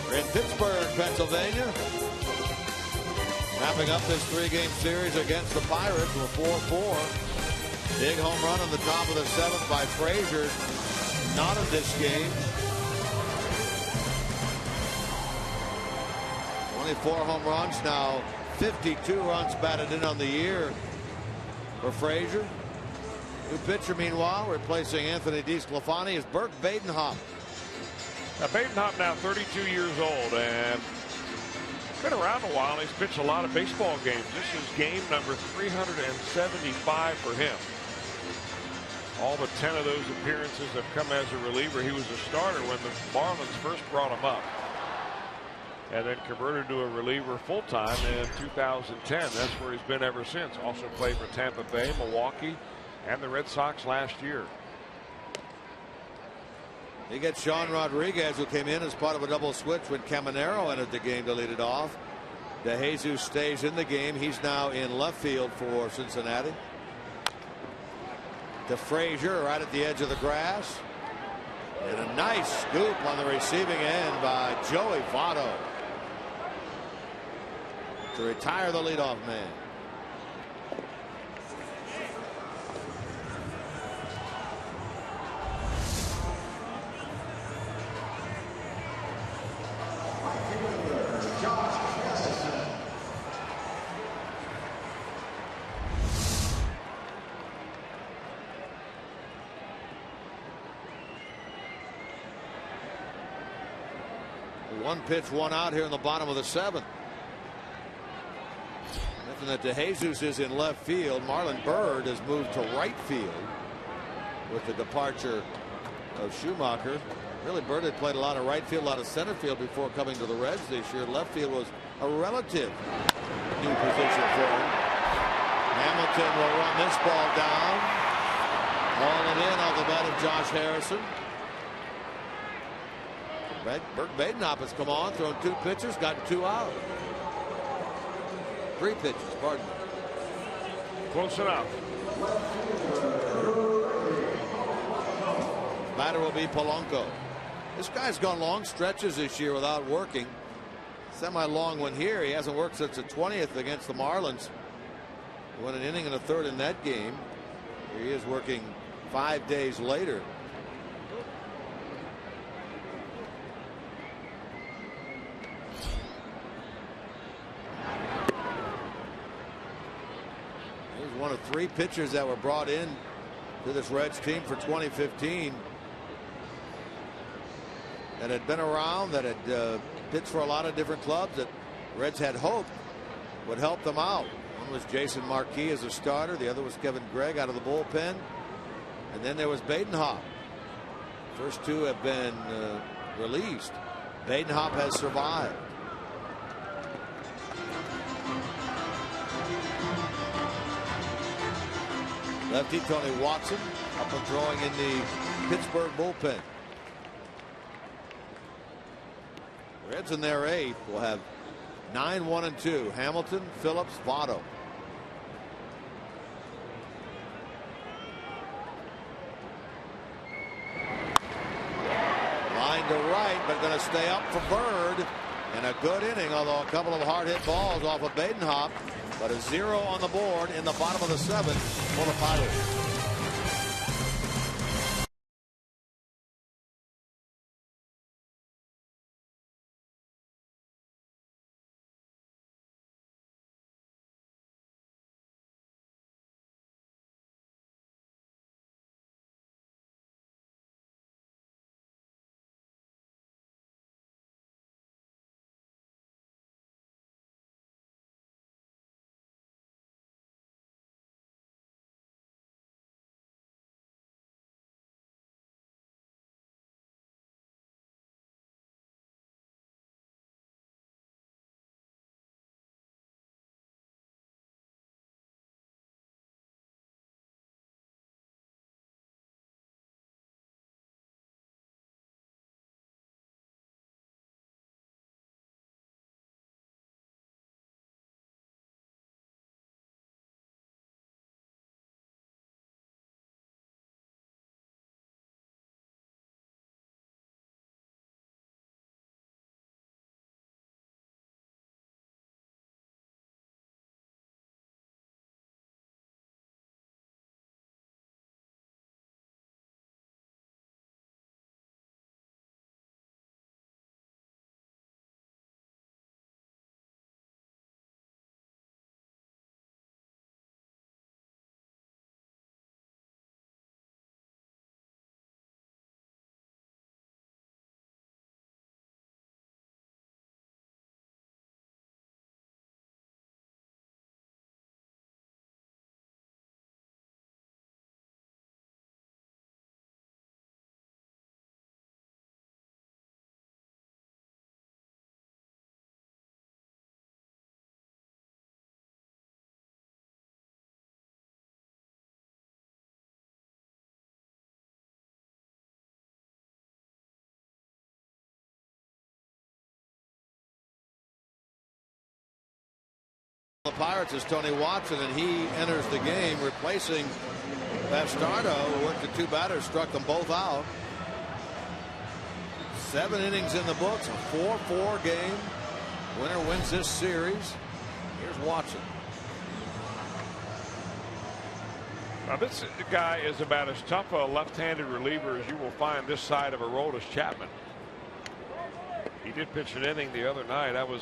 We're in Pittsburgh, Pennsylvania, wrapping up this 3-game series against the Pirates with 4-4. Big home run on the top of the 7th by Frazier. Not in this game. 24 home runs now, 52 runs batted in on the year for Frazier. New pitcher, meanwhile, replacing Anthony DeSclafani, is Bert Badenhop. Now, Badenhop now 32 years old and been around a while. He's pitched a lot of baseball games. This is game number 375 for him. All but 10 of those appearances have come as a reliever. He was a starter when the Marlins first brought him up, and then converted to a reliever full-time in 2010. That's where he's been ever since. Also played for Tampa Bay, Milwaukee, and the Red Sox last year. He gets Sean Rodriguez, who came in as part of a double switch when Caminero entered the game to lead it off. DeJesus stays in the game. He's now in left field for Cincinnati. To Frazier, right at the edge of the grass. And a nice scoop on the receiving end by Joey Votto to retire the leadoff man. One pitch, one out here in the bottom of the 7th. Mentioned that DeJesus is in left field. Marlon Byrd has moved to right field with the departure of Schumacher. Really, Byrd had played a lot of right field, a lot of center field before coming to the Reds this year. Left field was a relative new position for him. Hamilton will run this ball down. Hauling in off the bat of Josh Harrison. Bert Badenhop has come on, thrown 2 pitches, gotten 2 out. 3 pitches, pardon me. Close enough. Batter will be Polanco. This guy's gone long stretches this year without working. Semi-long one here. He hasn't worked since the 20th against the Marlins. He won an inning and a third in that game. Here he is working 5 days later. He's one of 3 pitchers that were brought in to this Reds team for 2015 that had been around, that had pitched for a lot of different clubs, that Reds had hoped would help them out. One was Jason Marquis as a starter. The other was Kevin Gregg out of the bullpen. And then there was Badenhop. First 2 have been released. Badenhop has survived. Lefty Tony Watson up and throwing in the Pittsburgh bullpen. Reds in their 8th will have 9, 1, and 2. Hamilton, Phillips, Votto. Line to right, but going to stay up for Bird. And a good inning, although a couple of hard hit balls off of Badenhop. But a 0 on the board in the bottom of the 7th for the Padres. The Pirates is Tony Watson, and he enters the game replacing Bastardo, who worked the 2 batters, struck them both out. 7 innings in the books, a 4-4 game. Winner wins this series. Here's Watson. Now this guy is about as tough a left-handed reliever as you will find this side of Aroldis Chapman. He did pitch an inning the other night. That was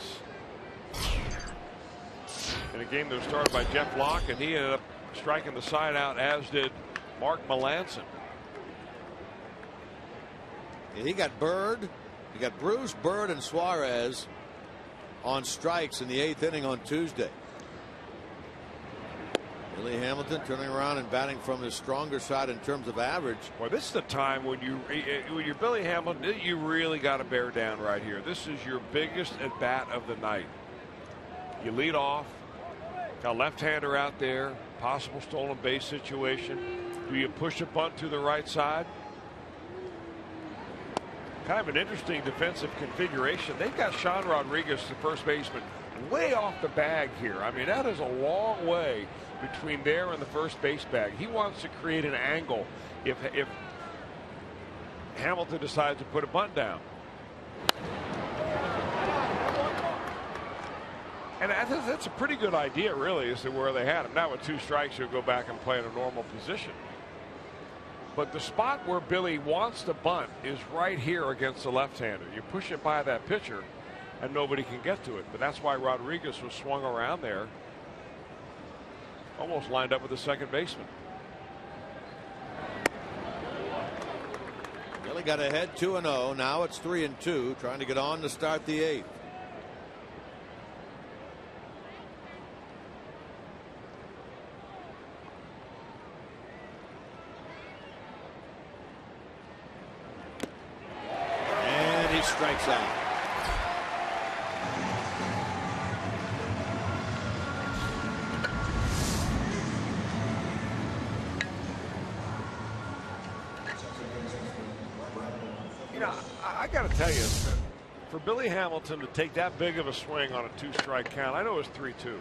in a game that was started by Jeff Locke, and he ended up striking the side out, as did Mark Melanson. And he got Bird, he got Bruce, Bird, and Suarez on strikes in the 8th inning on Tuesday. Billy Hamilton turning around and batting from his stronger side in terms of average. Well, this is the time when you're Billy Hamilton, you really got to bear down right here. This is your biggest at bat of the night. You lead off, got a left-hander out there, possible stolen base situation. Do you push a bunt to the right side? Kind of an interesting defensive configuration. They've got Sean Rodriguez, the first baseman, way off the bag here. I mean, that is a long way between there and the first base bag. He wants to create an angle if Hamilton decides to put a bunt down. And that's a pretty good idea, really, as to where they had him. Now with 2 strikes, you'll go back and play in a normal position. But the spot where Billy wants to bunt is right here against the left-hander. You push it by that pitcher, and nobody can get to it. But that's why Rodriguez was swung around there, almost lined up with the second baseman. Billy got ahead 2-0. Now it's 3-2, trying to get on to start the 8th. Strikes out. You know, I got to tell you, for Billy Hamilton to take that big of a swing on a 2-strike count, I know it was 3-2,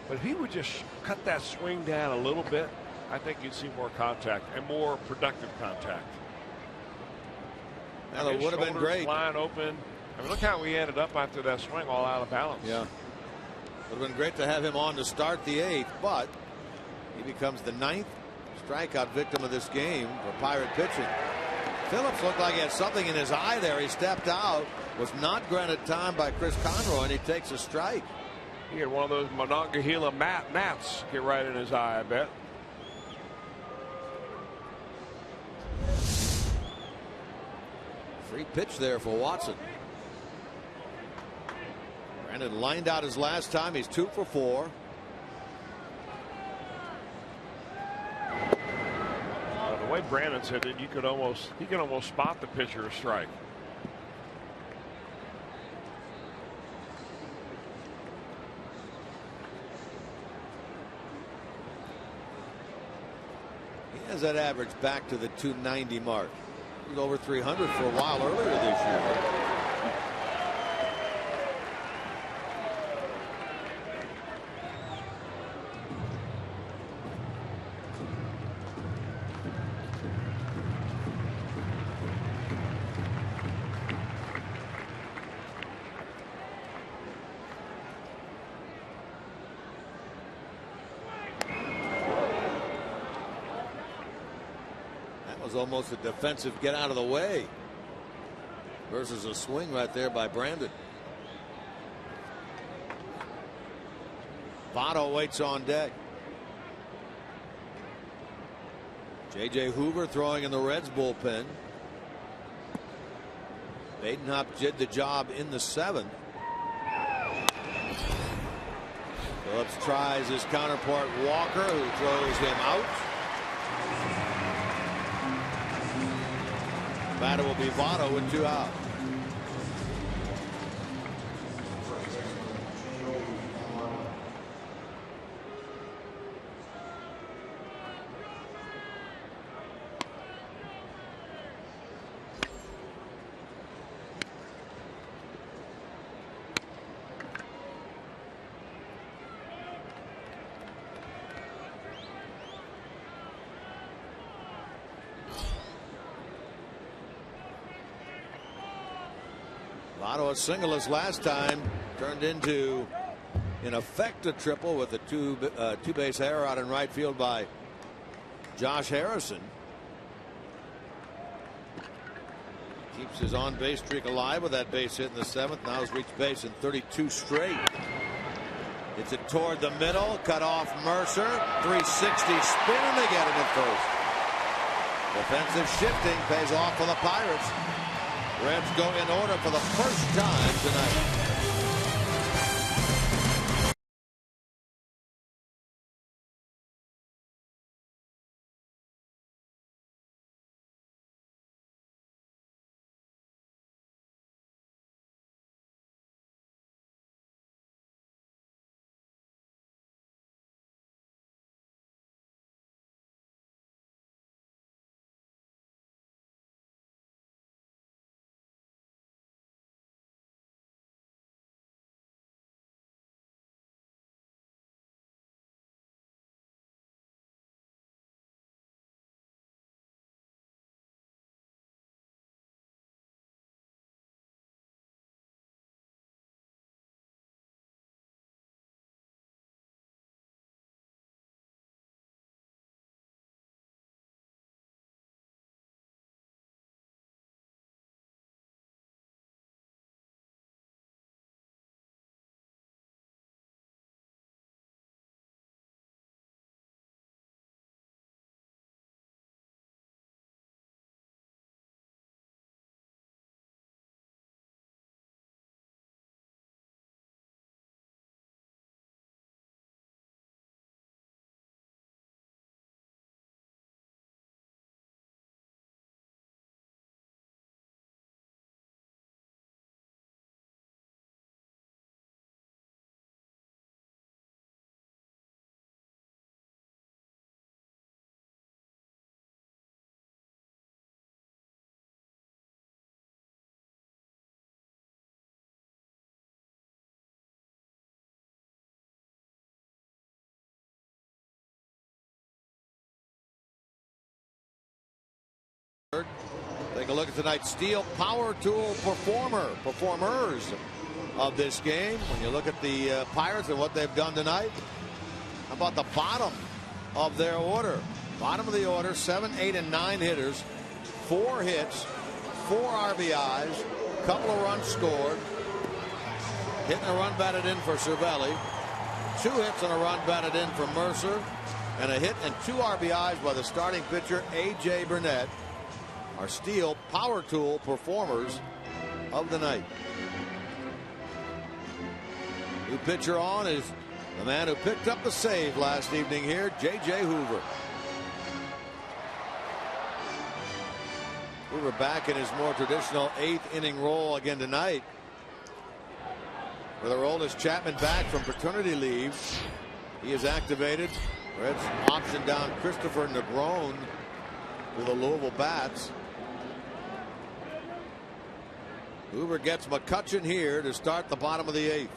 but if he would just cut that swing down a little bit, I think you'd see more contact and more productive contact. Now, it would have been great. Flying open. I mean, look how we ended up after that swing, all out of balance. Yeah. Would have been great to have him on to start the 8th, but he becomes the 9th strikeout victim of this game for Pirate pitching. Phillips looked like he had something in his eye there. He stepped out, was not granted time by Chris Conroy, and he takes a strike. He had one of those Monongahela gnats get right in his eye, I bet. Free pitch there for Watson. Brandon lined out his last time. He's 2 for 4. The way Brandon's hit it, he can almost spot the pitcher a strike. He has that average back to the 290 mark. He was over 300 for a while earlier this year. Almost a defensive get out of the way versus a swing right there by Brandon. Votto waits on deck. J.J. Hoover throwing in the Reds bullpen. Badenhop did the job in the 7th. Phillips tries his counterpart Walker, who throws him out. Batter will be Votto with 2 out. Votto a singleless last time, turned into, in effect, a triple with a two-base error out in right field by Josh Harrison. Keeps his on-base streak alive with that base hit in the 7th. Now has reached base in 32 straight. It's it toward the middle, cut off Mercer, 360 spin to get it at first. Defensive shifting pays off for the Pirates. Reds go in order for the first time tonight. Take a look at tonight's steel power tool performers of this game. When you look at the Pirates and what they've done tonight, how about the bottom of their order? Bottom of the order, 7, 8, and 9 hitters, 4 hits, 4 RBIs, couple of runs scored, hitting a run batted in for Cervelli, 2 hits and a run batted in for Mercer, and a hit and 2 RBIs by the starting pitcher A.J. Burnett. Our steel power tool performers of the night. New pitcher on is the man who picked up the save last evening here, J.J. Hoover. Hoover back in his more traditional 8th inning role again tonight. With Aroldis Chapman back from paternity leave, he is activated. Reds option down Christopher Negron to the Louisville Bats. Hoover gets McCutchen here to start the bottom of the 8th.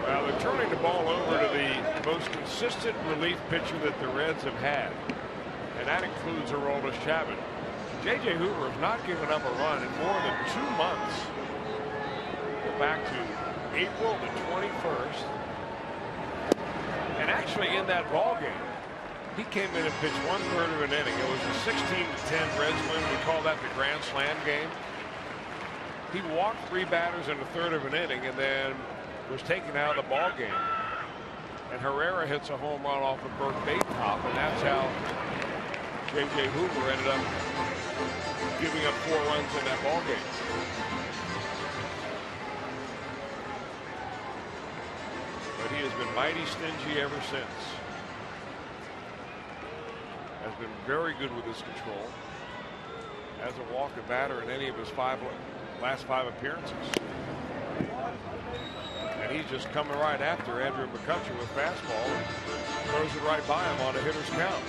Well, they're turning the ball over to the most consistent relief pitcher that the Reds have had, and that includes Aroldis Chapman. J.J. Hoover has not given up a run in more than 2 months. Go back to April the 21st, and actually in that ball game, he came in and pitched 1/3 of an inning. It was a 16-10 Reds win. We call that the Grand Slam game. He walked 3 batters in a 1/3 of an inning, and then was taken out of the ball game. And Herrera hits a home run off of Burt Baytop, and that's how J.J. Hoover ended up giving up 4 runs in that ball game. But he has been mighty stingy ever since. Has been very good with his control. Hasn't walked a batter in any of his last 5 appearances. And he's just coming right after Andrew McCutchen with fastball. Throws it right by him on a hitter's count.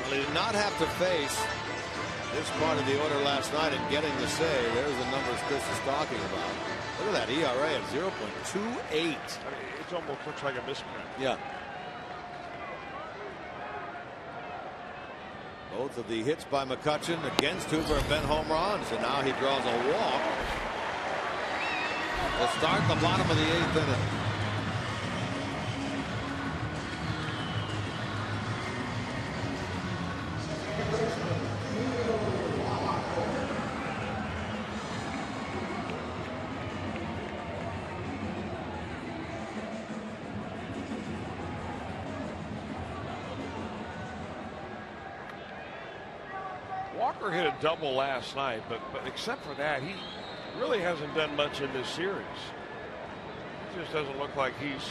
Well, he did not have to face this part of the order last night and getting the save. There's the numbers Chris is talking about. Look at that ERA at 0.28. I mean, it almost looks like a misprint. Yeah. Both of the hits by McCutchen against Hoover have been home runs, and now he draws a walk to start the bottom of the 8th inning. Walker hit a double last night, but except for that, he really hasn't done much in this series. It just doesn't look like he's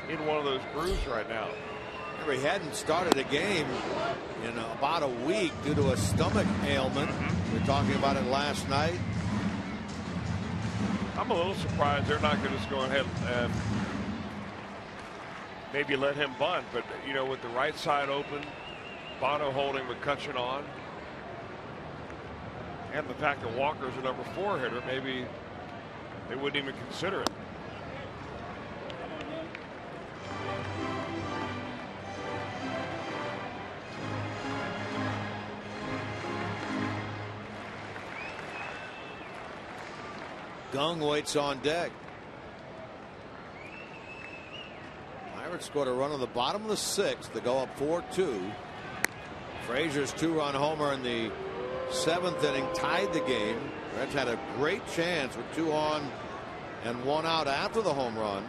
in one of those grooves right now. Remember, he hadn't started a game in about a week due to a stomach ailment. We were talking about it last night. I'm a little surprised they're not going to just go ahead and maybe let him bunt, but you know, with the right side open, Bono holding McCutchen on, and the fact that Walker's a number 4 hitter, maybe they wouldn't even consider it. Gung waits on deck. Pirates scored a run on the bottom of the 6th to go up 4-2. Frazier's 2-run homer in the 7th inning tied the game. Reds had a great chance with 2 on and 1 out after the home run.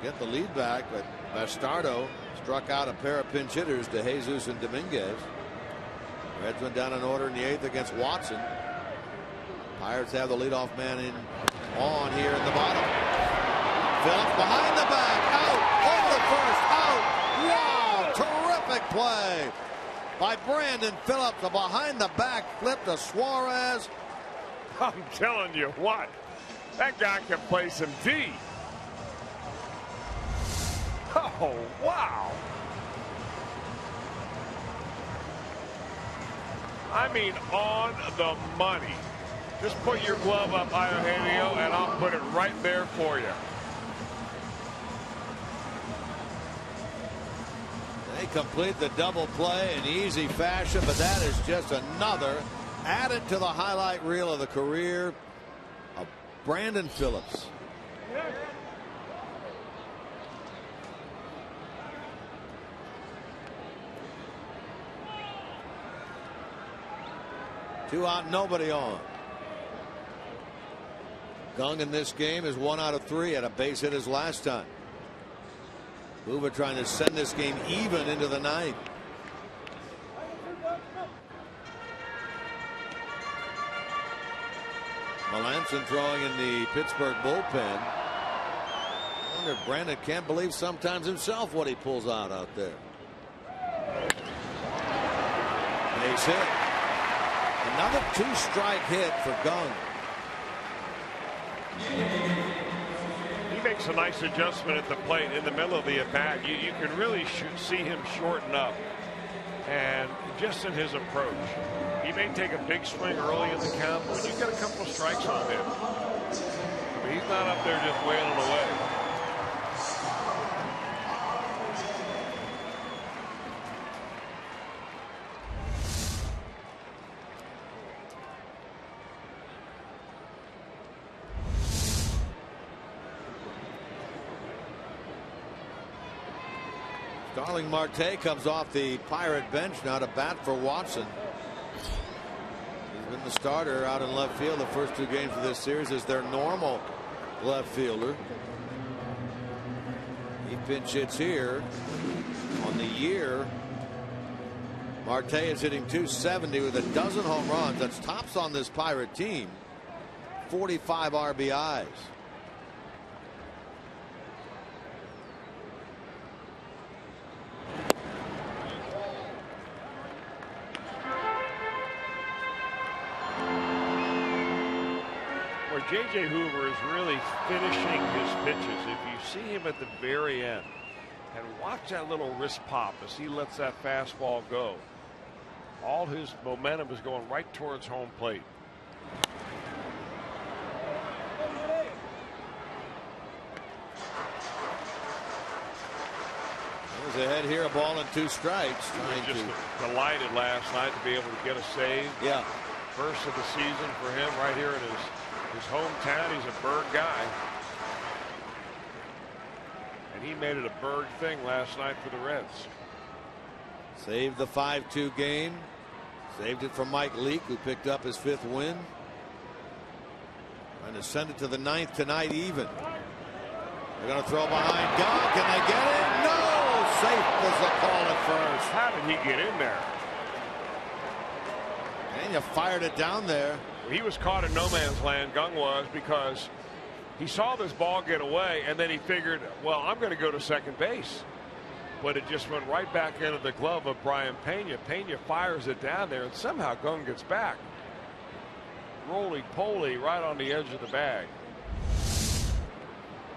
Get the lead back, but Bastardo struck out a pair of pinch hitters to Jesus and Dominguez. Reds went down in order in the 8th against Watson. Pirates have the leadoff man on here in the bottom. Phillips behind the back, out, over the first, out. Wow, terrific play by Brandon Phillips. A behind the back flip to Suarez. I'm telling you what, that guy can play some D. Oh, wow. I mean, on the money. Just put your glove up, Eugenio, and I'll put it right there for you. complete the double play in easy fashion, but that is just another added to the highlight reel of the career of Brandon Phillips. Two out, nobody on. Gung in this game is 1 out of 3. Had a base hit his last time. Hoover trying to send this game even into the ninth. Melanson throwing in the Pittsburgh bullpen. I wonder if Brandon can't believe sometimes himself what he pulls out there. Base hit. Another 2-strike hit for Gung. He makes a nice adjustment at the plate in the middle of the at-bat. You can really see him shorten up, and just in his approach. He may take a big swing early in the count, but when you get a couple of strikes on him, I mean, he's not up there just wailing away. Starling Marte comes off the Pirate bench now to bat for Watson. He's been the starter out in left field the first 2 games of this series as their normal left fielder. He pinch hits here on the year. Marte is hitting .270 with a dozen home runs. That's tops on this Pirate team. 45 RBIs. J.J. Hoover is really finishing his pitches. If you see him at the very end and watch that little wrist pop as he lets that fastball go, all his momentum is going right towards home plate. There's a head here, a ball and 2 strikes. He was just delighted last night to be able to get a save. Yeah. First of the season for him right here in his hometown. He's a Berg guy, and he made it a Berg thing last night for the Reds. Saved the 5-2 game. Saved it from Mike Leake, who picked up his 5th win. Trying to send it to the 9th tonight even. They're going to throw behind Gung. Can they get it? No! Safe was the call at first. How did he get in there? And you fired it down there. He was caught in no man's land, Gung was, because he saw this ball get away, and then he figured, well, I'm going to go to second base. But it just went right back into the glove of Brian Pena. Pena fires it down there, and somehow Gung gets back. Roly-poly right on the edge of the bag.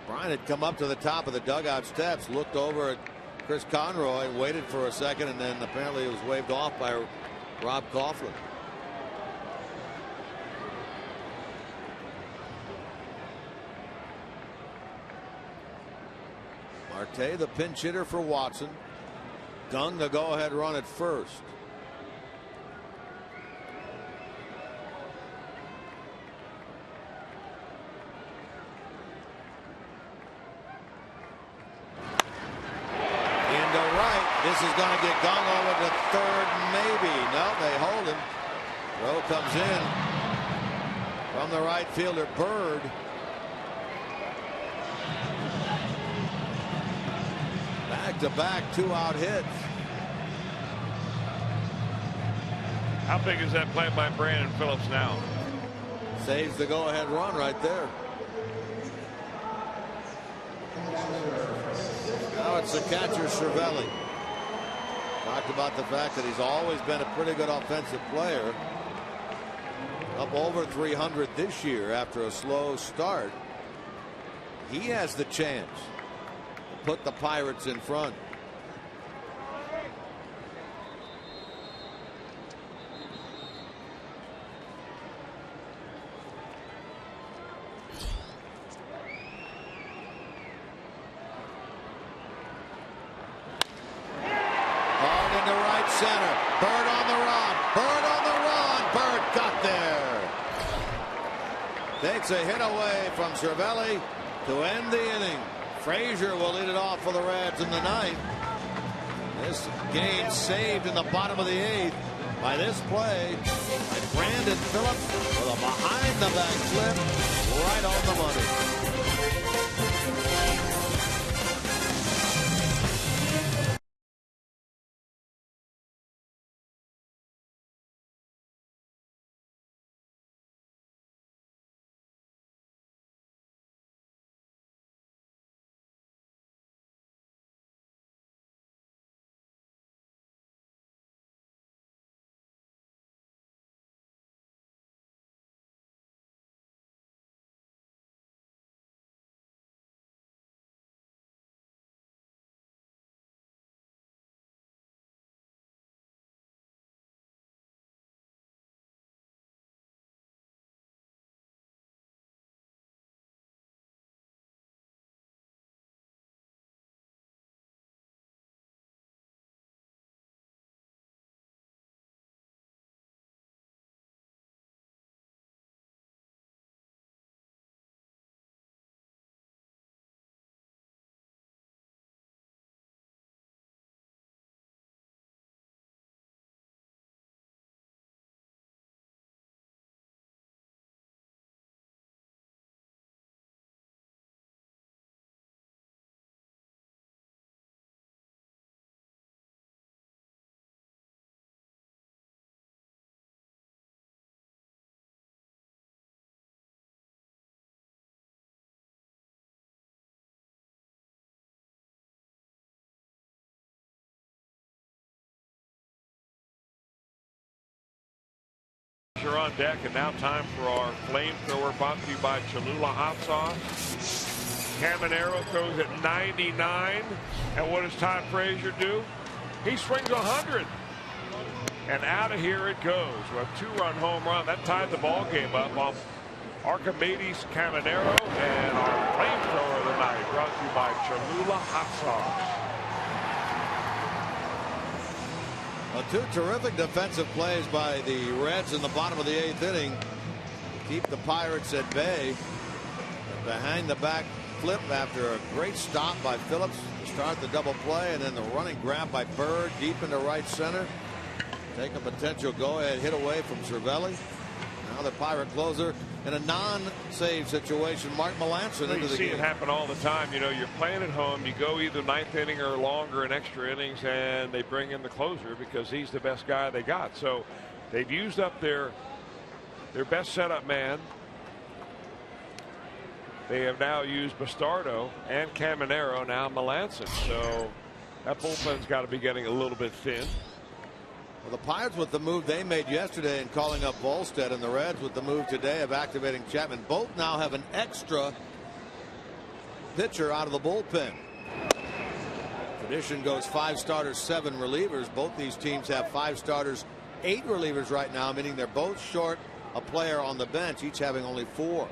Brian had come up to the top of the dugout steps, looked over at Chris Conroy, waited for a second, and then apparently it was waved off by Rob Coughlin. Marte, the pinch hitter for Watson. Gung, the go-ahead run at first. Into right. This is going to get Gung over to third, maybe. No, they hold him. Throw comes in from the right fielder, Bird. Back-to-back 2-out hits. How big is that play by Brandon Phillips now? Saves the go-ahead run right there. Now it's the catcher, Cervelli. Talked about the fact that he's always been a pretty good offensive player. Up over 300 this year after a slow start. He has the chance to put the Pirates in front. Bird on the run. Bird on the run. Bird got there. Takes a hit away from Cervelli to end the inning. Frazier will lead it off for the Reds in the ninth. This game saved in the bottom of the eighth by this play by Brandon Phillips with a behind-the-back flip right on the money. Are on deck, and now time for our flamethrower, brought to you by Cholula Hot Sauce. Caminero throws at 99, and what does Todd Frazier do? He swings 100, and out of here it goes. With a 2-run home run that tied the ball game up off Archimedes Caminero, and our flamethrower of the night brought to you by Cholula Hot Sauce. Well, two terrific defensive plays by the Reds in the bottom of the eighth inning to keep the Pirates at bay. Behind the back flip after a great stop by Phillips to start the double play, and then the running grab by Bird deep into right center. Take a potential go-ahead hit away from Cervelli. Now the Pirate closer in a non-save situation, Mark Melanson into the game. You see it happen all the time. You know, you're playing at home, you go either ninth inning or longer in extra innings, and they bring in the closer because he's the best guy they got. So they've used up their best setup man. They have now used Bastardo and Caminero, now Melanson. So that bullpen's got to be getting a little bit thin. Well, the Pirates with the move they made yesterday in calling up Volstead, and the Reds with the move today of activating Chapman, both now have an extra pitcher out of the bullpen. Tradition goes 5 starters, 7 relievers. Both these teams have 5 starters, 8 relievers right now, meaning they're both short a player on the bench, each having only 4.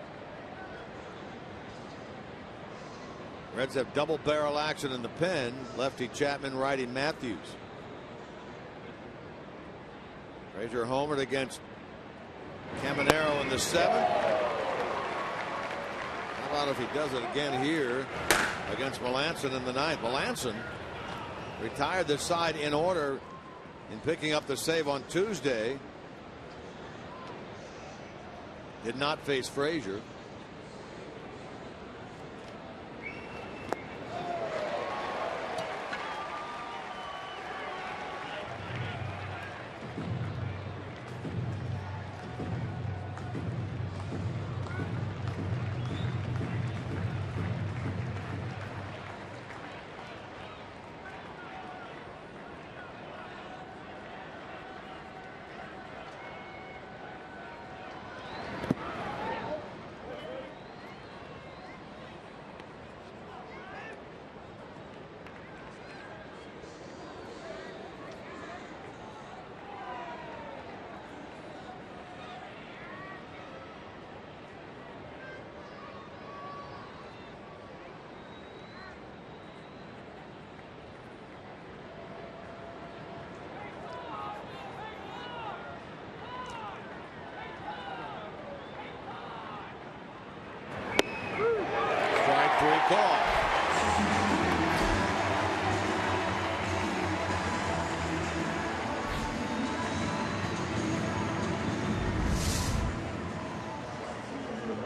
Reds have double barrel action in the pen. Lefty Chapman, righty Matthews. Frazier homered against Caminero in the 7th. How about if he does it again here against Melanson in the 9th? Melanson retired the side in order in picking up the save on Tuesday. Did not face Frazier.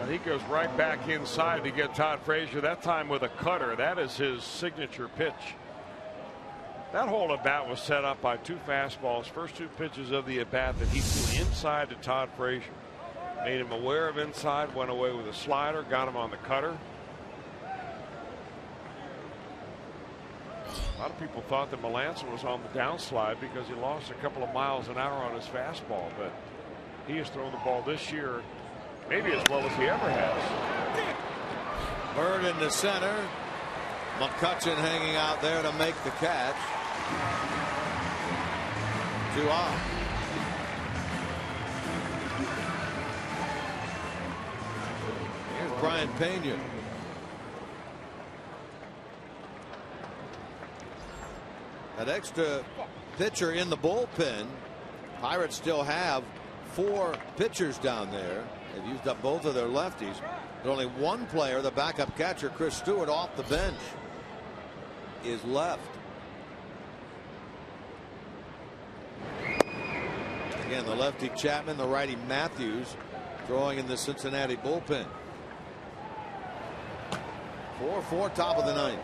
He goes right back inside to get Todd Frazier, that time with a cutter. That is his signature pitch. That whole at bat was set up by 2 fastballs. First 2 pitches of the at bat that he threw inside to Todd Frazier. Made him aware of inside, went away with a slider, got him on the cutter. A lot of people thought that Melanson was on the downslide because he lost a couple of miles an hour on his fastball, but he has thrown the ball this year maybe as well as he ever has. Bird into center. McCutchen hanging out there to make the catch. 2 out. Here's Brian Pena. That extra pitcher in the bullpen. Pirates still have 4 pitchers down there. They've used up both of their lefties. But only one player, the backup catcher, Chris Stewart, off the bench, is left. Again, the lefty Chapman, the righty Matthews throwing in the Cincinnati bullpen. 4-4, top of the 9th.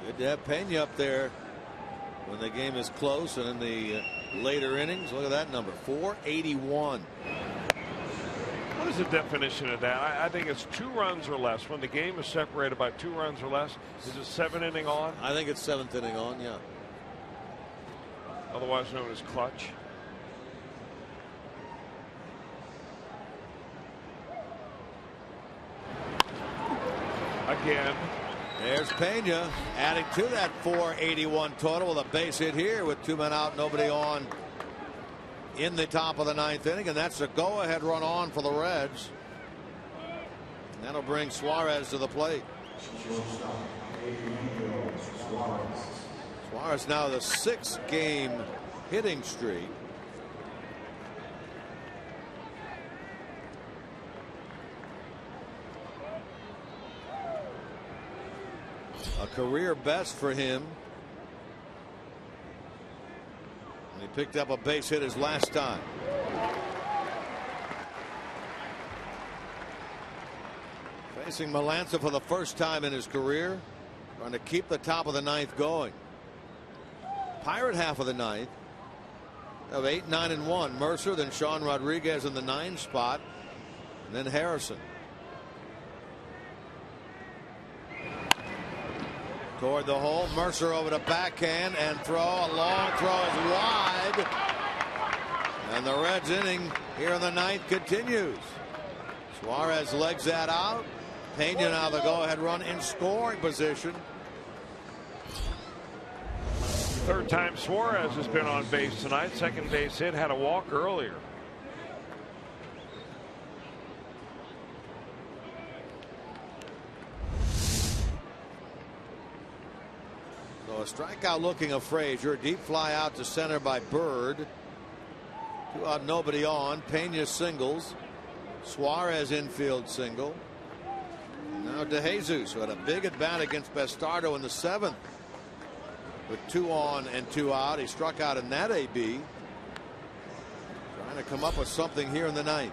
Good to have Pena up there when the game is close and in the later innings. Look at that number, 481. What is the definition of that? I think it's 2 runs or less. When the game is separated by 2 runs or less, is it 7th inning on? I think it's 7th inning on, yeah. Otherwise known as clutch. Again. There's Pena adding to that 481 total with a base hit here with 2 men out, nobody on in the top of the 9th inning, and that's a go-ahead run on for the Reds. And that'll bring Suarez to the plate. Suarez now the 6-game hitting streak. A career best for him. And he picked up a base hit his last time. Facing Melanson for the first time in his career. Trying to keep the top of the 9th going. Pirate half of the 9th of 8, 9, and 1. Mercer, then Sean Rodriguez in the 9 spot, and then Harrison. Toward the hole, Mercer over to backhand and throw. A long throw is wide. And the Reds inning here in the 9th continues. Suarez legs that out. Pena now the go-ahead run in scoring position. 3rd time Suarez has been on base tonight. 2nd base hit, had a walk earlier. So a strikeout looking of Frazier. Deep fly out to center by Bird. 2 out, nobody on. Pena singles. Suarez infield single. Now DeJesus, who had a big at bat against Bastardo in the 7th. With 2 on and 2 out. He struck out in that AB. Trying to come up with something here in the 9th.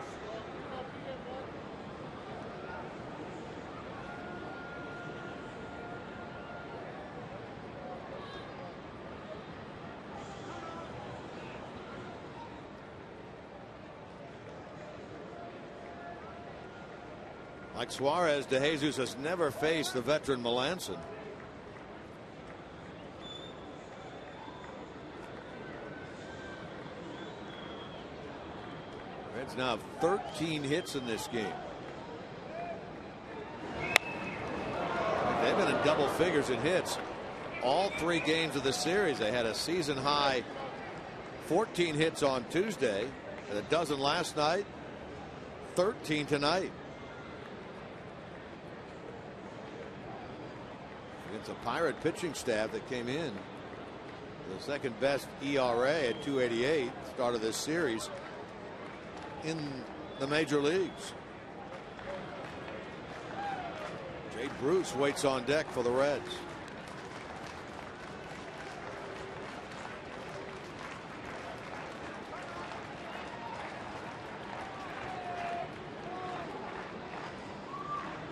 Like Suarez, DeJesus has never faced the veteran Melanson. Reds now have 13 hits in this game. They've been in double figures in hits all 3 games of the series. They had a season high 14 hits on Tuesday, and a dozen last night, 13 tonight. Against a Pirate pitching staff that came in the 2nd best ERA at 2.88 start of this series. in the major leagues. Jay Bruce waits on deck for the Reds.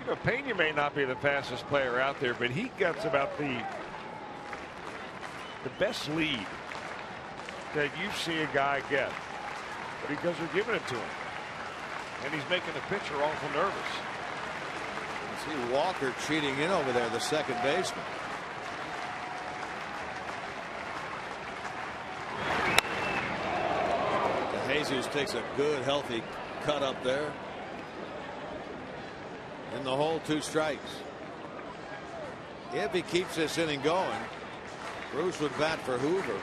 You know, Pena may not be the fastest player out there, but he gets about the best lead that you see a guy get, because they're giving it to him, and he's making the pitcher awful nervous. You see Walker cheating in over there, the second baseman. DeJesus takes a good healthy cut up there. In the hole, 2 strikes. If he keeps this inning going, Bruce would bat for Hoover.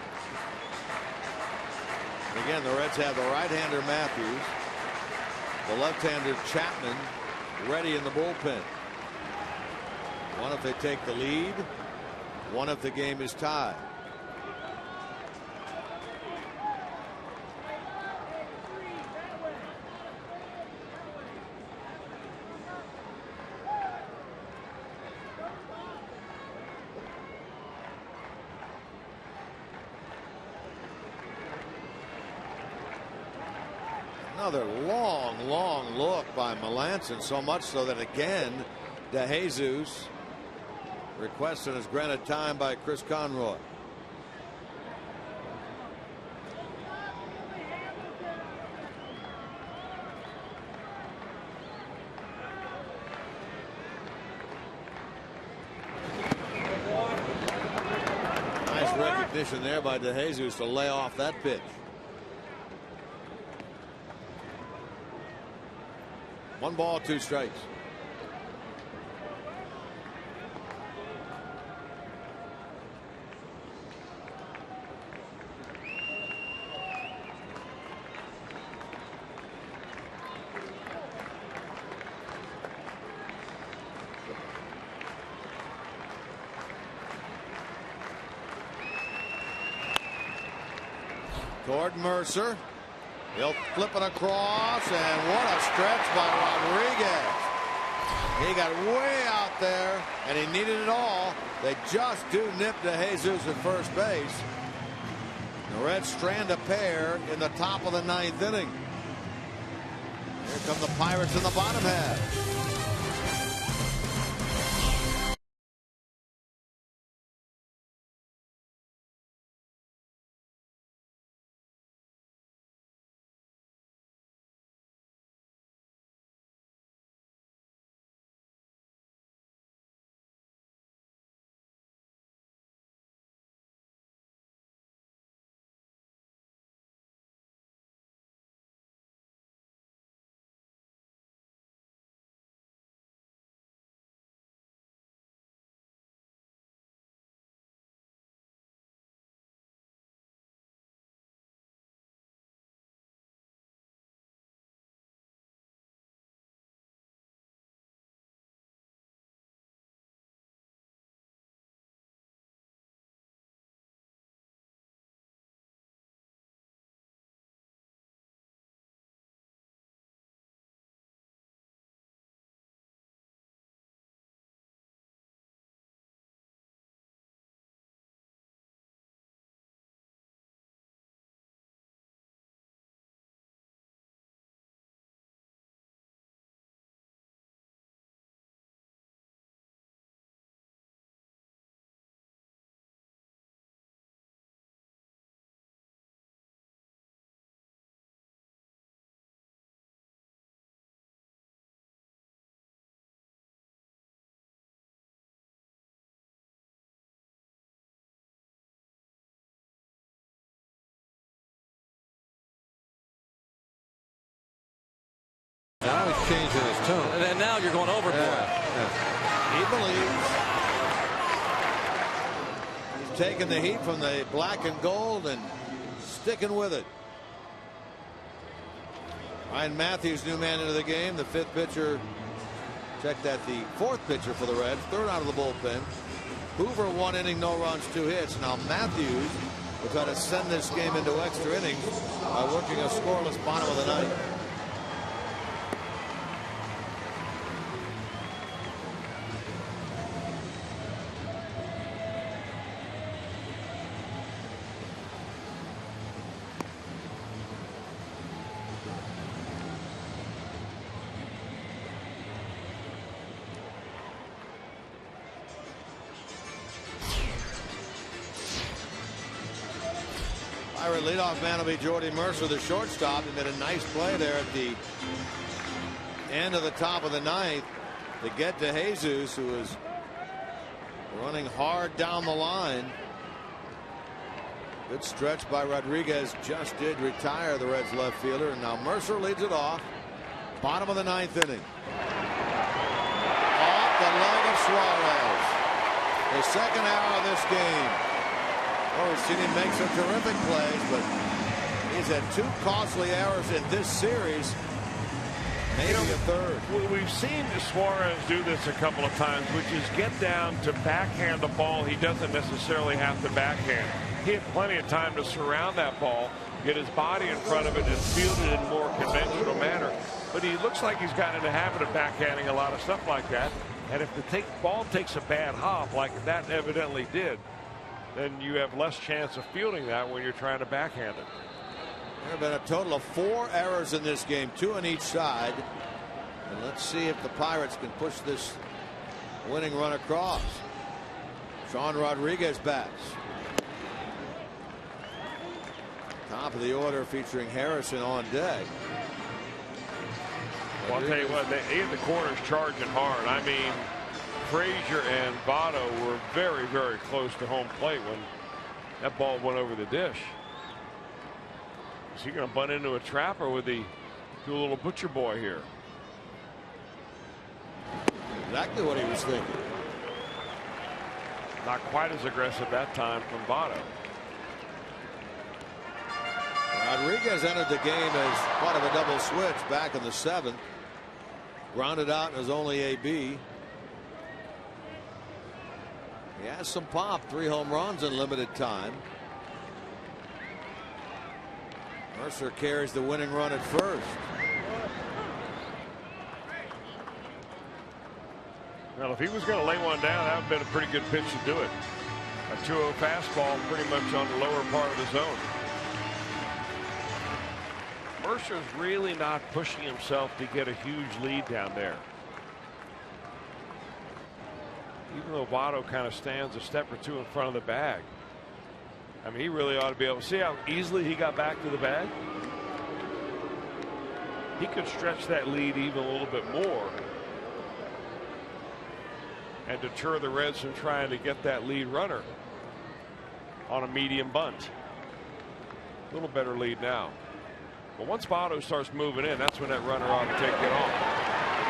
And again, the Reds have the right-hander Matthews, the left-hander Chapman ready in the bullpen. One if they take the lead, one if the game is tied. Another long look by Melanson, so much so that again DeJesus requested is granted time by Chris Conroy. Nice recognition there by DeJesus to lay off that pitch. 1 ball, 2 strikes. Toward Mercer. He'll flip it across, and what a stretch by Rodriguez. He got way out there, and he needed it all. They just do nip DeJesus at first base. The Reds strand a pair in the top of the 9th inning. Here come the Pirates in the bottom half. Now he's changing his tone. And now you're going overboard. He believes. He's taking the heat from the black and gold and sticking with it. Ryan Matthews, new man into the game, the 5th pitcher. Check that, the 4th pitcher for the Reds, 3rd out of the bullpen. Hoover 1 inning, no runs, 2 hits. Now Matthews will try to send this game into extra innings by working a scoreless bottom of the 9th. Pirate leadoff man will be Jordy Mercer, the shortstop. He made a nice play there at the end of the top of the ninth to get to Jesus, who was running hard down the line. Good stretch by Rodriguez. Just did retire the Reds left fielder, and now Mercer leads it off. Bottom of the ninth inning. Off the leg of Suarez. The second error of this game. Oh, we've seen him make some terrific plays, but he's had 2 costly errors in this series. Maybe a third. We've seen Suarez do this a couple of times, which is get down to backhand the ball he doesn't necessarily have to backhand. He had plenty of time to surround that ball, get his body in front of it, and field it in a more conventional manner. But he looks like he's gotten in the habit of backhanding a lot of stuff like that. And if the ball takes a bad hop, like that evidently did, then you have less chance of fielding that when you're trying to backhand it. There have been a total of 4 errors in this game, 2 on each side. And let's see if the Pirates can push this winning run across. Sean Rodriguez bats. Top of the order featuring Harrison on deck. Well, I'll tell you what, they hit the corners charging hard. I mean, Frazier and Votto were very, very close to home plate when that ball went over the dish. Is he going to bunt into a trap, or would he do a little butcher boy here? Exactly what he was thinking. Not quite as aggressive that time from Votto. Rodriguez entered the game as part of a double switch back in the 7th. Grounded out in his only AB. He has some pop. 3 home runs in limited time. Mercer carries the winning run at first. Well, if he was going to lay one down, that would have been a pretty good pitch to do it. A 2-0 fastball pretty much on the lower part of the zone. Mercer's really not pushing himself to get a huge lead down there. Even though Votto kind of stands a step or 2 in front of the bag. I mean, he really ought to be able to see how easily he got back to the bag. He could stretch that lead even a little bit more and deter the Reds from trying to get that lead runner on a medium bunt. A little better lead now. But once Votto starts moving in, that's when that runner ought to take it off.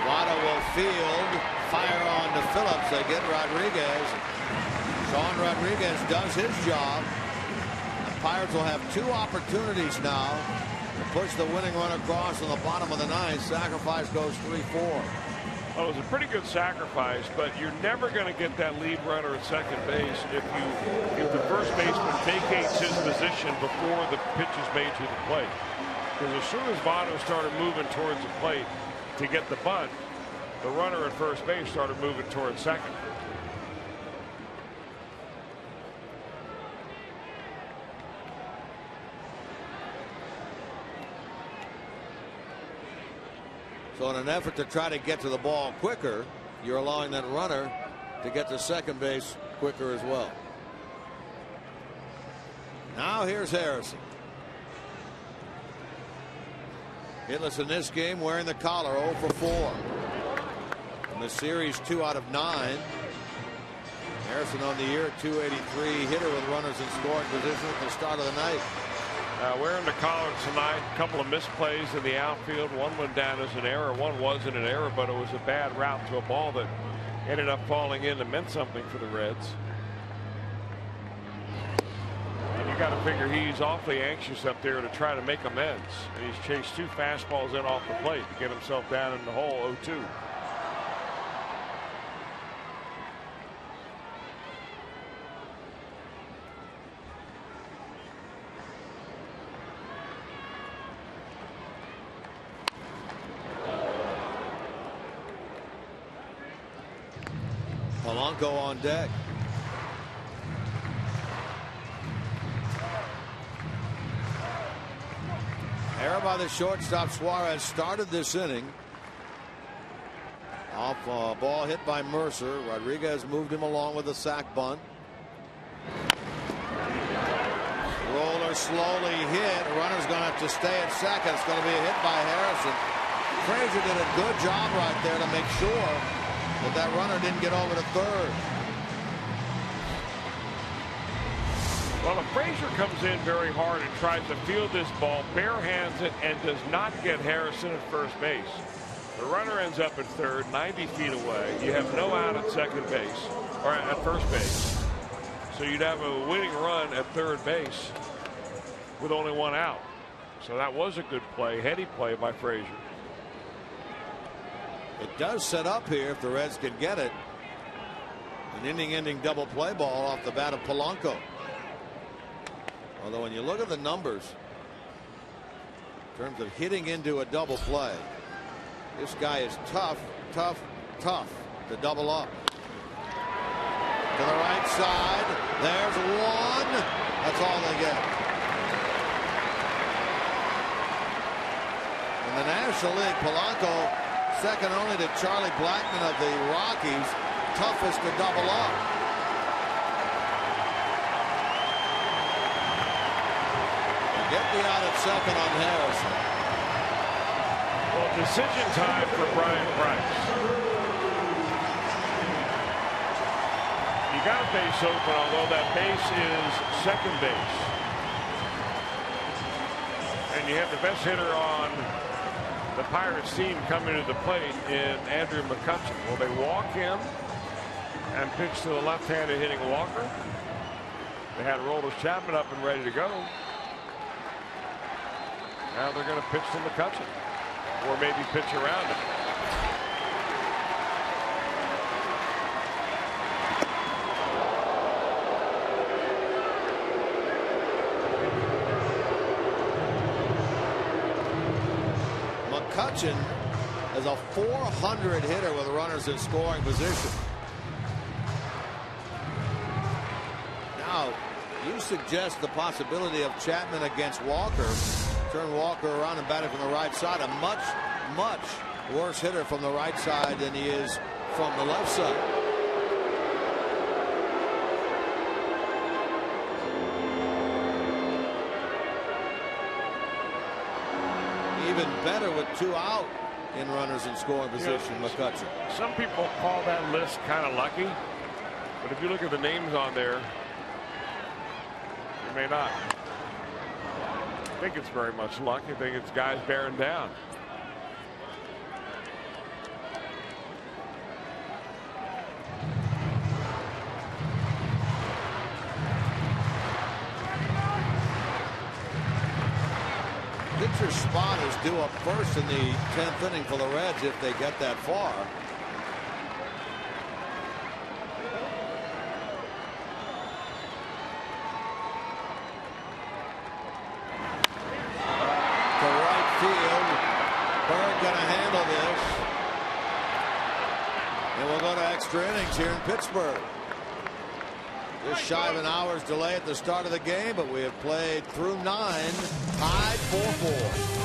Votto will field. Fire on to Phillips. They get Rodriguez. Sean Rodriguez does his job. The Pirates will have 2 opportunities now to push the winning run across in the bottom of the 9th. Sacrifice goes 3-4. Well, it was a pretty good sacrifice, but you're never going to get that lead runner at second base if the first baseman vacates his position before the pitch is made to the plate. Because as soon as Votto started moving towards the plate to get the bunt, the runner at first base started moving towards second. So in an effort to try to get to the ball quicker, you're allowing that runner to get to second base quicker as well. Now here's Harrison. Hitless in this game, wearing the collar, 0 for 4. In the series, 2 out of 9. Harrison on the year, 283 hitter with runners in scoring position at the start of the night. Wearing the collar tonight, a couple of misplays in the outfield. One went down as an error. One wasn't an error, but it was a bad route to a ball that ended up falling in and meant something for the Reds. And you got to figure he's awfully anxious up there to try to make amends. And he's chased 2 fastballs in off the plate to get himself down in the hole 0-2. Polanco on deck. Error by the shortstop. Suarez started this inning. Off a ball hit by Mercer. Rodriguez moved him along with a sac bunt. Roller Ball is slowly hit. The runner's going to have to stay at second. It's going to be a hit by Harrison. Frazier did a good job right there to make sure that that runner didn't get over to third. Well, if Frazier comes in very hard and tries to field this ball, barehands it, and does not get Harrison at first base, the runner ends up at third, 90 feet away. You have no out at second base, or at first base. So you'd have a winning run at third base with only one out. So that was a good play, heady play by Frazier. It does set up here if the Reds can get it. An inning-ending double play ball off the bat of Polanco. Although when you look at the numbers in terms of hitting into a double play, this guy is tough to double up. To the right side. There's one. That's all they get. In the National League, Polanco, second only to Charlie Blackmon of the Rockies, toughest to double up. Get the out at second on Harrison. Well, decision time for Brian Price. You got a base open, although that base is second base. And you have the best hitter on the Pirates team coming to the plate in Andrew McCutchen. Well, they walk him and pitch to the left-handed hitting Walker. They had Aroldis Chapman up and ready to go. Now they're going to pitch to McCutchen, or maybe pitch around him. McCutchen is a .400 hitter with runners in scoring position. Now, you suggest the possibility of Chapman against Walker. Turn Walker around and bat it from the right side. A much worse hitter from the right side than he is from the left side. Even better with two out in runners in scoring position, McCutchen. Some people call that list kind of lucky, but if you look at the names on there, you may not. I think it's very much luck. I think it's guys bearing down. Pitcher spot is due up first in the 10th inning for the Reds if they get that far. Extra innings here in Pittsburgh. Just shy of an hour's delay at the start of the game, but we have played through 9, tied 4-4.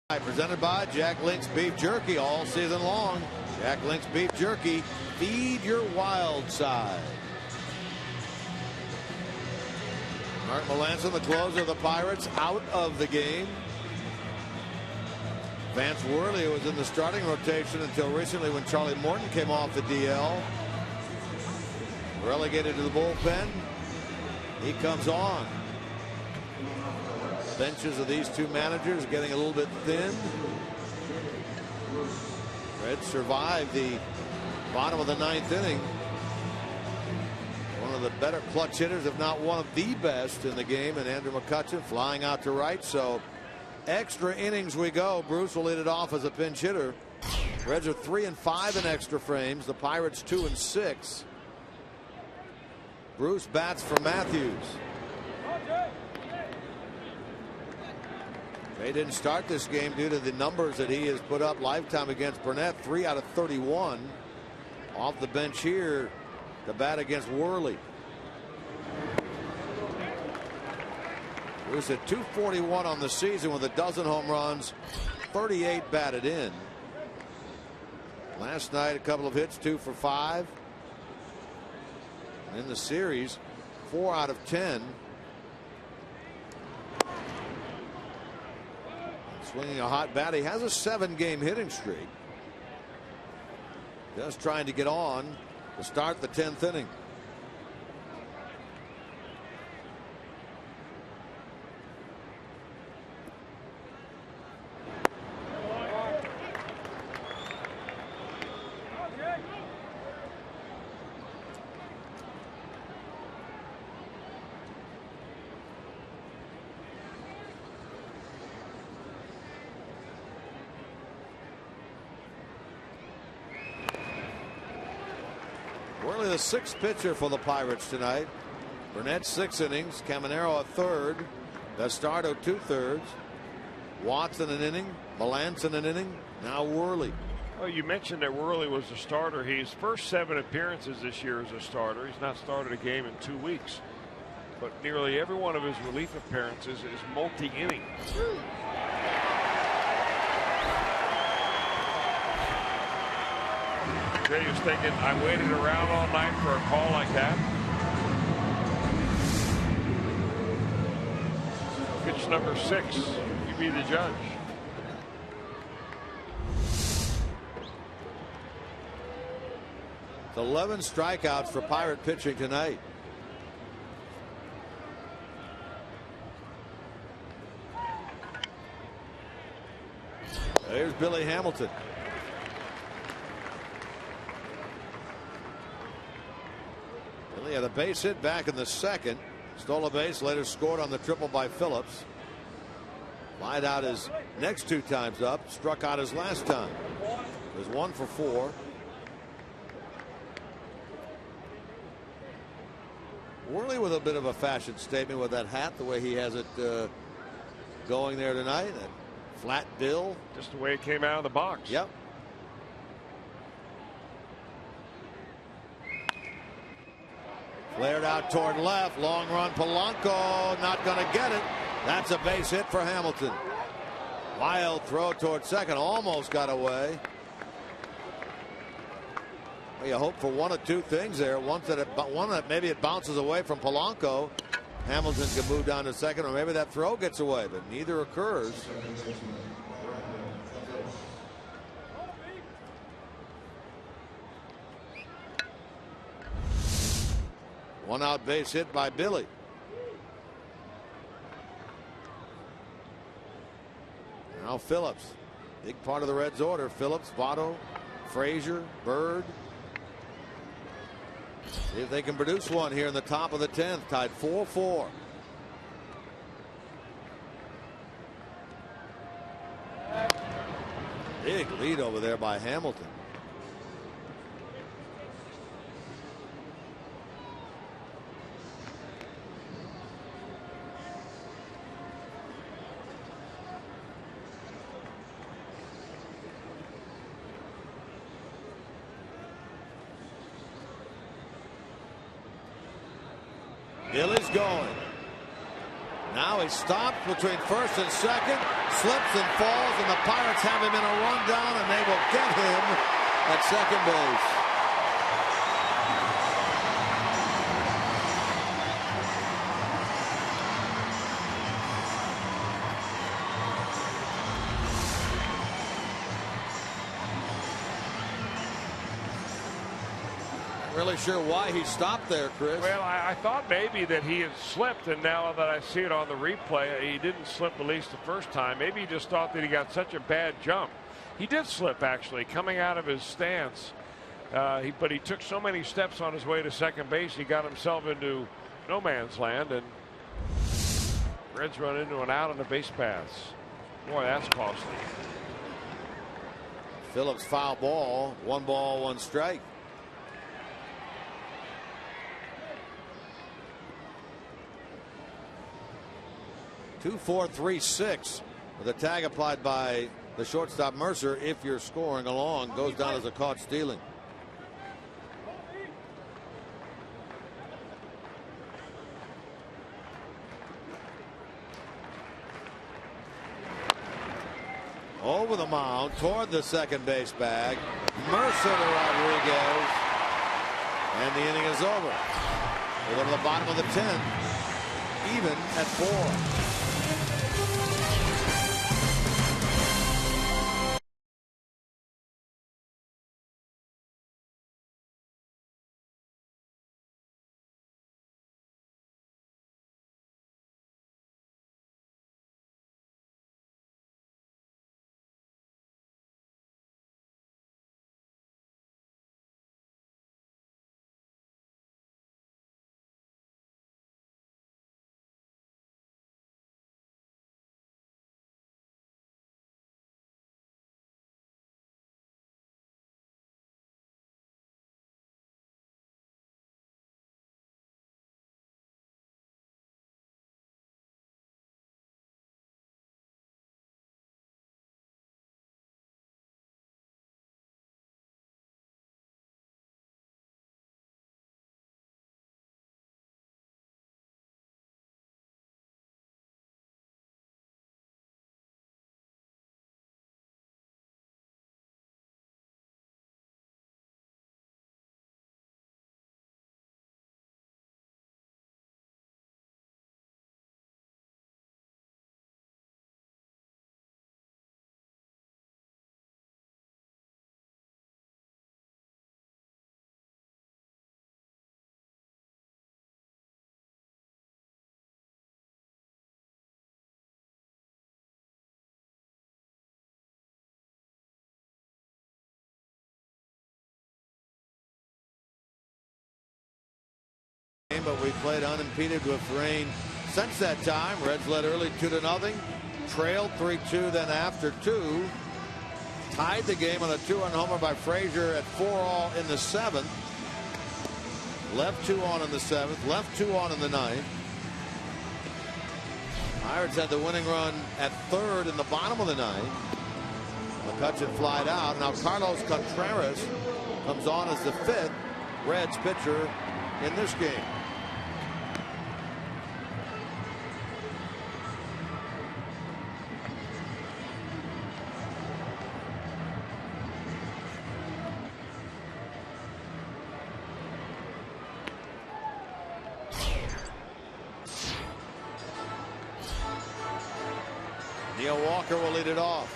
Presented by Jack Link's Beef Jerky all season long. Jack Link's Beef Jerky, feed your wild side. Mark Melancon, the closer of the Pirates, out of the game. Vance Worley was in the starting rotation until recently when Charlie Morton came off the DL. Relegated to the bullpen. He comes on. Benches of these two managers getting a little bit thin. Reds survived the bottom of the ninth inning. One of the better clutch hitters, if not one of the best in the game, and Andrew McCutchen flying out to right. So extra innings we go. Bruce will lead it off as a pinch hitter. Reds are 3-5 in extra frames. The Pirates 2-6. Bruce bats for Matthews. They didn't start this game due to the numbers that he has put up lifetime against Burnett. 3 out of 31. Off the bench here to bat against Worley. Bruce at 241 on the season with a dozen home runs, 38 batted in. Last night a couple of hits, 2 for 5. In the series, 4 out of 10. Swinging a hot bat. He has a 7-game hitting streak. Just trying to get on to start the 10th inning. Worley, the 6th pitcher for the Pirates tonight. Burnett 6 innings. Caminero a 3rd. Bastardo 2/3. Watson an inning. Melancon an inning. Now Worley. Well, you mentioned that Worley was the starter. His first 7 appearances this year as a starter. He's not started a game in 2 weeks. But nearly every one of his relief appearances is multi-inning. Jay was thinking, I waited around all night for a call like that. Pitch number 6. You be the judge. It's 11 strikeouts for Pirate pitching tonight. There's Billy Hamilton. Billy had a base hit back in the 2nd. Stole a base, later scored on the triple by Phillips. Lied out his next 2 times up, struck out his last time. It was 1 for 4. Worley with a bit of a fashion statement with that hat, the way he has it going there tonight. That flat bill. Just the way it came out of the box. Yep. Flared out toward left. Long run. Polanco not going to get it. That's a base hit for Hamilton. Wild throw toward second. Almost got away. Well, you hope for one of 2 things there. One that maybe it bounces away from Polanco. Hamilton can move down to second, or maybe that throw gets away, but neither occurs. One out base hit by Billy. Now Phillips. Big part of the Reds order. Phillips, Votto, Frazier, Bird. See if they can produce one here in the top of the 10th. Tied 4-4. Big lead over there by Hamilton. Billy's going. Now he stops between first and second, slips and falls, and the Pirates have him in a rundown, and they will get him at second base. Really sure why he stopped there, Chris. Well, I thought maybe that he had slipped, and now that I see it on the replay, he didn't slip at least the first time. Maybe he just thought that he got such a bad jump. He did slip, actually, coming out of his stance. But he took so many steps on his way to second base, he got himself into no man's land, and Reds run into an out on the base paths. Boy, that's costly. Phillips foul ball, 1 strike. Two, 4, 3, 6 with a tag applied by the shortstop Mercer. If you're scoring along, goes down as a caught stealing. Over the mound toward the second base bag. Mercer to Rodriguez, and the inning is over. We go to the bottom of the 10th, even at 4. But we played unimpeded with rain since that time. Reds led early 2-0, trailed 3-2, then after 2 tied the game on a 2-run homer by Frazier at 4-all in the 7th. Left 2 on in the 7th, left 2 on in the 9th. Pirates had the winning run at 3rd in the bottom of the 9th. McCutchen flied out. Now Carlos Contreras comes on as the 5th Reds pitcher in this game. Neil Walker will lead it off.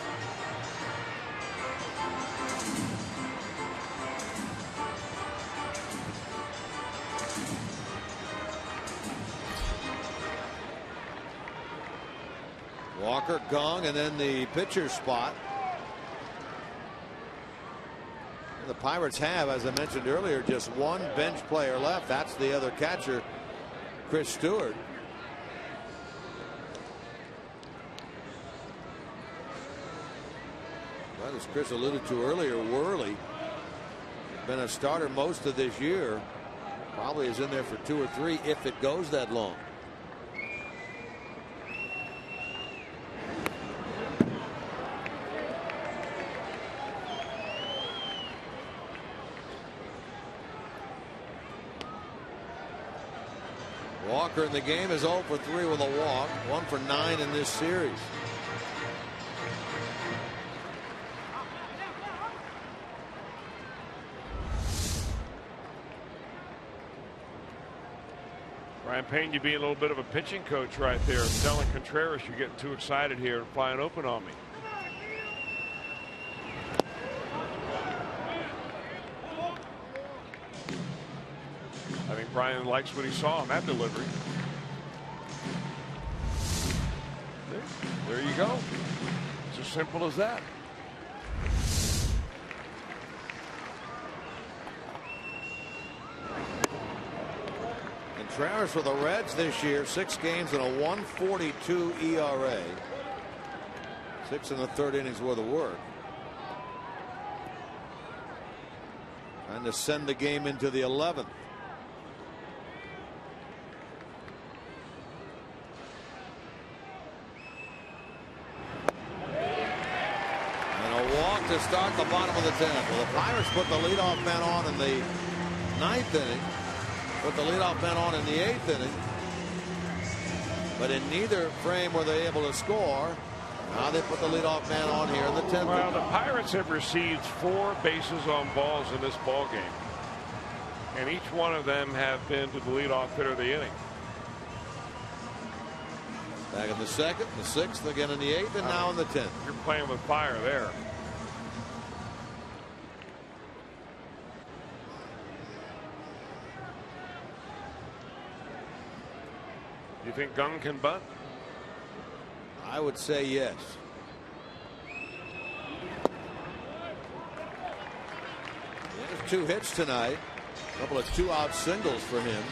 Walker, Gong, and then the pitcher's spot. The Pirates have, as I mentioned earlier, just one bench player left. That's the other catcher, Chris Stewart. Well, as Chris alluded to earlier, Worley been a starter most of this year. Probably is in there for 2 or 3 if it goes that long. Walker in the game is 0 for 3 with a walk, 1 for 9 in this series. Brian Payne, you being a little bit of a pitching coach right there, telling Contreras you're getting too excited here and flying open on me. I think Brian likes what he saw in that delivery. There you go. It's as simple as that. Contreras for the Reds this year, 6 games and a 1.42 ERA. 6 1/3 innings worth of work. Trying to send the game into the 11th. And a walk to start the bottom of the 10th. Well, the Pirates put the leadoff man on in the 9th inning. Put the leadoff man on in the 8th inning. But in neither frame were they able to score. Now they put the leadoff man on here in the 10th. Well, the Pirates have received 4 bases on balls in this ball game, and each one of them have been to the leadoff hitter of the inning. Back in the 2nd, the 6th, again in the 8th, and now in the 10th. You're playing with fire there. You think Gung can bunt? I would say yes. There's 2 hits tonight. A couple of 2-out singles for him.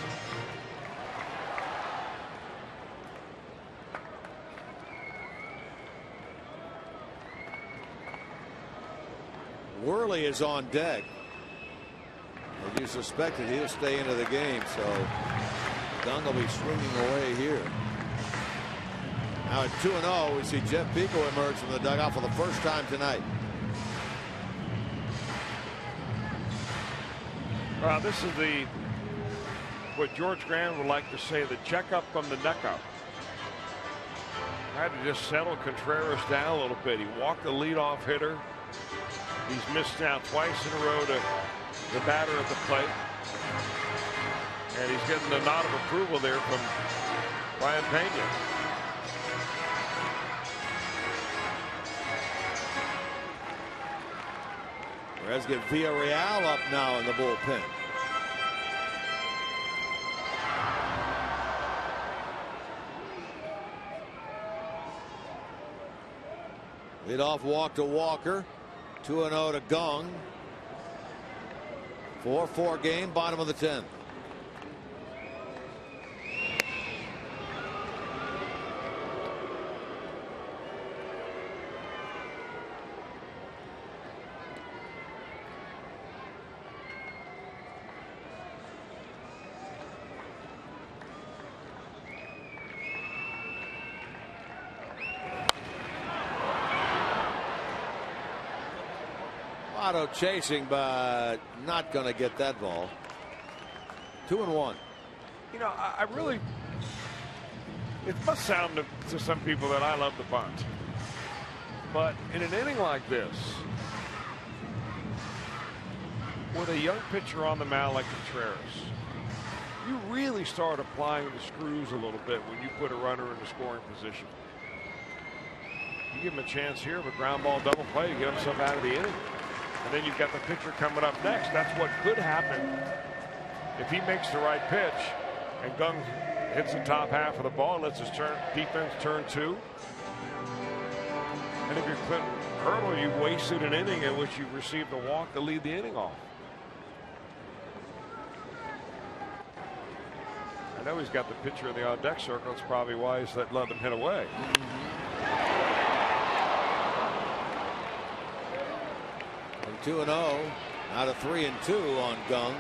Worley is on deck. As you suspected, he'll stay into the game, so Gung will be swinging away here. Now at 2-0, we see Jeff Pico emerge from the dugout for the first time tonight. Well, this is what George Graham would like to say, the checkup from the neck up. Tried to just settle Contreras down a little bit. He walked the leadoff hitter. He's missed now twice in a row to the batter at the plate. And he's getting the nod of approval there from Brian Pena. Reds get Villarreal up now in the bullpen. Leadoff walk to Walker. 2-0 to Gung. 4-4 game, bottom of the 10th. Auto chasing, but not going to get that ball. 2-1. You know, I really, it must sound to some people that I love the bunt, but in an inning like this, with a young pitcher on the mound like Contreras, you really start applying the screws a little bit when you put a runner in the scoring position. You give him a chance here of a ground ball double play to get himself out of the inning. And then you've got the pitcher coming up next. That's what could happen if he makes the right pitch and Gung hits the top half of the ball, lets his defense turn 2. And if you're Clint Hurdle, you wasted an inning in which you've received a walk to lead the inning off. I know he's got the pitcher in the on deck circle. It's probably why he's letting him hit away. From 2-0, now to 3-2 on Gung.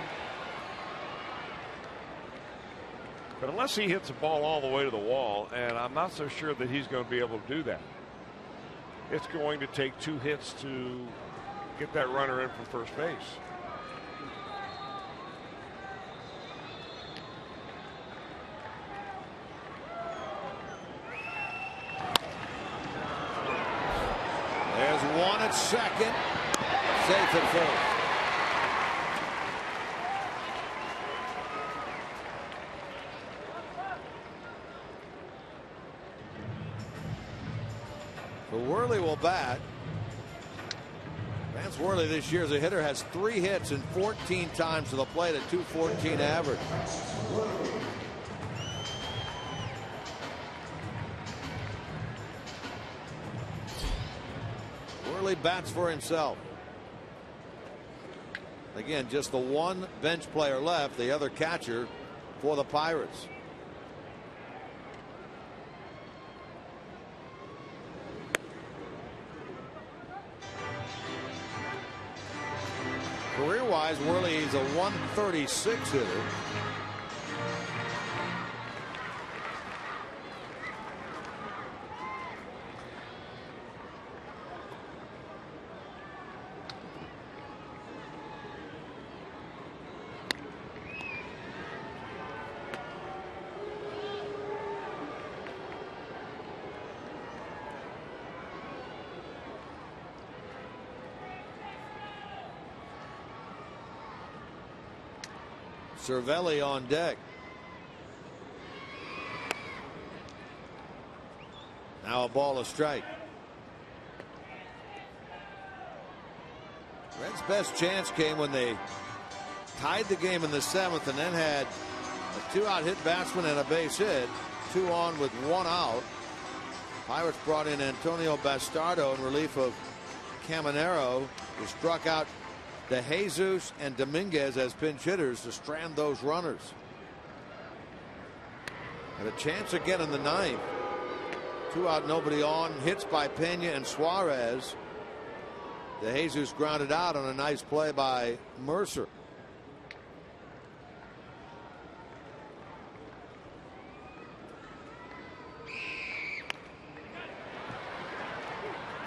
But unless he hits the ball all the way to the wall, and I'm not so sure that he's going to be able to do that, it's going to take 2 hits to get that runner in from first base. at second. Safe at first. So Worley will bat. Vance Worley this year as a hitter has 3 hits and 14 times to the plate at .214 average. Worley bats for himself. Again, just the one bench player left, the other catcher for the Pirates. Career-wise, Worley is a .136 hitter. Cervelli on deck. Now a ball, a strike. Reds' best chance came when they tied the game in the 7th and then had a 2-out hit batsman and a base hit. 2 on with 1 out. Pirates brought in Antonio Bastardo in relief of Caminero, who struck out De Jesus and Dominguez as pinch hitters to strand those runners. And a chance again in the 9th. 2 out, nobody on. Hits by Pena and Suarez. De Jesus grounded out on a nice play by Mercer.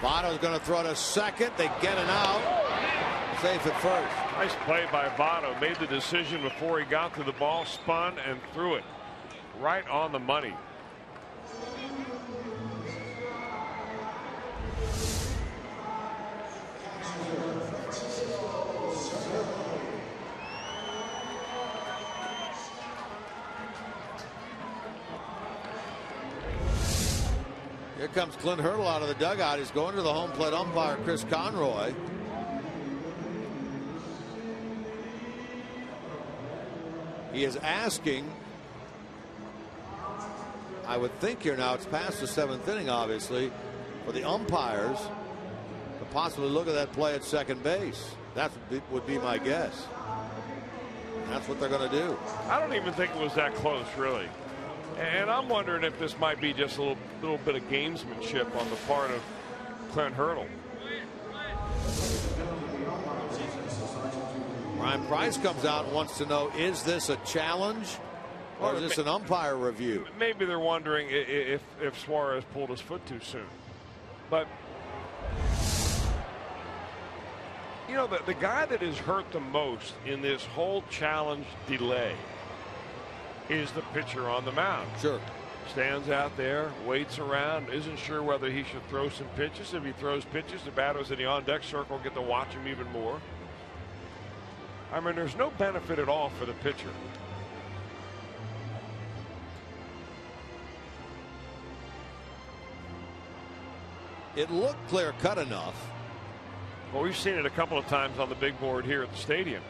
Votto's going to throw to second. They get an out. Safe at first. Nice play by Votto. Made the decision before he got to the ball, spun and threw it right on the money. Here comes Clint Hurdle out of the dugout. He's going to the home plate umpire, Chris Conroy. He is asking, I would think here now, it's past the 7th inning, obviously, for the umpires to possibly look at that play at second base. That would be my guess. That's what they're going to do. I don't even think it was that close, really. And I'm wondering if this might be just a little bit of gamesmanship on the part of Clint Hurdle. Ryan Price comes out and wants to know, is this a challenge or is this an umpire review? Maybe they're wondering if Suarez pulled his foot too soon. But, you know, the guy that is hurt the most in this whole challenge delay is the pitcher on the mound. Sure. Stands out there, waits around, isn't sure whether he should throw some pitches. If he throws pitches, the batters in the on-deck circle get to watch him even more. I mean, there's no benefit at all for the pitcher. It looked clear-cut enough. Well, we've seen it a couple of times on the big board here at the stadium.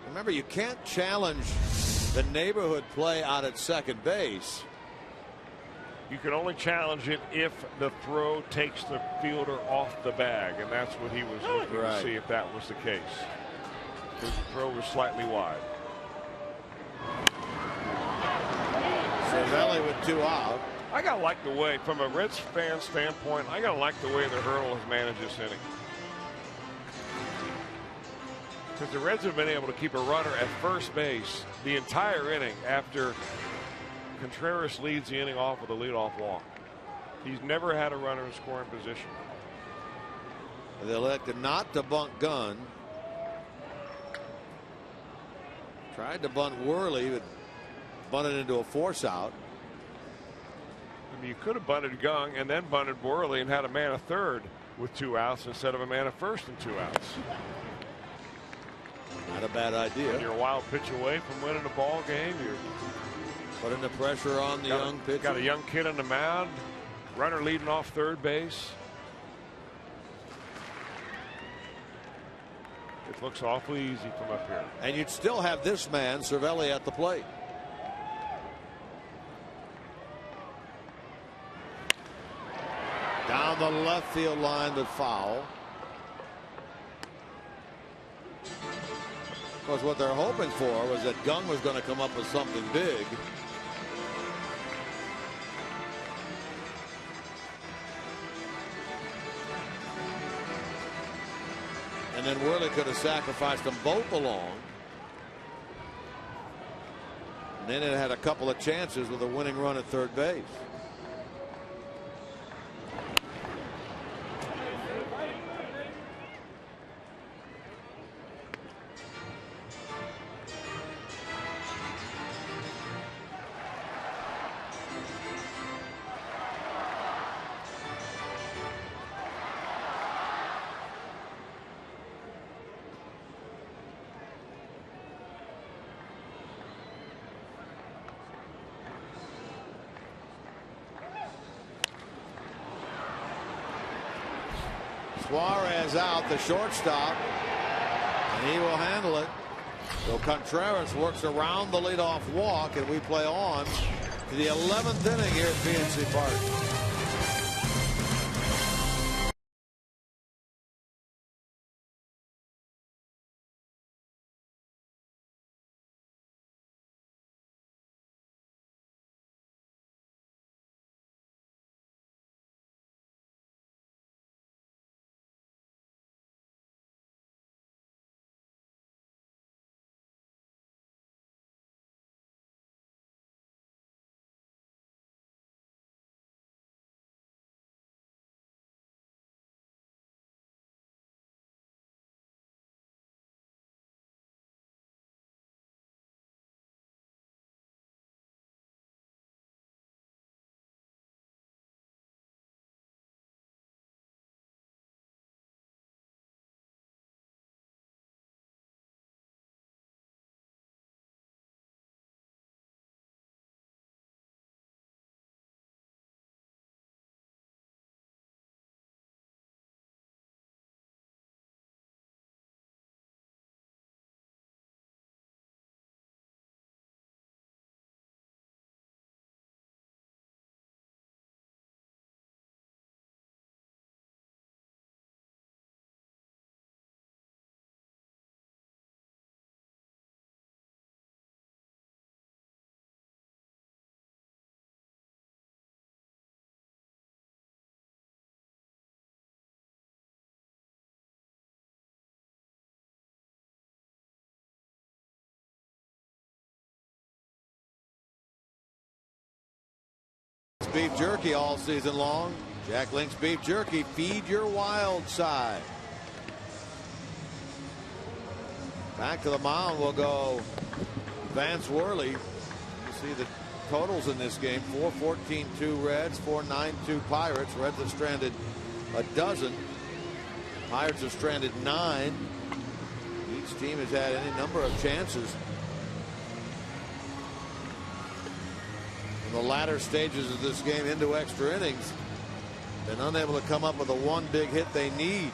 Remember, you can't challenge the neighborhood play out at second base. You can only challenge it if the throw takes the fielder off the bag, and that's what he was looking to see if that was the case. His throw was slightly wide. Cervelli with 2 out. I gotta like the way, from a Reds fan standpoint, I gotta like the way the Hurdle has managed this inning. Because the Reds have been able to keep a runner at first base the entire inning after Contreras leads the inning off with a leadoff walk. He's never had a runner in scoring position. They elected not to bunt Gunn. Tried to bunt Worley, but bunted into a force out. I mean, you could have bunted Gunn and then bunted Worley and had a man at third with 2 outs instead of a man at first and 2 outs. Not a bad idea. And you're a wild pitch away from winning a ball game. You're putting the pressure on the young pitcher. Got a young kid on the mound. Runner leading off third base. It looks awfully easy from up here. And you'd still have this man, Cervelli, at the plate. Down the left field line, but foul. Of course, what they're hoping for was that Gunn was going to come up with something big. And then Worley could have sacrificed them both along. And then it had a couple of chances with a winning run at third base. Suarez out, the shortstop, and he will handle it. So Contreras works around the leadoff walk, and we play on to the 11th inning here at PNC Park. Beef jerky all season long. Jack Link's beef jerky. Feed your wild side. Back to the mound will go Vance Worley. You see the totals in this game: 4-14-2 Reds, 4-9-2 Pirates. Reds have stranded a dozen. Pirates have stranded 9. Each team has had any number of chances in the latter stages of this game into extra innings. Been unable to come up with the one big hit they need.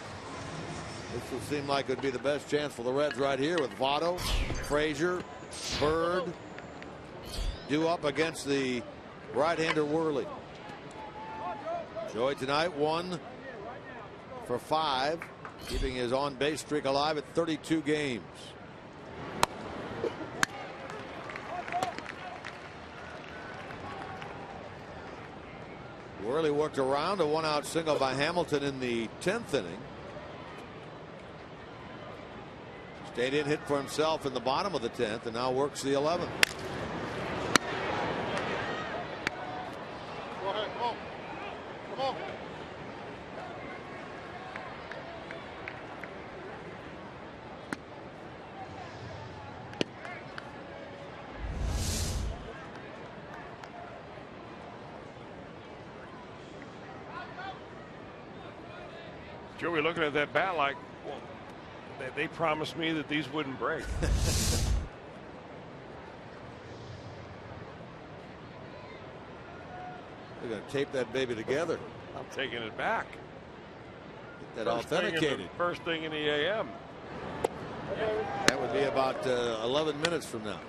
This would seem like it would be the best chance for the Reds right here with Votto, Frazier, Bird due up against the right-hander Worley. Joey tonight 1 for 5, keeping his on-base streak alive at 32 games. Worley worked around a 1-out single by Hamilton in the 10th inning. Stayed in, hit for himself in the bottom of the 10th, and now works the 11th. Go ahead, come on. Come on. Joey looking at that bat like, well, they promised me that these wouldn't break. They're going to tape that baby together. I'm taking it back. Get that authenticated. First thing in the AM. That would be about 11 minutes from now.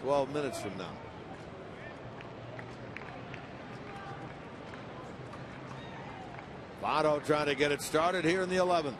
12 minutes from now. Votto trying to get it started here in the 11th.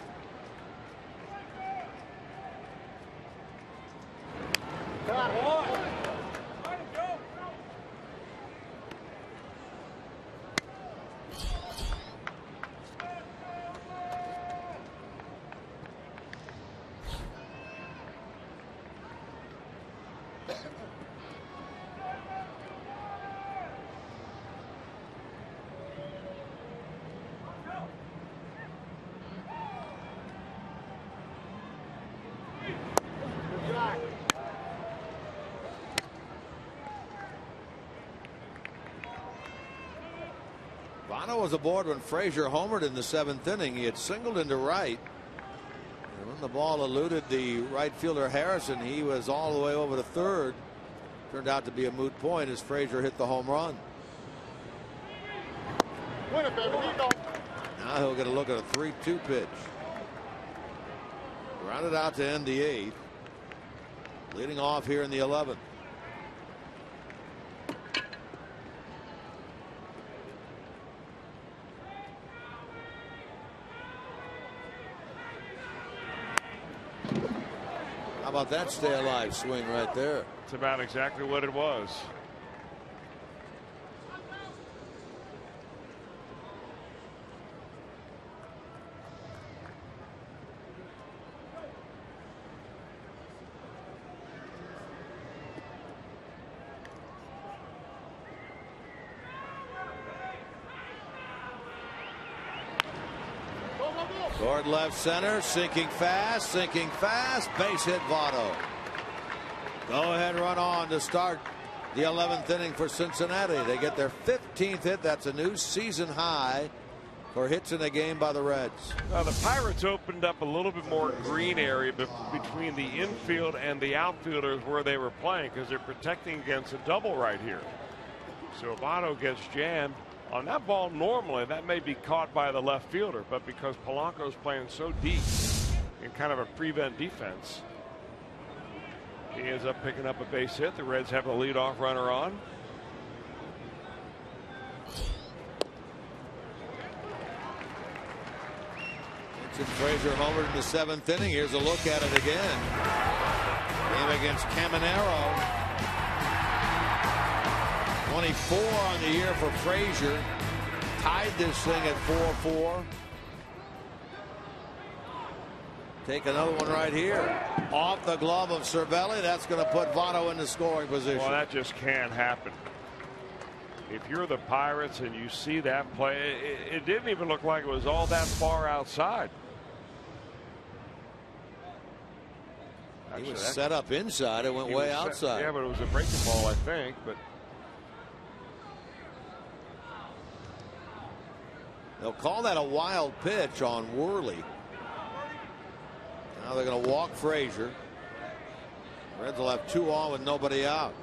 Votto was aboard when Frazier homered in the 7th inning. He had singled into right. And when the ball eluded the right fielder Harrison, he was all the way over to third. Turned out to be a moot point as Frazier hit the home run. Win it, baby. Here you go. Now he'll get a look at a 3-2 pitch. Grounded out to end the 8th. Leading off here in the 11th. How about that stay alive swing right there? It's about exactly what it was. Toward left center, sinking fast, base hit Votto. Go ahead, run on to start the 11th inning for Cincinnati. They get their 15th hit. That's a new season high for hits in a game by the Reds. Now the Pirates opened up a little bit more green area between the infield and the outfielders where they were playing because they're protecting against a double right here. So Votto gets jammed. On that ball, normally that may be caught by the left fielder, but because Polanco's playing so deep in kind of a prevent defense, he ends up picking up a base hit. The Reds have a leadoff runner on. Vincent Frazier homered in the 7th inning. Here's a look at it again. Game against Caminero. 24 on the year for Frazier. Tied this thing at 4-4. Take another one right here. Off the glove of Cervelli. That's going to put Votto in the scoring position. Well, that just can't happen. If you're the Pirates and you see that play, it didn't even look like it was all that far outside. He was set up inside. It went way outside. Yeah, but it was a breaking ball, I think. But they'll call that a wild pitch on Worley. Now they're going to walk Frazier. Reds will have 2 on with nobody out.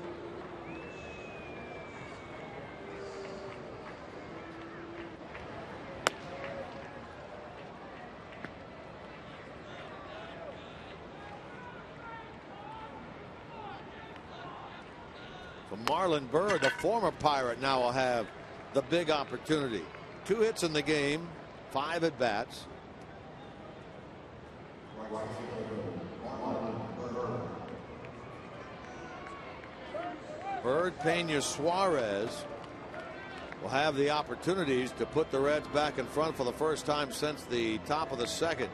So Marlon Byrd, the former Pirate, now will have the big opportunity. 2 hits in the game, 5 at bats. Byrd, Pena, Suarez will have the opportunities to put the Reds back in front for the first time since the top of the 2nd.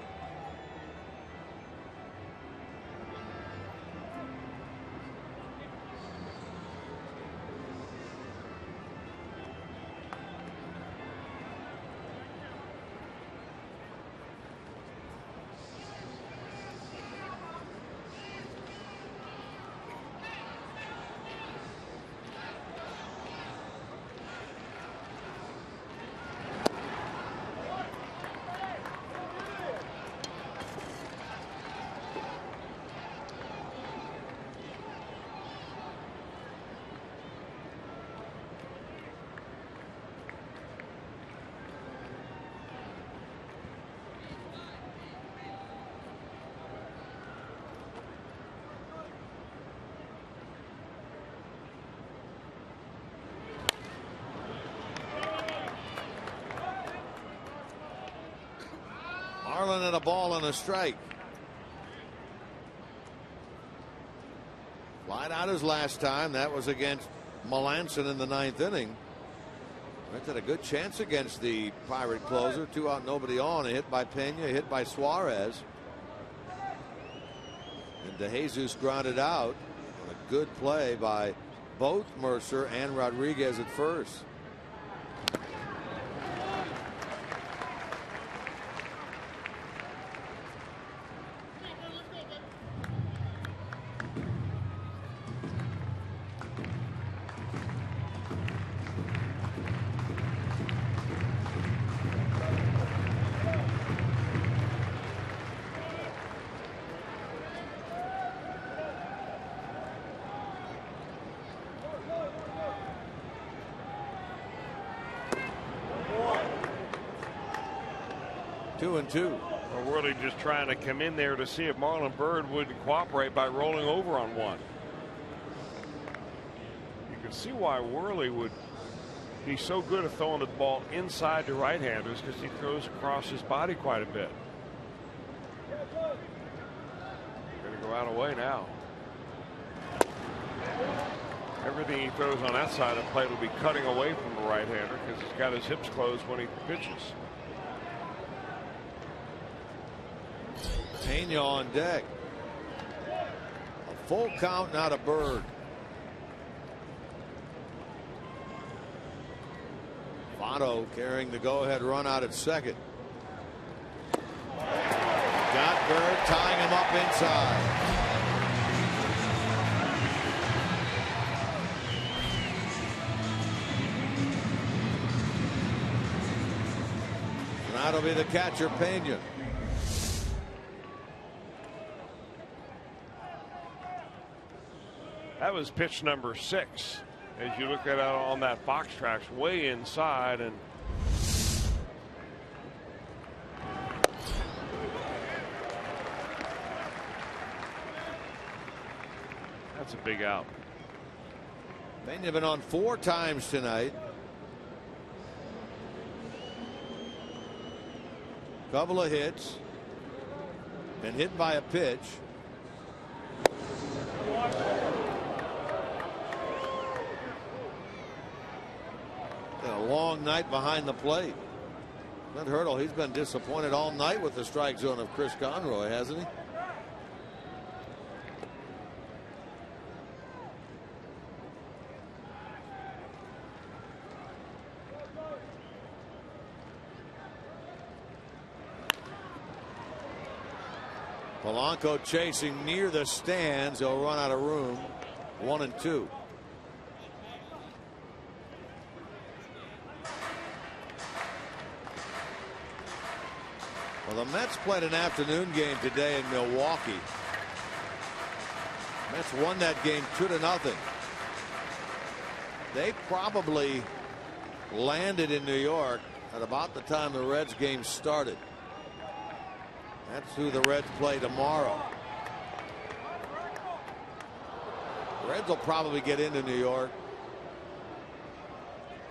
ball and a strike. Flied out his last time. That was against Melanson in the 9th inning. Reds had a good chance against the Pirate closer. 2 out, nobody on. A hit by Pena, a hit by Suarez. And DeJesus grounded out on a good play by both Mercer and Rodriguez at first. Two and two. Well, Worley just trying to come in there to see if Marlon Byrd would cooperate by rolling over on one. You can see why Worley would be so good at throwing the ball inside to right-handers, because he throws across his body quite a bit. Going to go out of way now. Everything he throws on that side of the plate will be cutting away from the right-hander, because he's got his hips closed when he pitches. Pena on deck. A full count, not a Bird. Votto carrying the go-ahead run out at second. Got Bird, tying him up inside. And that'll be the catcher, Pena. That was pitch number 6. As you look at it on that box tracks, way inside, and that's a big out. Pena been on 4 times tonight. Couple of hits. Been hit by a pitch. A long night behind the plate. Clint Hurdle, he's been disappointed all night with the strike zone of Chris Conroy, hasn't he? Polanco chasing near the stands. He'll run out of room. 1 and 2. Well, the Mets played an afternoon game today in Milwaukee. Mets won that game 2-0. They probably landed in New York at about the time the Reds game started. That's who the Reds play tomorrow. The Reds will probably get into New York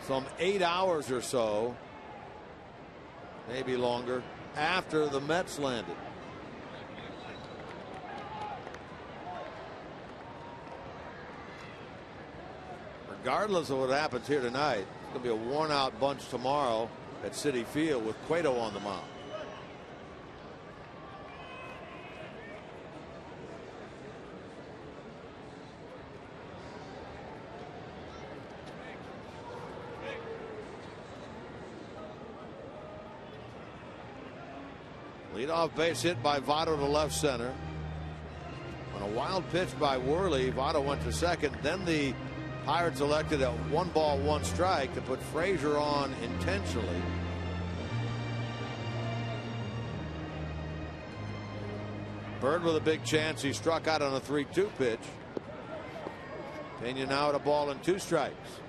some 8 hours or so, maybe longer, after the Mets landed. Regardless of what happens here tonight, it's going to be a worn out bunch tomorrow at Citi Field with Cueto on the mound. Leadoff base hit by Votto to left center. On a wild pitch by Worley, Votto went to second. Then the Pirates elected a 1-ball, 1-strike to put Frazier on intentionally. Bird with a big chance. He struck out on a 3-2 pitch. Pena now at a ball and 2 strikes.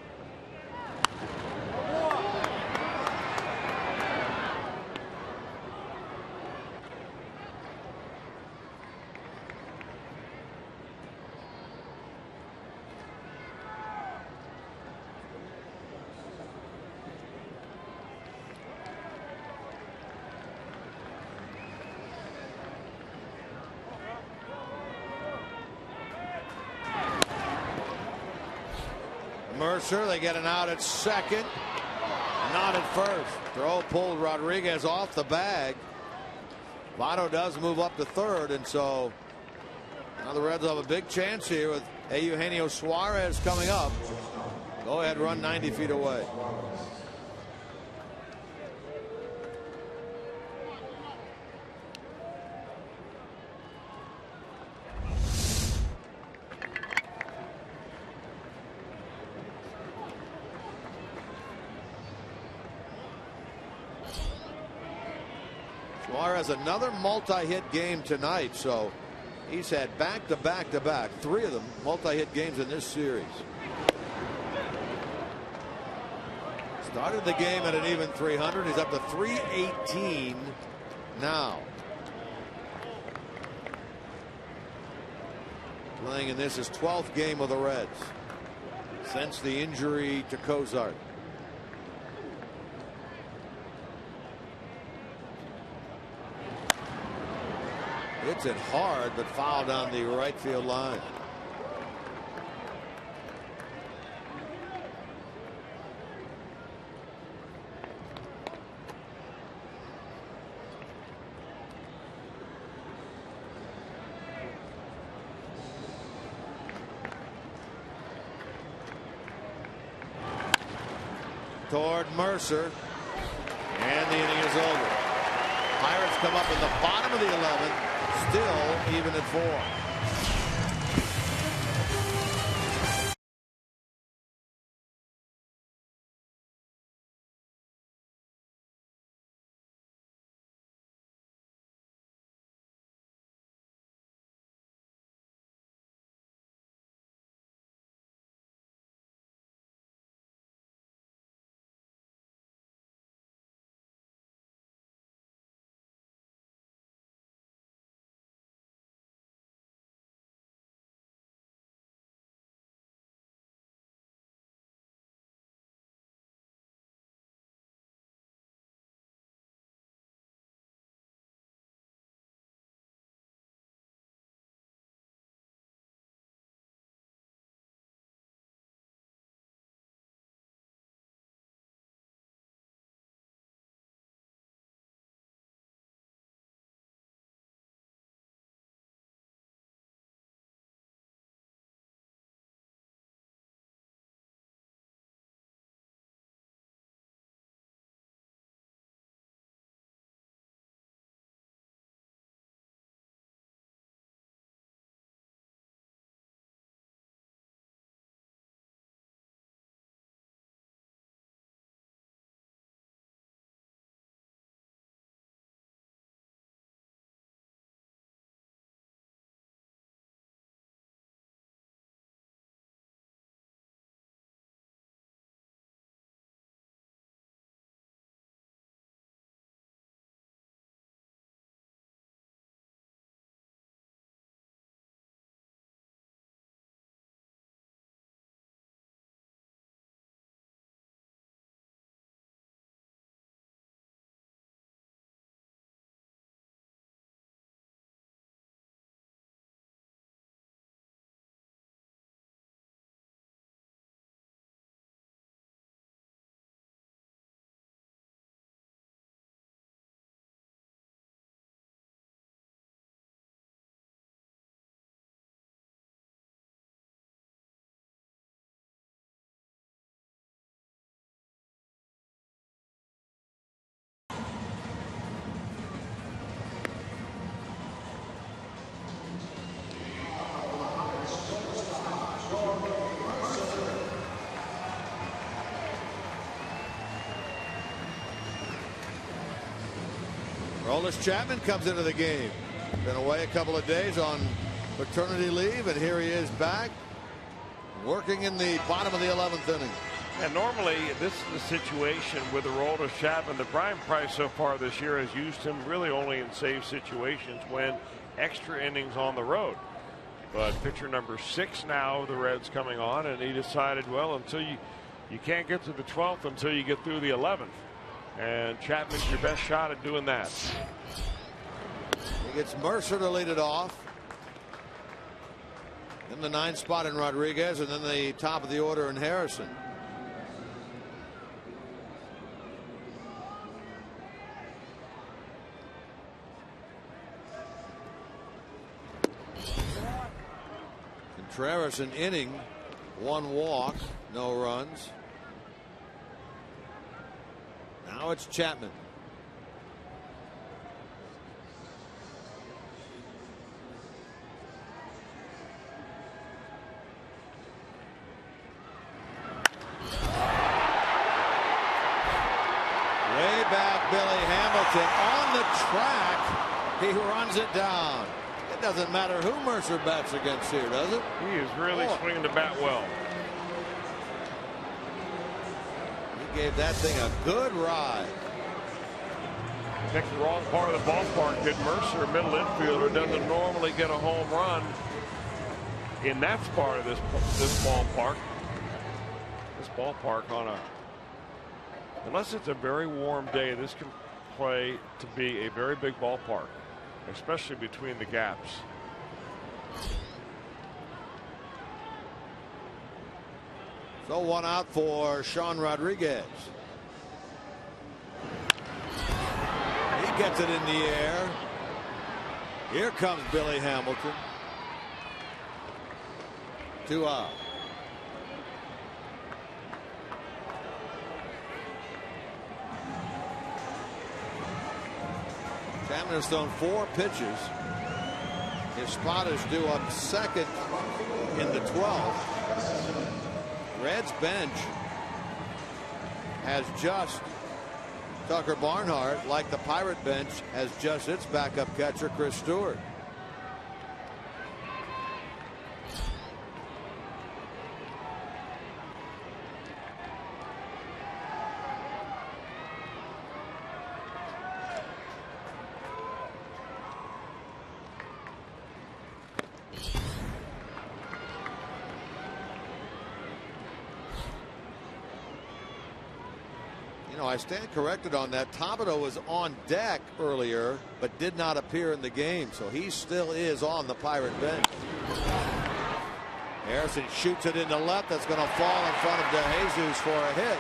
Mercer, they get an out at second. Not at first. Throw pulled Rodriguez off the bag. Votto does move up to third, and so now the Reds have a big chance here with Eugenio Suarez coming up. Go ahead, run 90 feet away. Suarez another multi-hit game tonight, so he's had back-to-back-to-back, 3 of them multi-hit games in this series. Started the game at an even 300. He's up to 318 now. Playing in this his 12th game of the Reds since the injury to Cozart. Hits it hard, but fouled on the right field line. Toward Mercer, and the inning is over. Pirates come up in the bottom of the 11th. Still even at 4. Aroldis Chapman comes into the game. Been away a couple of days on paternity leave, and here he is back working in the bottom of the 11th inning. And normally this is the situation with Aroldis Chapman. The Brian Price so far this year has used him really only in save situations when extra innings on the road. But pitcher number 6 now, the Reds coming on, and he decided, well, until you can't get to the 12th until you get through the 11th. And Chapman's your best shot at doing that. He gets Mercer to lead it off. Then the 9th spot in Rodriguez, and then the top of the order in Harrison. Contreras an inning, 1 walk, no runs. Now it's Chapman. Way back, Billy Hamilton on the track. He runs it down. It doesn't matter who Mercer bats against here, does it? He is really swinging the bat well. He gave that thing a good ride. Picked the wrong part of the ballpark. Did Mercer, middle infielder, doesn't normally get a home run in that part of this ballpark. This ballpark on a, unless it's a very warm day, this can play to be a very big ballpark, especially between the gaps. So 1 out for Sean Rodriguez. He gets it in the air. Here comes Billy Hamilton. 2 out. Chapman has thrown 4 pitches. His spot is due up second in the 12th. Reds bench has just Tucker Barnhart, like the Pirate bench has just its backup catcher Chris Stewart. I stand corrected on that. Tabito was on deck earlier, but did not appear in the game, so he still is on the Pirate bench. Harrison shoots it into left. That's going to fall in front of DeJesus for a hit.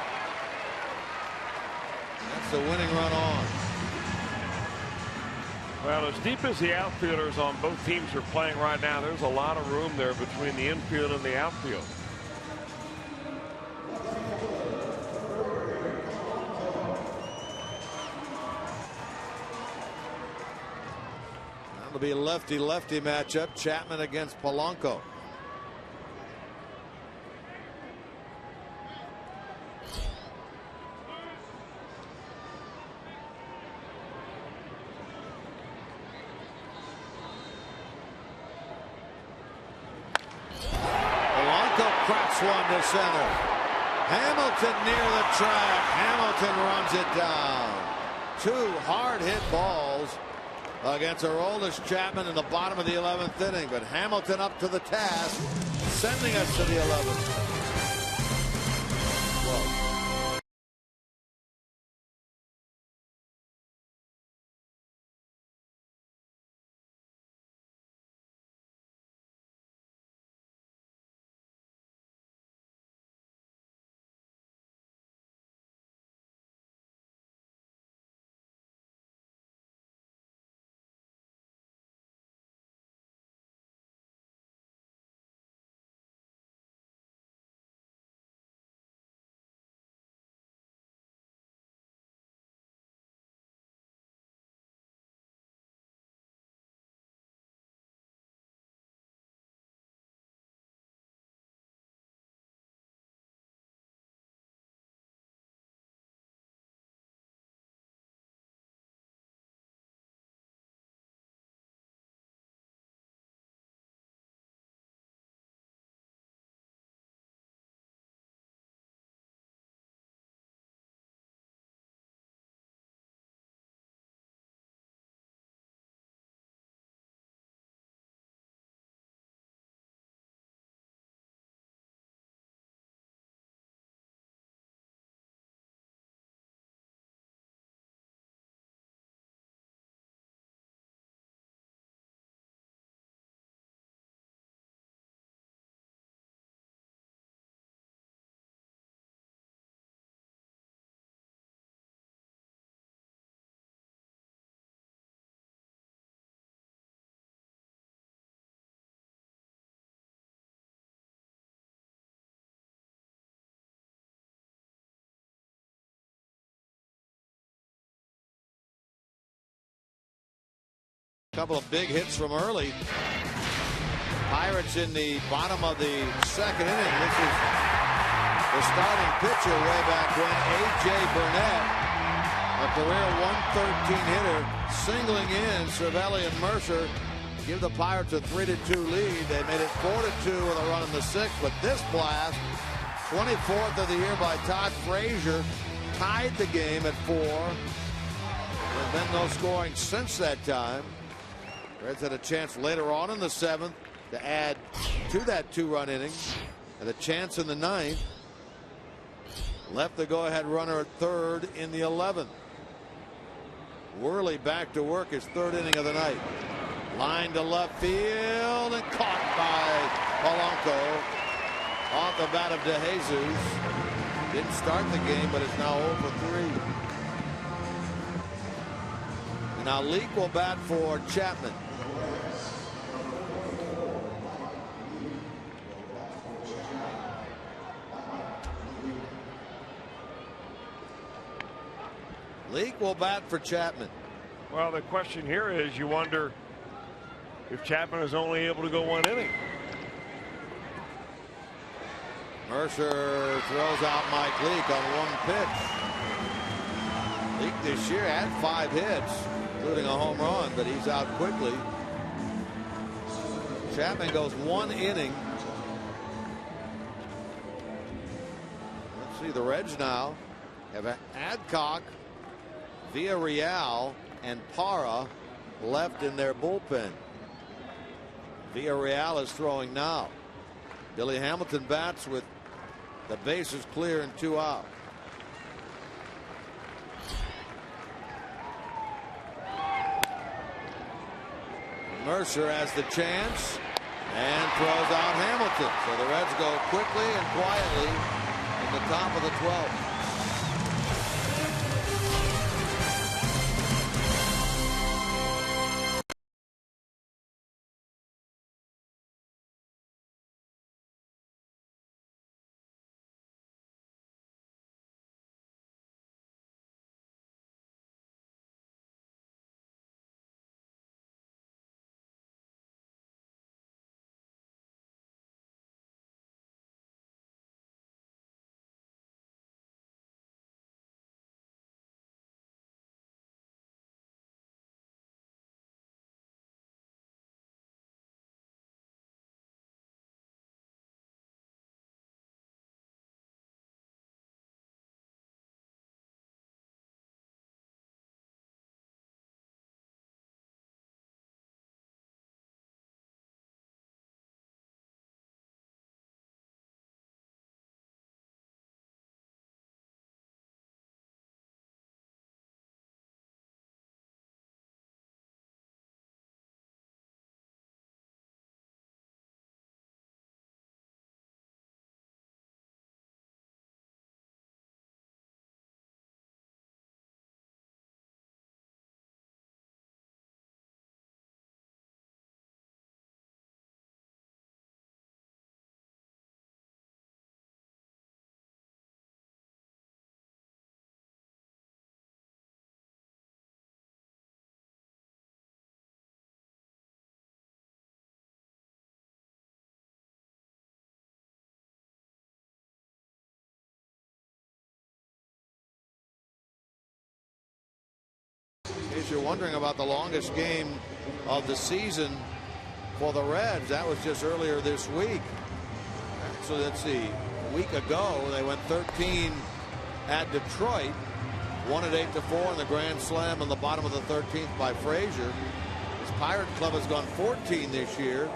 That's the winning run on. Well, as deep as the outfielders on both teams are playing right now, there's a lot of room there between the infield and the outfield. It'll be a lefty-lefty matchup. Chapman against Polanco. Polanco cracks one to center. Hamilton near the track. Hamilton runs it down. 2 hard hit balls against Aroldis Chapman in the bottom of the 11th inning, but Hamilton up to the task, sending us to the 11th. A couple of big hits from early. Pirates in the bottom of the second inning. This is the starting pitcher way back when, A.J. Burnett, a career 113 hitter, singling in Cervelli and Mercer. Give the Pirates a 3-2 lead. They made it 4-2 with a run in the sixth, but this blast, 24th of the year by Todd Frazier, tied the game at 4. There's been no scoring since that time. Reds had a chance later on in the 7th to add to that 2-run inning, and a chance in the 9th. Left the go-ahead runner at third in the 11th. Worley back to work, his 3rd inning of the night. Line to left field and caught by Polanco off the bat of DeJesus. Didn't start the game, but is now 0 for 3. And now Leake will bat for Chapman. Leake will bat for Chapman. Well, the question here is, you wonder if Chapman is only able to go 1 inning. Mercer throws out Mike Leake on 1 pitch. Leake this year had 5 hits, including a home run, but he's out quickly. Chapman goes 1 inning. Let's see, the Reds now have Adcock, Villarreal, and Parra left in their bullpen. Villarreal is throwing now. Billy Hamilton bats with the bases clear and 2 out. Mercer has the chance and throws out Hamilton. So the Reds go quickly and quietly in the top of the 12th. In case you're wondering about the longest game of the season for the Reds, that was just earlier this week. So let's see, a week ago they went 13 at Detroit, won at 8-4 in the grand slam in the bottom of the 13th by Frazier. This Pirate Club has gone 14 this year.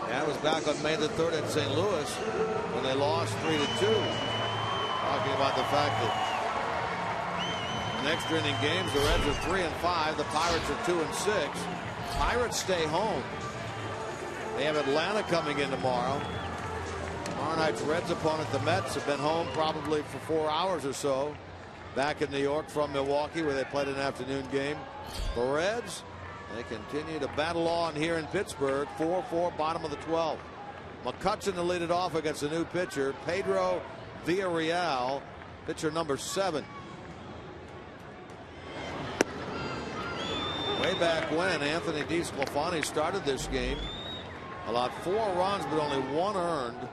That was back on May the 3rd at St. Louis when they lost 3-2. Talking about the fact that in extra inning games, the Reds are 3-5. The Pirates are 2-6. Pirates stay home. They have Atlanta coming in tomorrow. Tomorrow night's Reds opponent, the Mets, have been home probably for 4 hours or so. Back in New York from Milwaukee, where they played an afternoon game. The Reds, they continue to battle on here in Pittsburgh. 4-4, bottom of the 12th. McCutchen to lead it off against a new pitcher, Pedro Villarreal, pitcher number 7. Way way back when Anthony DeSclafani started this game. Allowed 4 runs, but only 1 earned.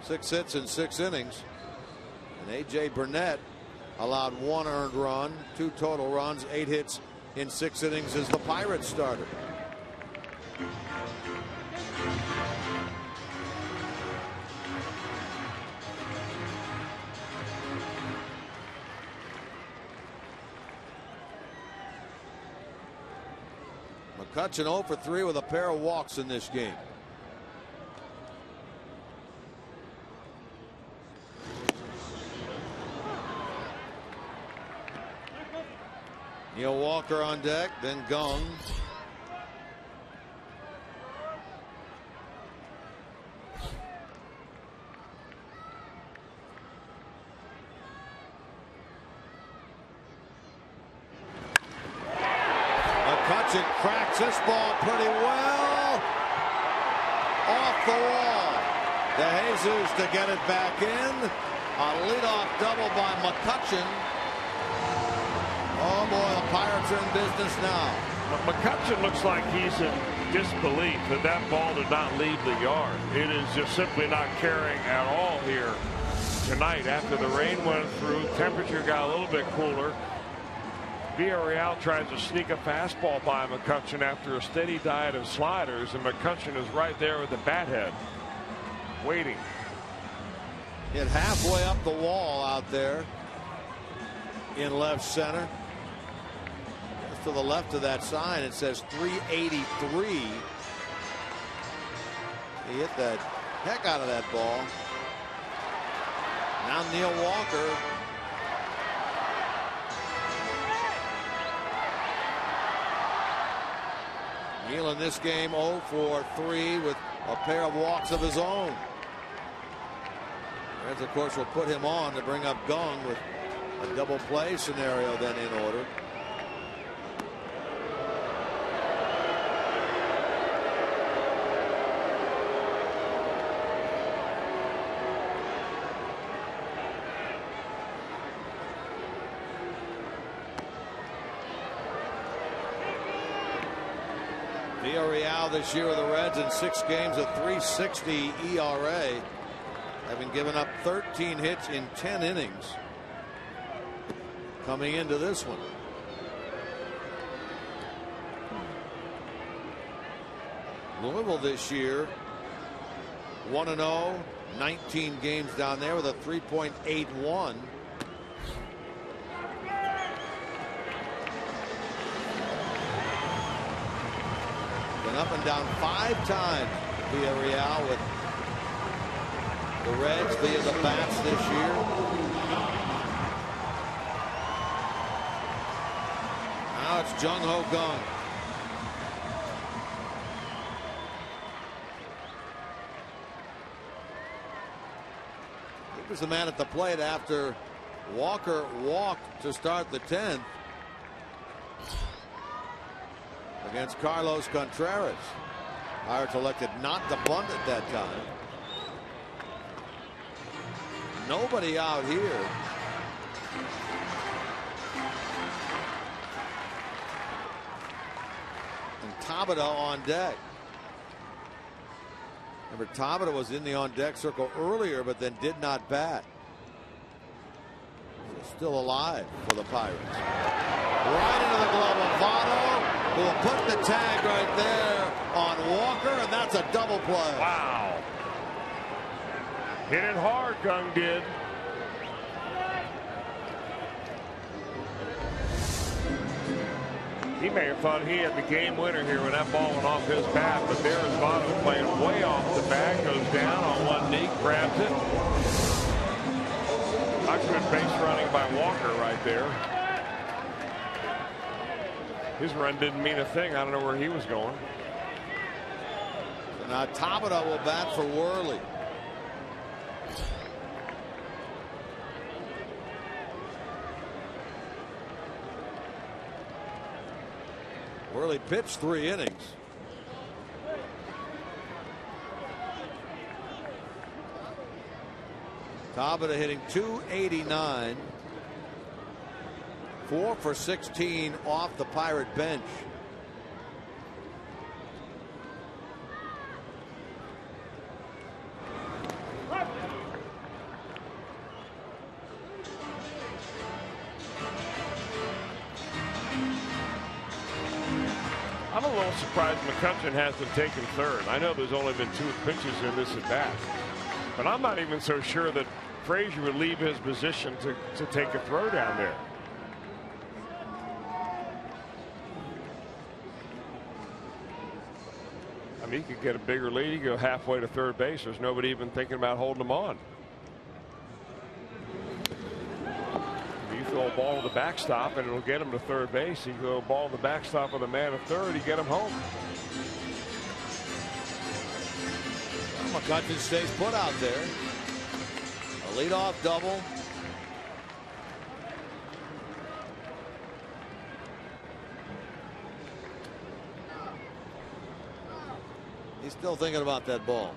6 hits in 6 innings. And A.J. Burnett allowed 1 earned run, 2 total runs, 8 hits in 6 innings as the Pirates starter. McCutchen 0 for 3 with a pair of walks in this game. Neil Walker on deck, then Gung. McCutchen cracks this ball pretty well. Off the wall. DeJesus to get it back in. A leadoff double by McCutchen. Oh boy, the Pirates are in business now. McCutchen looks like he's in disbelief that that ball did not leave the yard. It is just simply not carrying at all here tonight. After the rain went through, temperature got a little bit cooler. Villarreal tries to sneak a fastball by McCutchen after a steady diet of sliders, and McCutchen is right there with the bat head, waiting. Hit halfway up the wall out there in left center. Just to the left of that sign, it says 383. He hit the heck out of that ball. Now Neil Walker. Neil in this game 0 for 3 with a pair of walks of his own. Reds, of course, will put him on to bring up Gung with a double play scenario then in order. Villarreal this year with the Reds in 6 games, a 3.60 ERA, having given up 13 hits in 10 innings coming into this one. Louisville this year 1-0, 19 games down there with a 3.81. Been up and down 5 times Villarreal with the Reds via the bats this year. Now it's Jung-Ho Kang. He was the man at the plate after Walker walked to start the 10th against Carlos Contreras. Pirates elected not to bunt at that time. Nobody out here. And Tabata on deck. Remember, Tabata was in the on deck circle earlier, but then did not bat. So still alive for the Pirates. Right into the glove of Votto, who will put the tag right there on Walker, and that's a double play. Wow. Hit it hard, Gung did. He may have thought he had the game winner here when that ball went off his bat, but there is Votto playing way off the bat, goes down on one knee, grabs it. Not good base running by Walker right there. His run didn't mean a thing. I don't know where he was going. So now Tabata will bat for Worley. Worley pitched 3 innings. Tabata hitting .289. 4 for 16 off the Pirate bench a little surprised McCutchen hasn't taken third. I know there's only been 2 pitches in this at bat, but I'm not even so sure that Frazier would leave his position to take a throw down there. I mean, he could get a bigger lead. He could go halfway to third base. There's nobody even thinking about holding him on. You throw a ball to the backstop and it'll get him to third base. You throw a ball to the backstop with a man at third, you get him home. McCutchen stays put out there. A leadoff double. He's still thinking about that ball.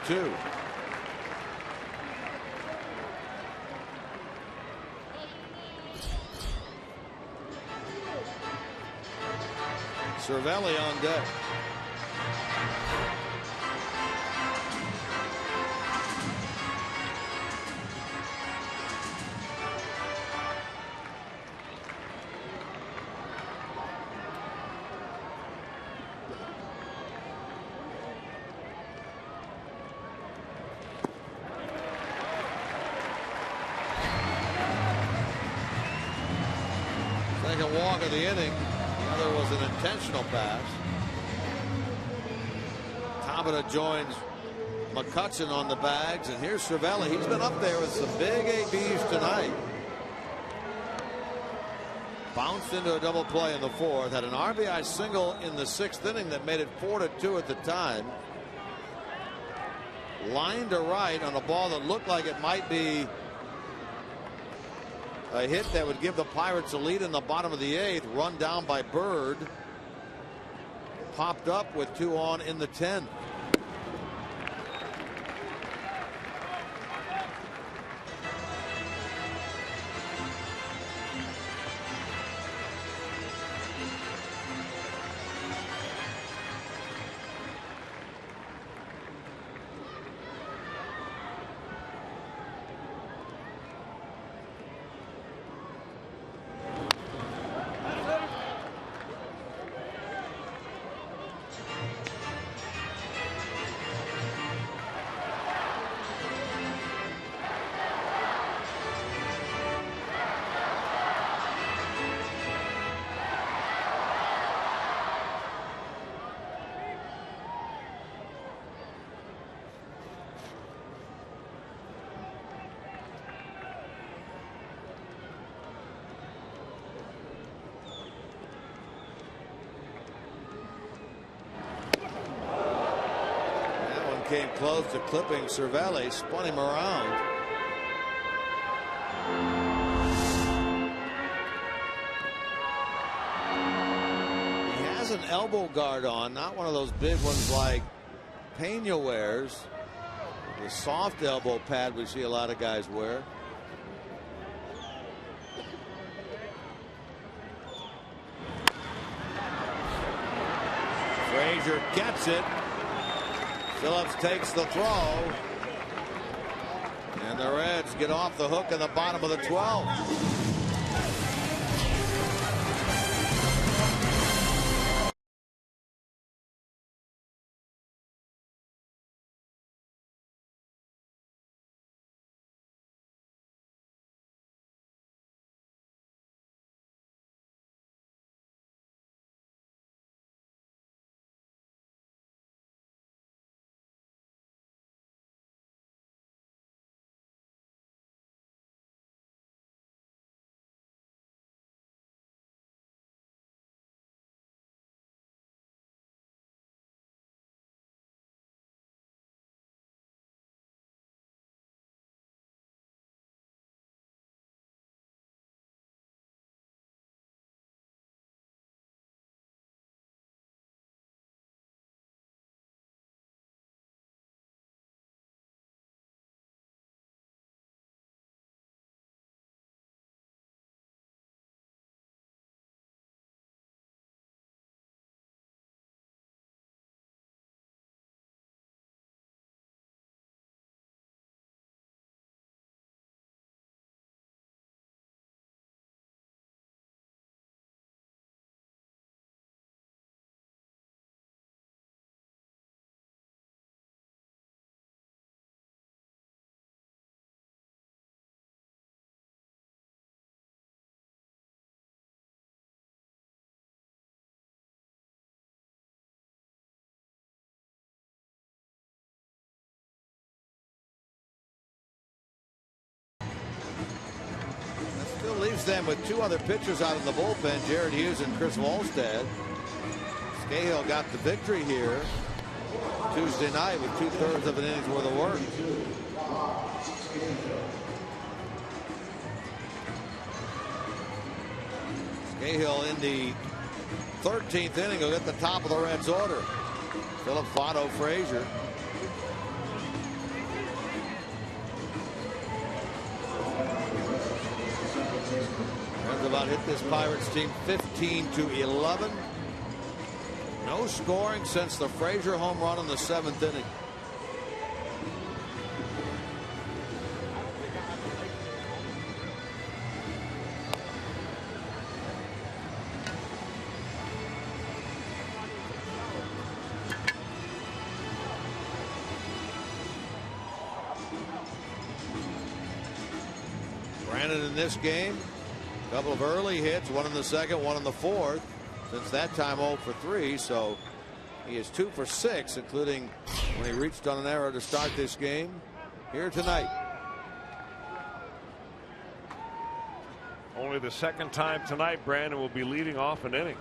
Two. Cervelli on deck. Second walk of the inning. The other was an intentional pass. Tabata joins McCutchen on the bags, and here's Cervelli. He's been up there with some big ABs tonight. Bounced into a double play in the 4th. Had an RBI single in the 6th inning that made it 4-2 at the time. Line to right on a ball that looked like it might be a hit that would give the Pirates a lead in the bottom of the 8th. Run down by Bird. Popped up with 2 on in the 10th. Came close to clipping Cervelli, spun him around. He has an elbow guard on, not one of those big ones like Pena wears. The soft elbow pad we see a lot of guys wear. Frazier gets it. Phillips takes the throw, and the Reds get off the hook in the bottom of the 12th. Reds then with 2 other pitchers out in the bullpen, Jared Hughes and Chris Wallstead. Scahill got the victory here Tuesday night with 2/3 of an inning's worth of work. Scahill in the 13th inning will get the top of the Reds order. Phillips, Votto, Frazier. Reds about hit this Pirates team 15-11. No scoring since the Frazier home run in the 7th inning. Brandon in this game, a couple of early hits, one in the 2nd, one in the 4th. Since that time 0 for 3, so he is 2 for 6, including when he reached on an error to start this game here tonight. Only the 2nd time tonight Brandon will be leading off an inning.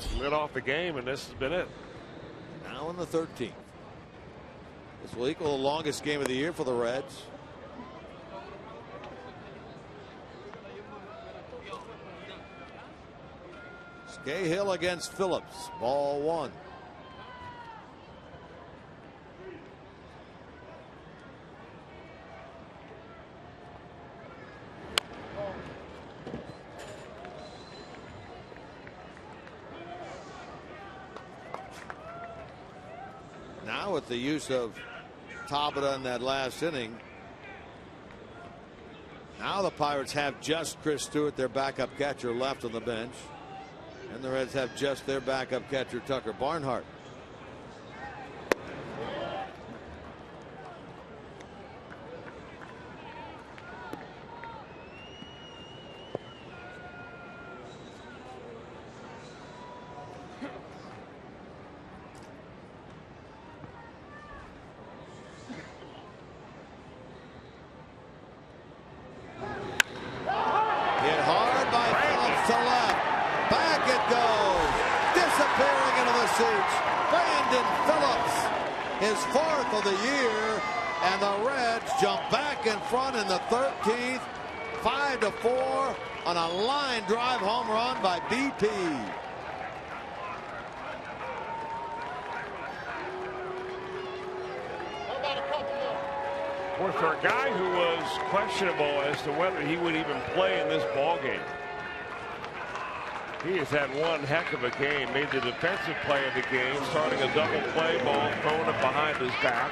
He lit off the game, and this has been it. Now in the 13th. This will equal the longest game of the year for the Reds. Cahill against Phillips. Ball 1. Now with the use of Tabata in that last inning, now the Pirates have just Chris Stewart, their backup catcher, left on the bench. And the Reds have just their backup catcher, Tucker Barnhart. Hit hard by Phillips to left. Back it goes. Disappearing into the seats. Brandon Phillips, his 4th of the year. And the Reds jump back in front in the 13th. 5-4 on a line drive home run by BP. Boy, for a guy who was questionable as to whether he would even play in this ball game, he has had one heck of a game. Made the defensive play of the game, starting a double play ball, throwing it behind his back.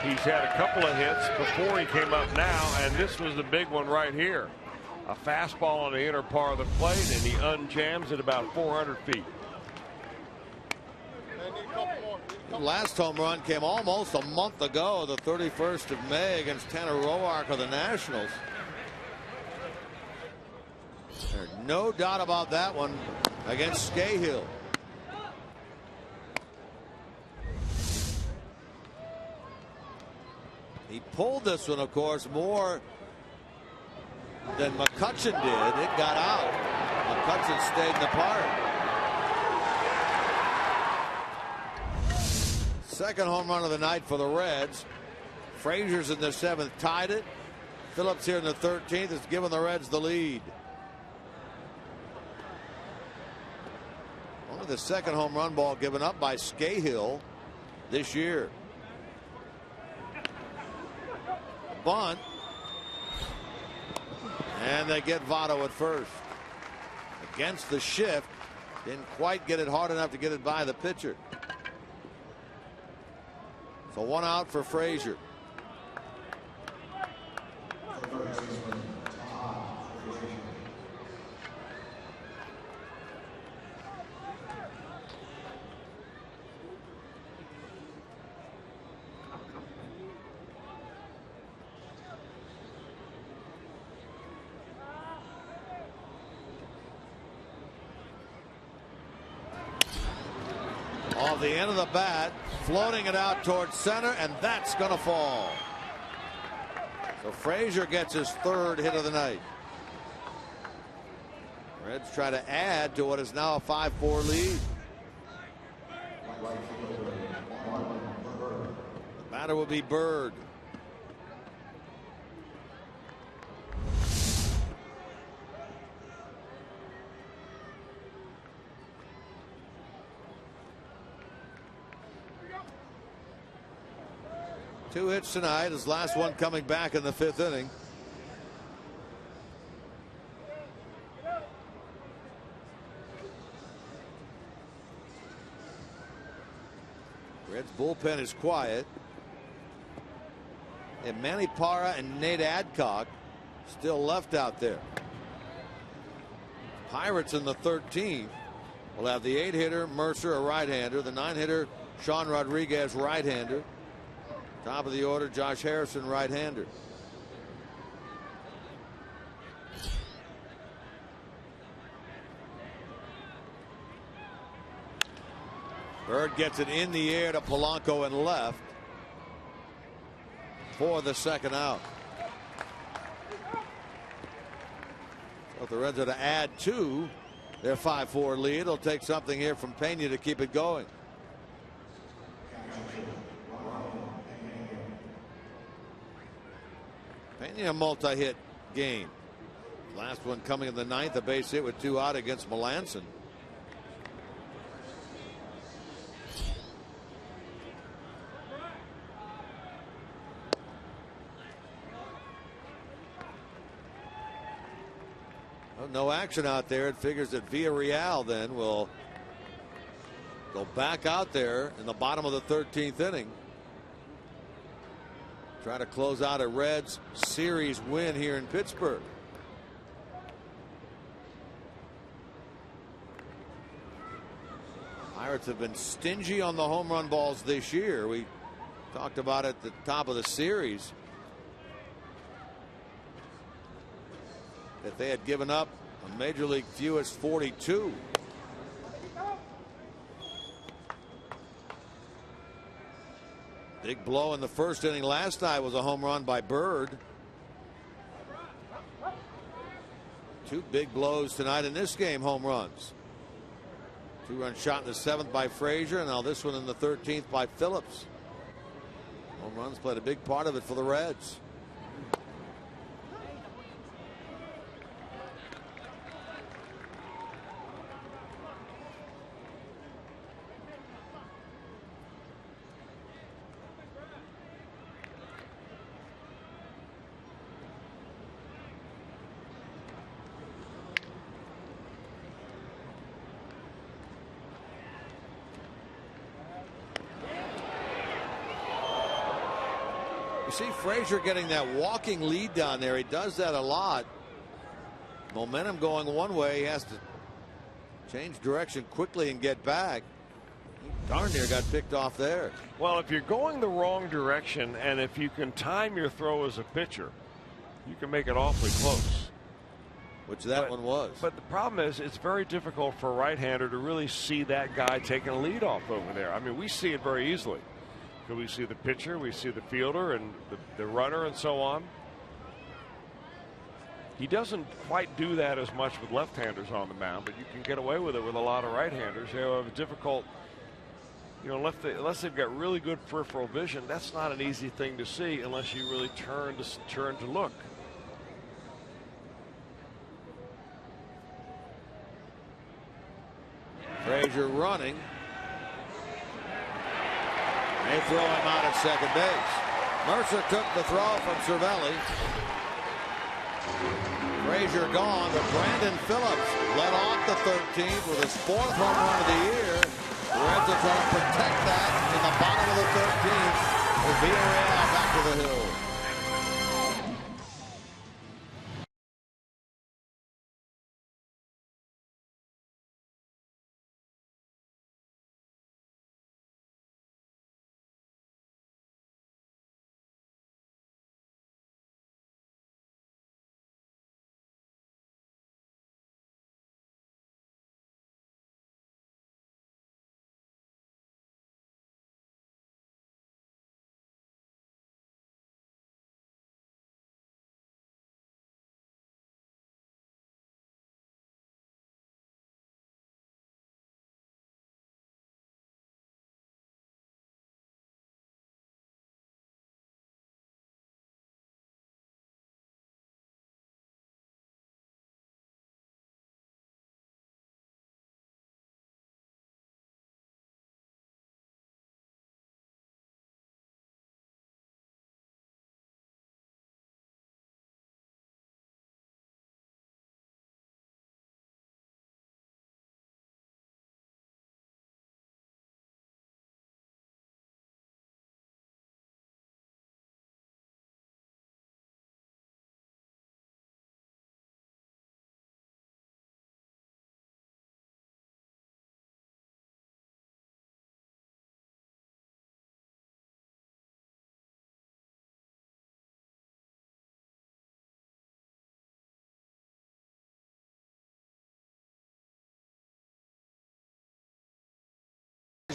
He's had a couple of hits before he came up now, and this was the big one right here. A fastball on the inner part of the plate, and he unjams it about 400 feet. The last home run came almost a month ago, the 31st of May, against Tanner Roark of the Nationals. There's no doubt about that one against Scahill. He pulled this one, of course, more than McCutchen did. It got out. McCutchen stayed in the park. Second home run of the night for the Reds. Frazier's in the 7th, tied it. Phillips here in the 13th has given the Reds the lead. Only the second home run ball given up by Scahill this year. Bunt. And they get Votto at first. Against the shift. Didn't quite get it hard enough to get it by the pitcher. So 1 out for Frazier. Off the end of the bat, floating it out towards center, and that's going to fall. So Frazier gets his 3rd hit of the night. Reds try to add to what is now a 5-4 lead. The batter will be Bird. Two hits tonight, his last one coming back in the 5th inning. Reds bullpen is quiet. And Manny Parra and Nate Adcock still left out there. Pirates in the 13th will have the 8-hitter Mercer, a right-hander, the 9-hitter Sean Rodriguez, right-hander. Top of the order, Josh Harrison, right-hander. Bird gets it in the air to Polanco and left for the 2nd out. So if the Reds are to add to their 5-4 lead, it'll take something here from Pena to keep it going. Pena a multi-hit game. Last one coming in the 9th, a base hit with 2 out against Melanson. Well, no action out there. It figures that Villarreal then will go back out there in the bottom of the 13th inning. Try to close out a Reds series win here in Pittsburgh. Pirates have been stingy on the home run balls this year. We talked about it at the top of the series that they had given up a major league fewest 42. Big blow in the 1st inning last night was a home run by Bird. 2 big blows tonight in this game, home runs. 2-run shot in the 7th by Frazier, and now this one in the 13th by Phillips. Home runs played a big part of it for the Reds. You see Frazier getting that walking lead down there. He does that a lot. Momentum going one way. He has to change direction quickly and get back. He darn near got picked off there. Well, if you're going the wrong direction and if you can time your throw as a pitcher, you can make it awfully close. Which that one was. But the problem is it's very difficult for a right-hander to really see that guy taking a lead off over there. I mean, we see it very easily. We see the pitcher, we see the fielder and the runner and so on. He doesn't quite do that as much with left-handers on the mound, but you can get away with it with a lot of right-handers who have a difficult, you know, unless they've got really good peripheral vision. That's not an easy thing to see unless you really turn to look. Frazier running. They throw him out at second base. Mercer took the throw from Cervelli. Frazier gone, but Brandon Phillips led off the 13th with his 4th home run of the year. The Reds are trying to protect that in the bottom of the 13th with Villarreal back to the hill.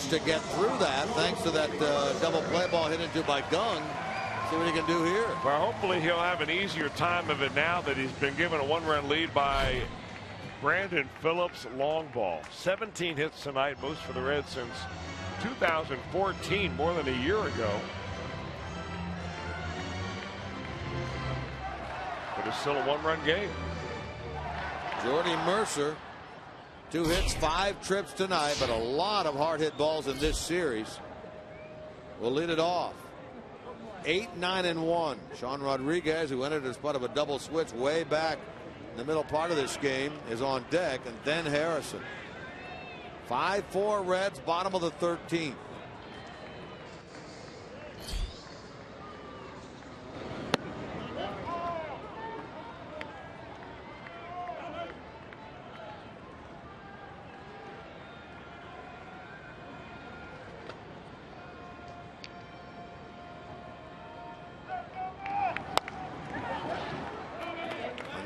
managed to get through that thanks to that double play ball hit into by Gung. See what he can do here. Well, hopefully he'll have an easier time of it now that he's been given a 1-run lead by Brandon Phillips. Long ball. 17 hits tonight, most for the Reds since 2014, more than a year ago. But it's still a 1-run game. Jordy Mercer, 2 hits, 5 trips tonight, but a lot of hard hit balls in this series. Will lead it off. 8, 9, and 1. Sean Rodriguez, who entered as part of a double switch way back in the middle part of this game, is on deck, and then Harrison. 5-4 Reds, bottom of the 13th.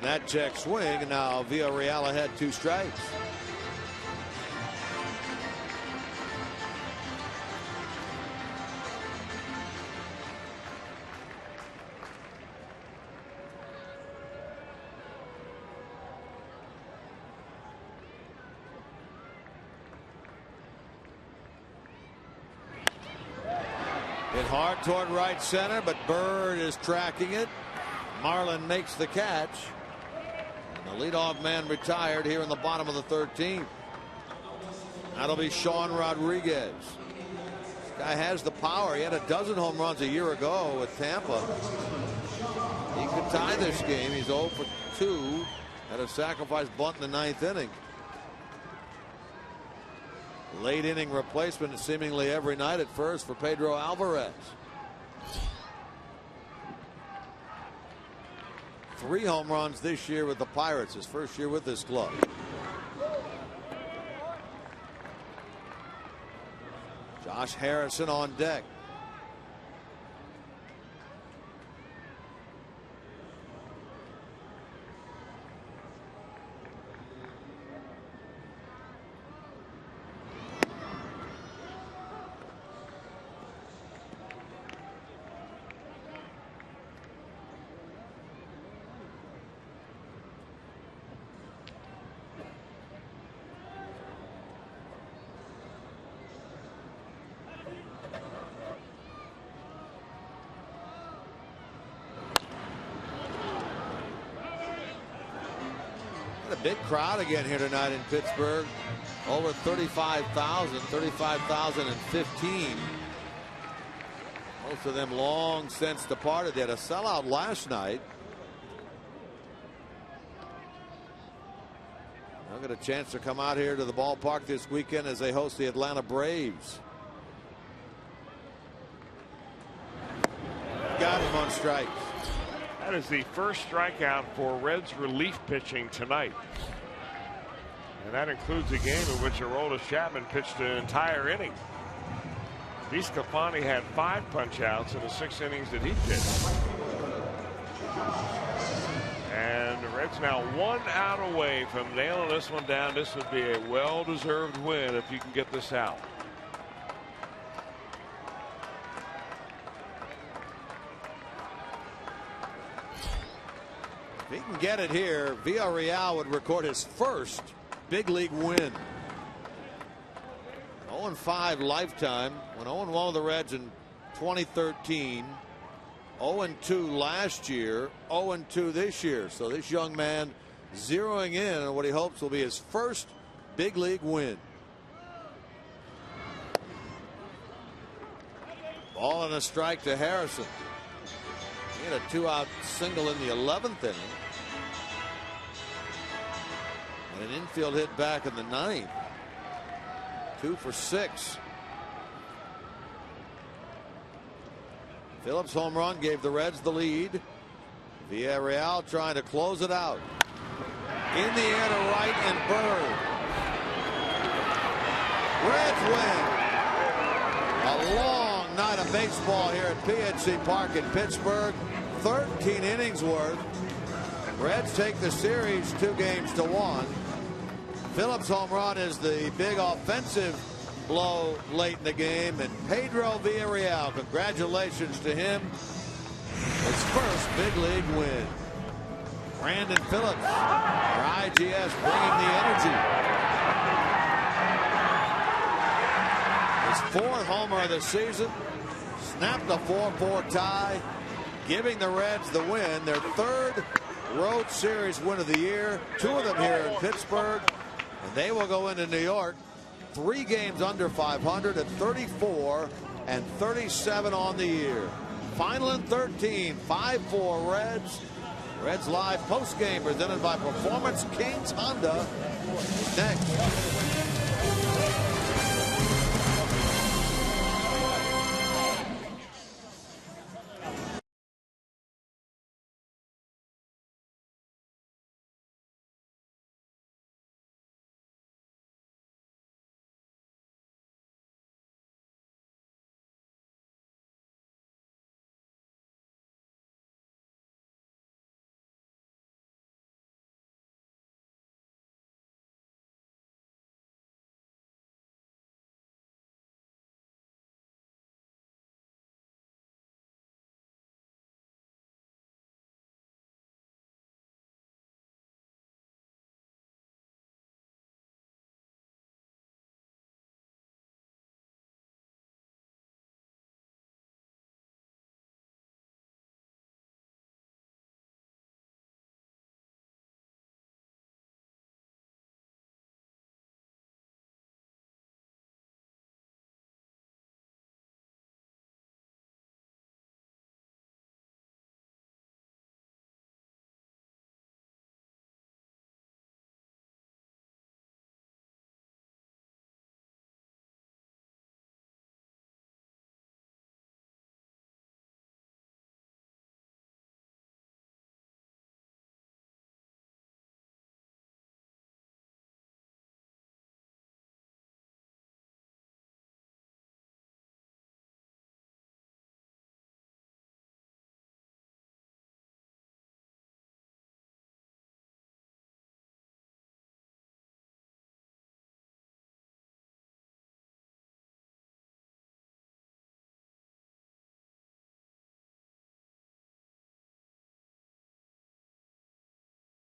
That check swing, and now Villarreal had 2 strikes. Hit hard toward right center, but Bird is tracking it. Marlin makes the catch. The leadoff man retired here in the bottom of the 13th. That'll be Sean Rodriguez. This guy has the power. He had a dozen home runs a year ago with Tampa. He could tie this game. He's 0 for 2 at a sacrifice bunt in the 9th inning. Late inning replacement seemingly every night at first for Pedro Alvarez. 3 home runs this year with the Pirates, his first year with this club. Josh Harrison on deck. Big crowd again here tonight in Pittsburgh. Over 35,015. Most of them long since departed. They had a sellout last night. They'll get a chance to come out here to the ballpark this weekend as they host the Atlanta Braves. Got him on strikes. That is the first strikeout for Reds relief pitching tonight. And that includes a game in which Aroldis Chapman pitched an entire inning. Viscapani had 5 punch-outs in the 6 innings that he pitched. And the Reds now 1 out away from nailing this one down. This would be a well-deserved win if you can get this out. If he can get it here, Villarreal would record his first big league win. 0-5 lifetime. When 0-1 with the Reds in 2013. 0-2 last year. 0-2 this year. So this young man zeroing in on what he hopes will be his first big league win. Ball and a strike to Harrison. He had a 2-out single in the 11th inning. And an infield hit back in the 9th. 2 for 6. Phillips' home run gave the Reds the lead. Villarreal trying to close it out. In the air to right and Bird. Reds win. A long night of baseball here at PNC Park in Pittsburgh. 13 innings worth. Reds take the series 2-1. Phillips' home run is the big offensive blow late in the game. And Pedro Villarreal, congratulations to him. His first big league win. Brandon Phillips, our IGS, bringing the energy. His fourth homer of the season. Snapped a 4-4 tie, giving the Reds the win. Their third road series win of the year. 2 of them here in Pittsburgh. And they will go into New York 3 games under 500 at 34-37 on the year. Final in 13, 5-4 Reds. Reds Live postgame presented by Performance Kings Honda. Next.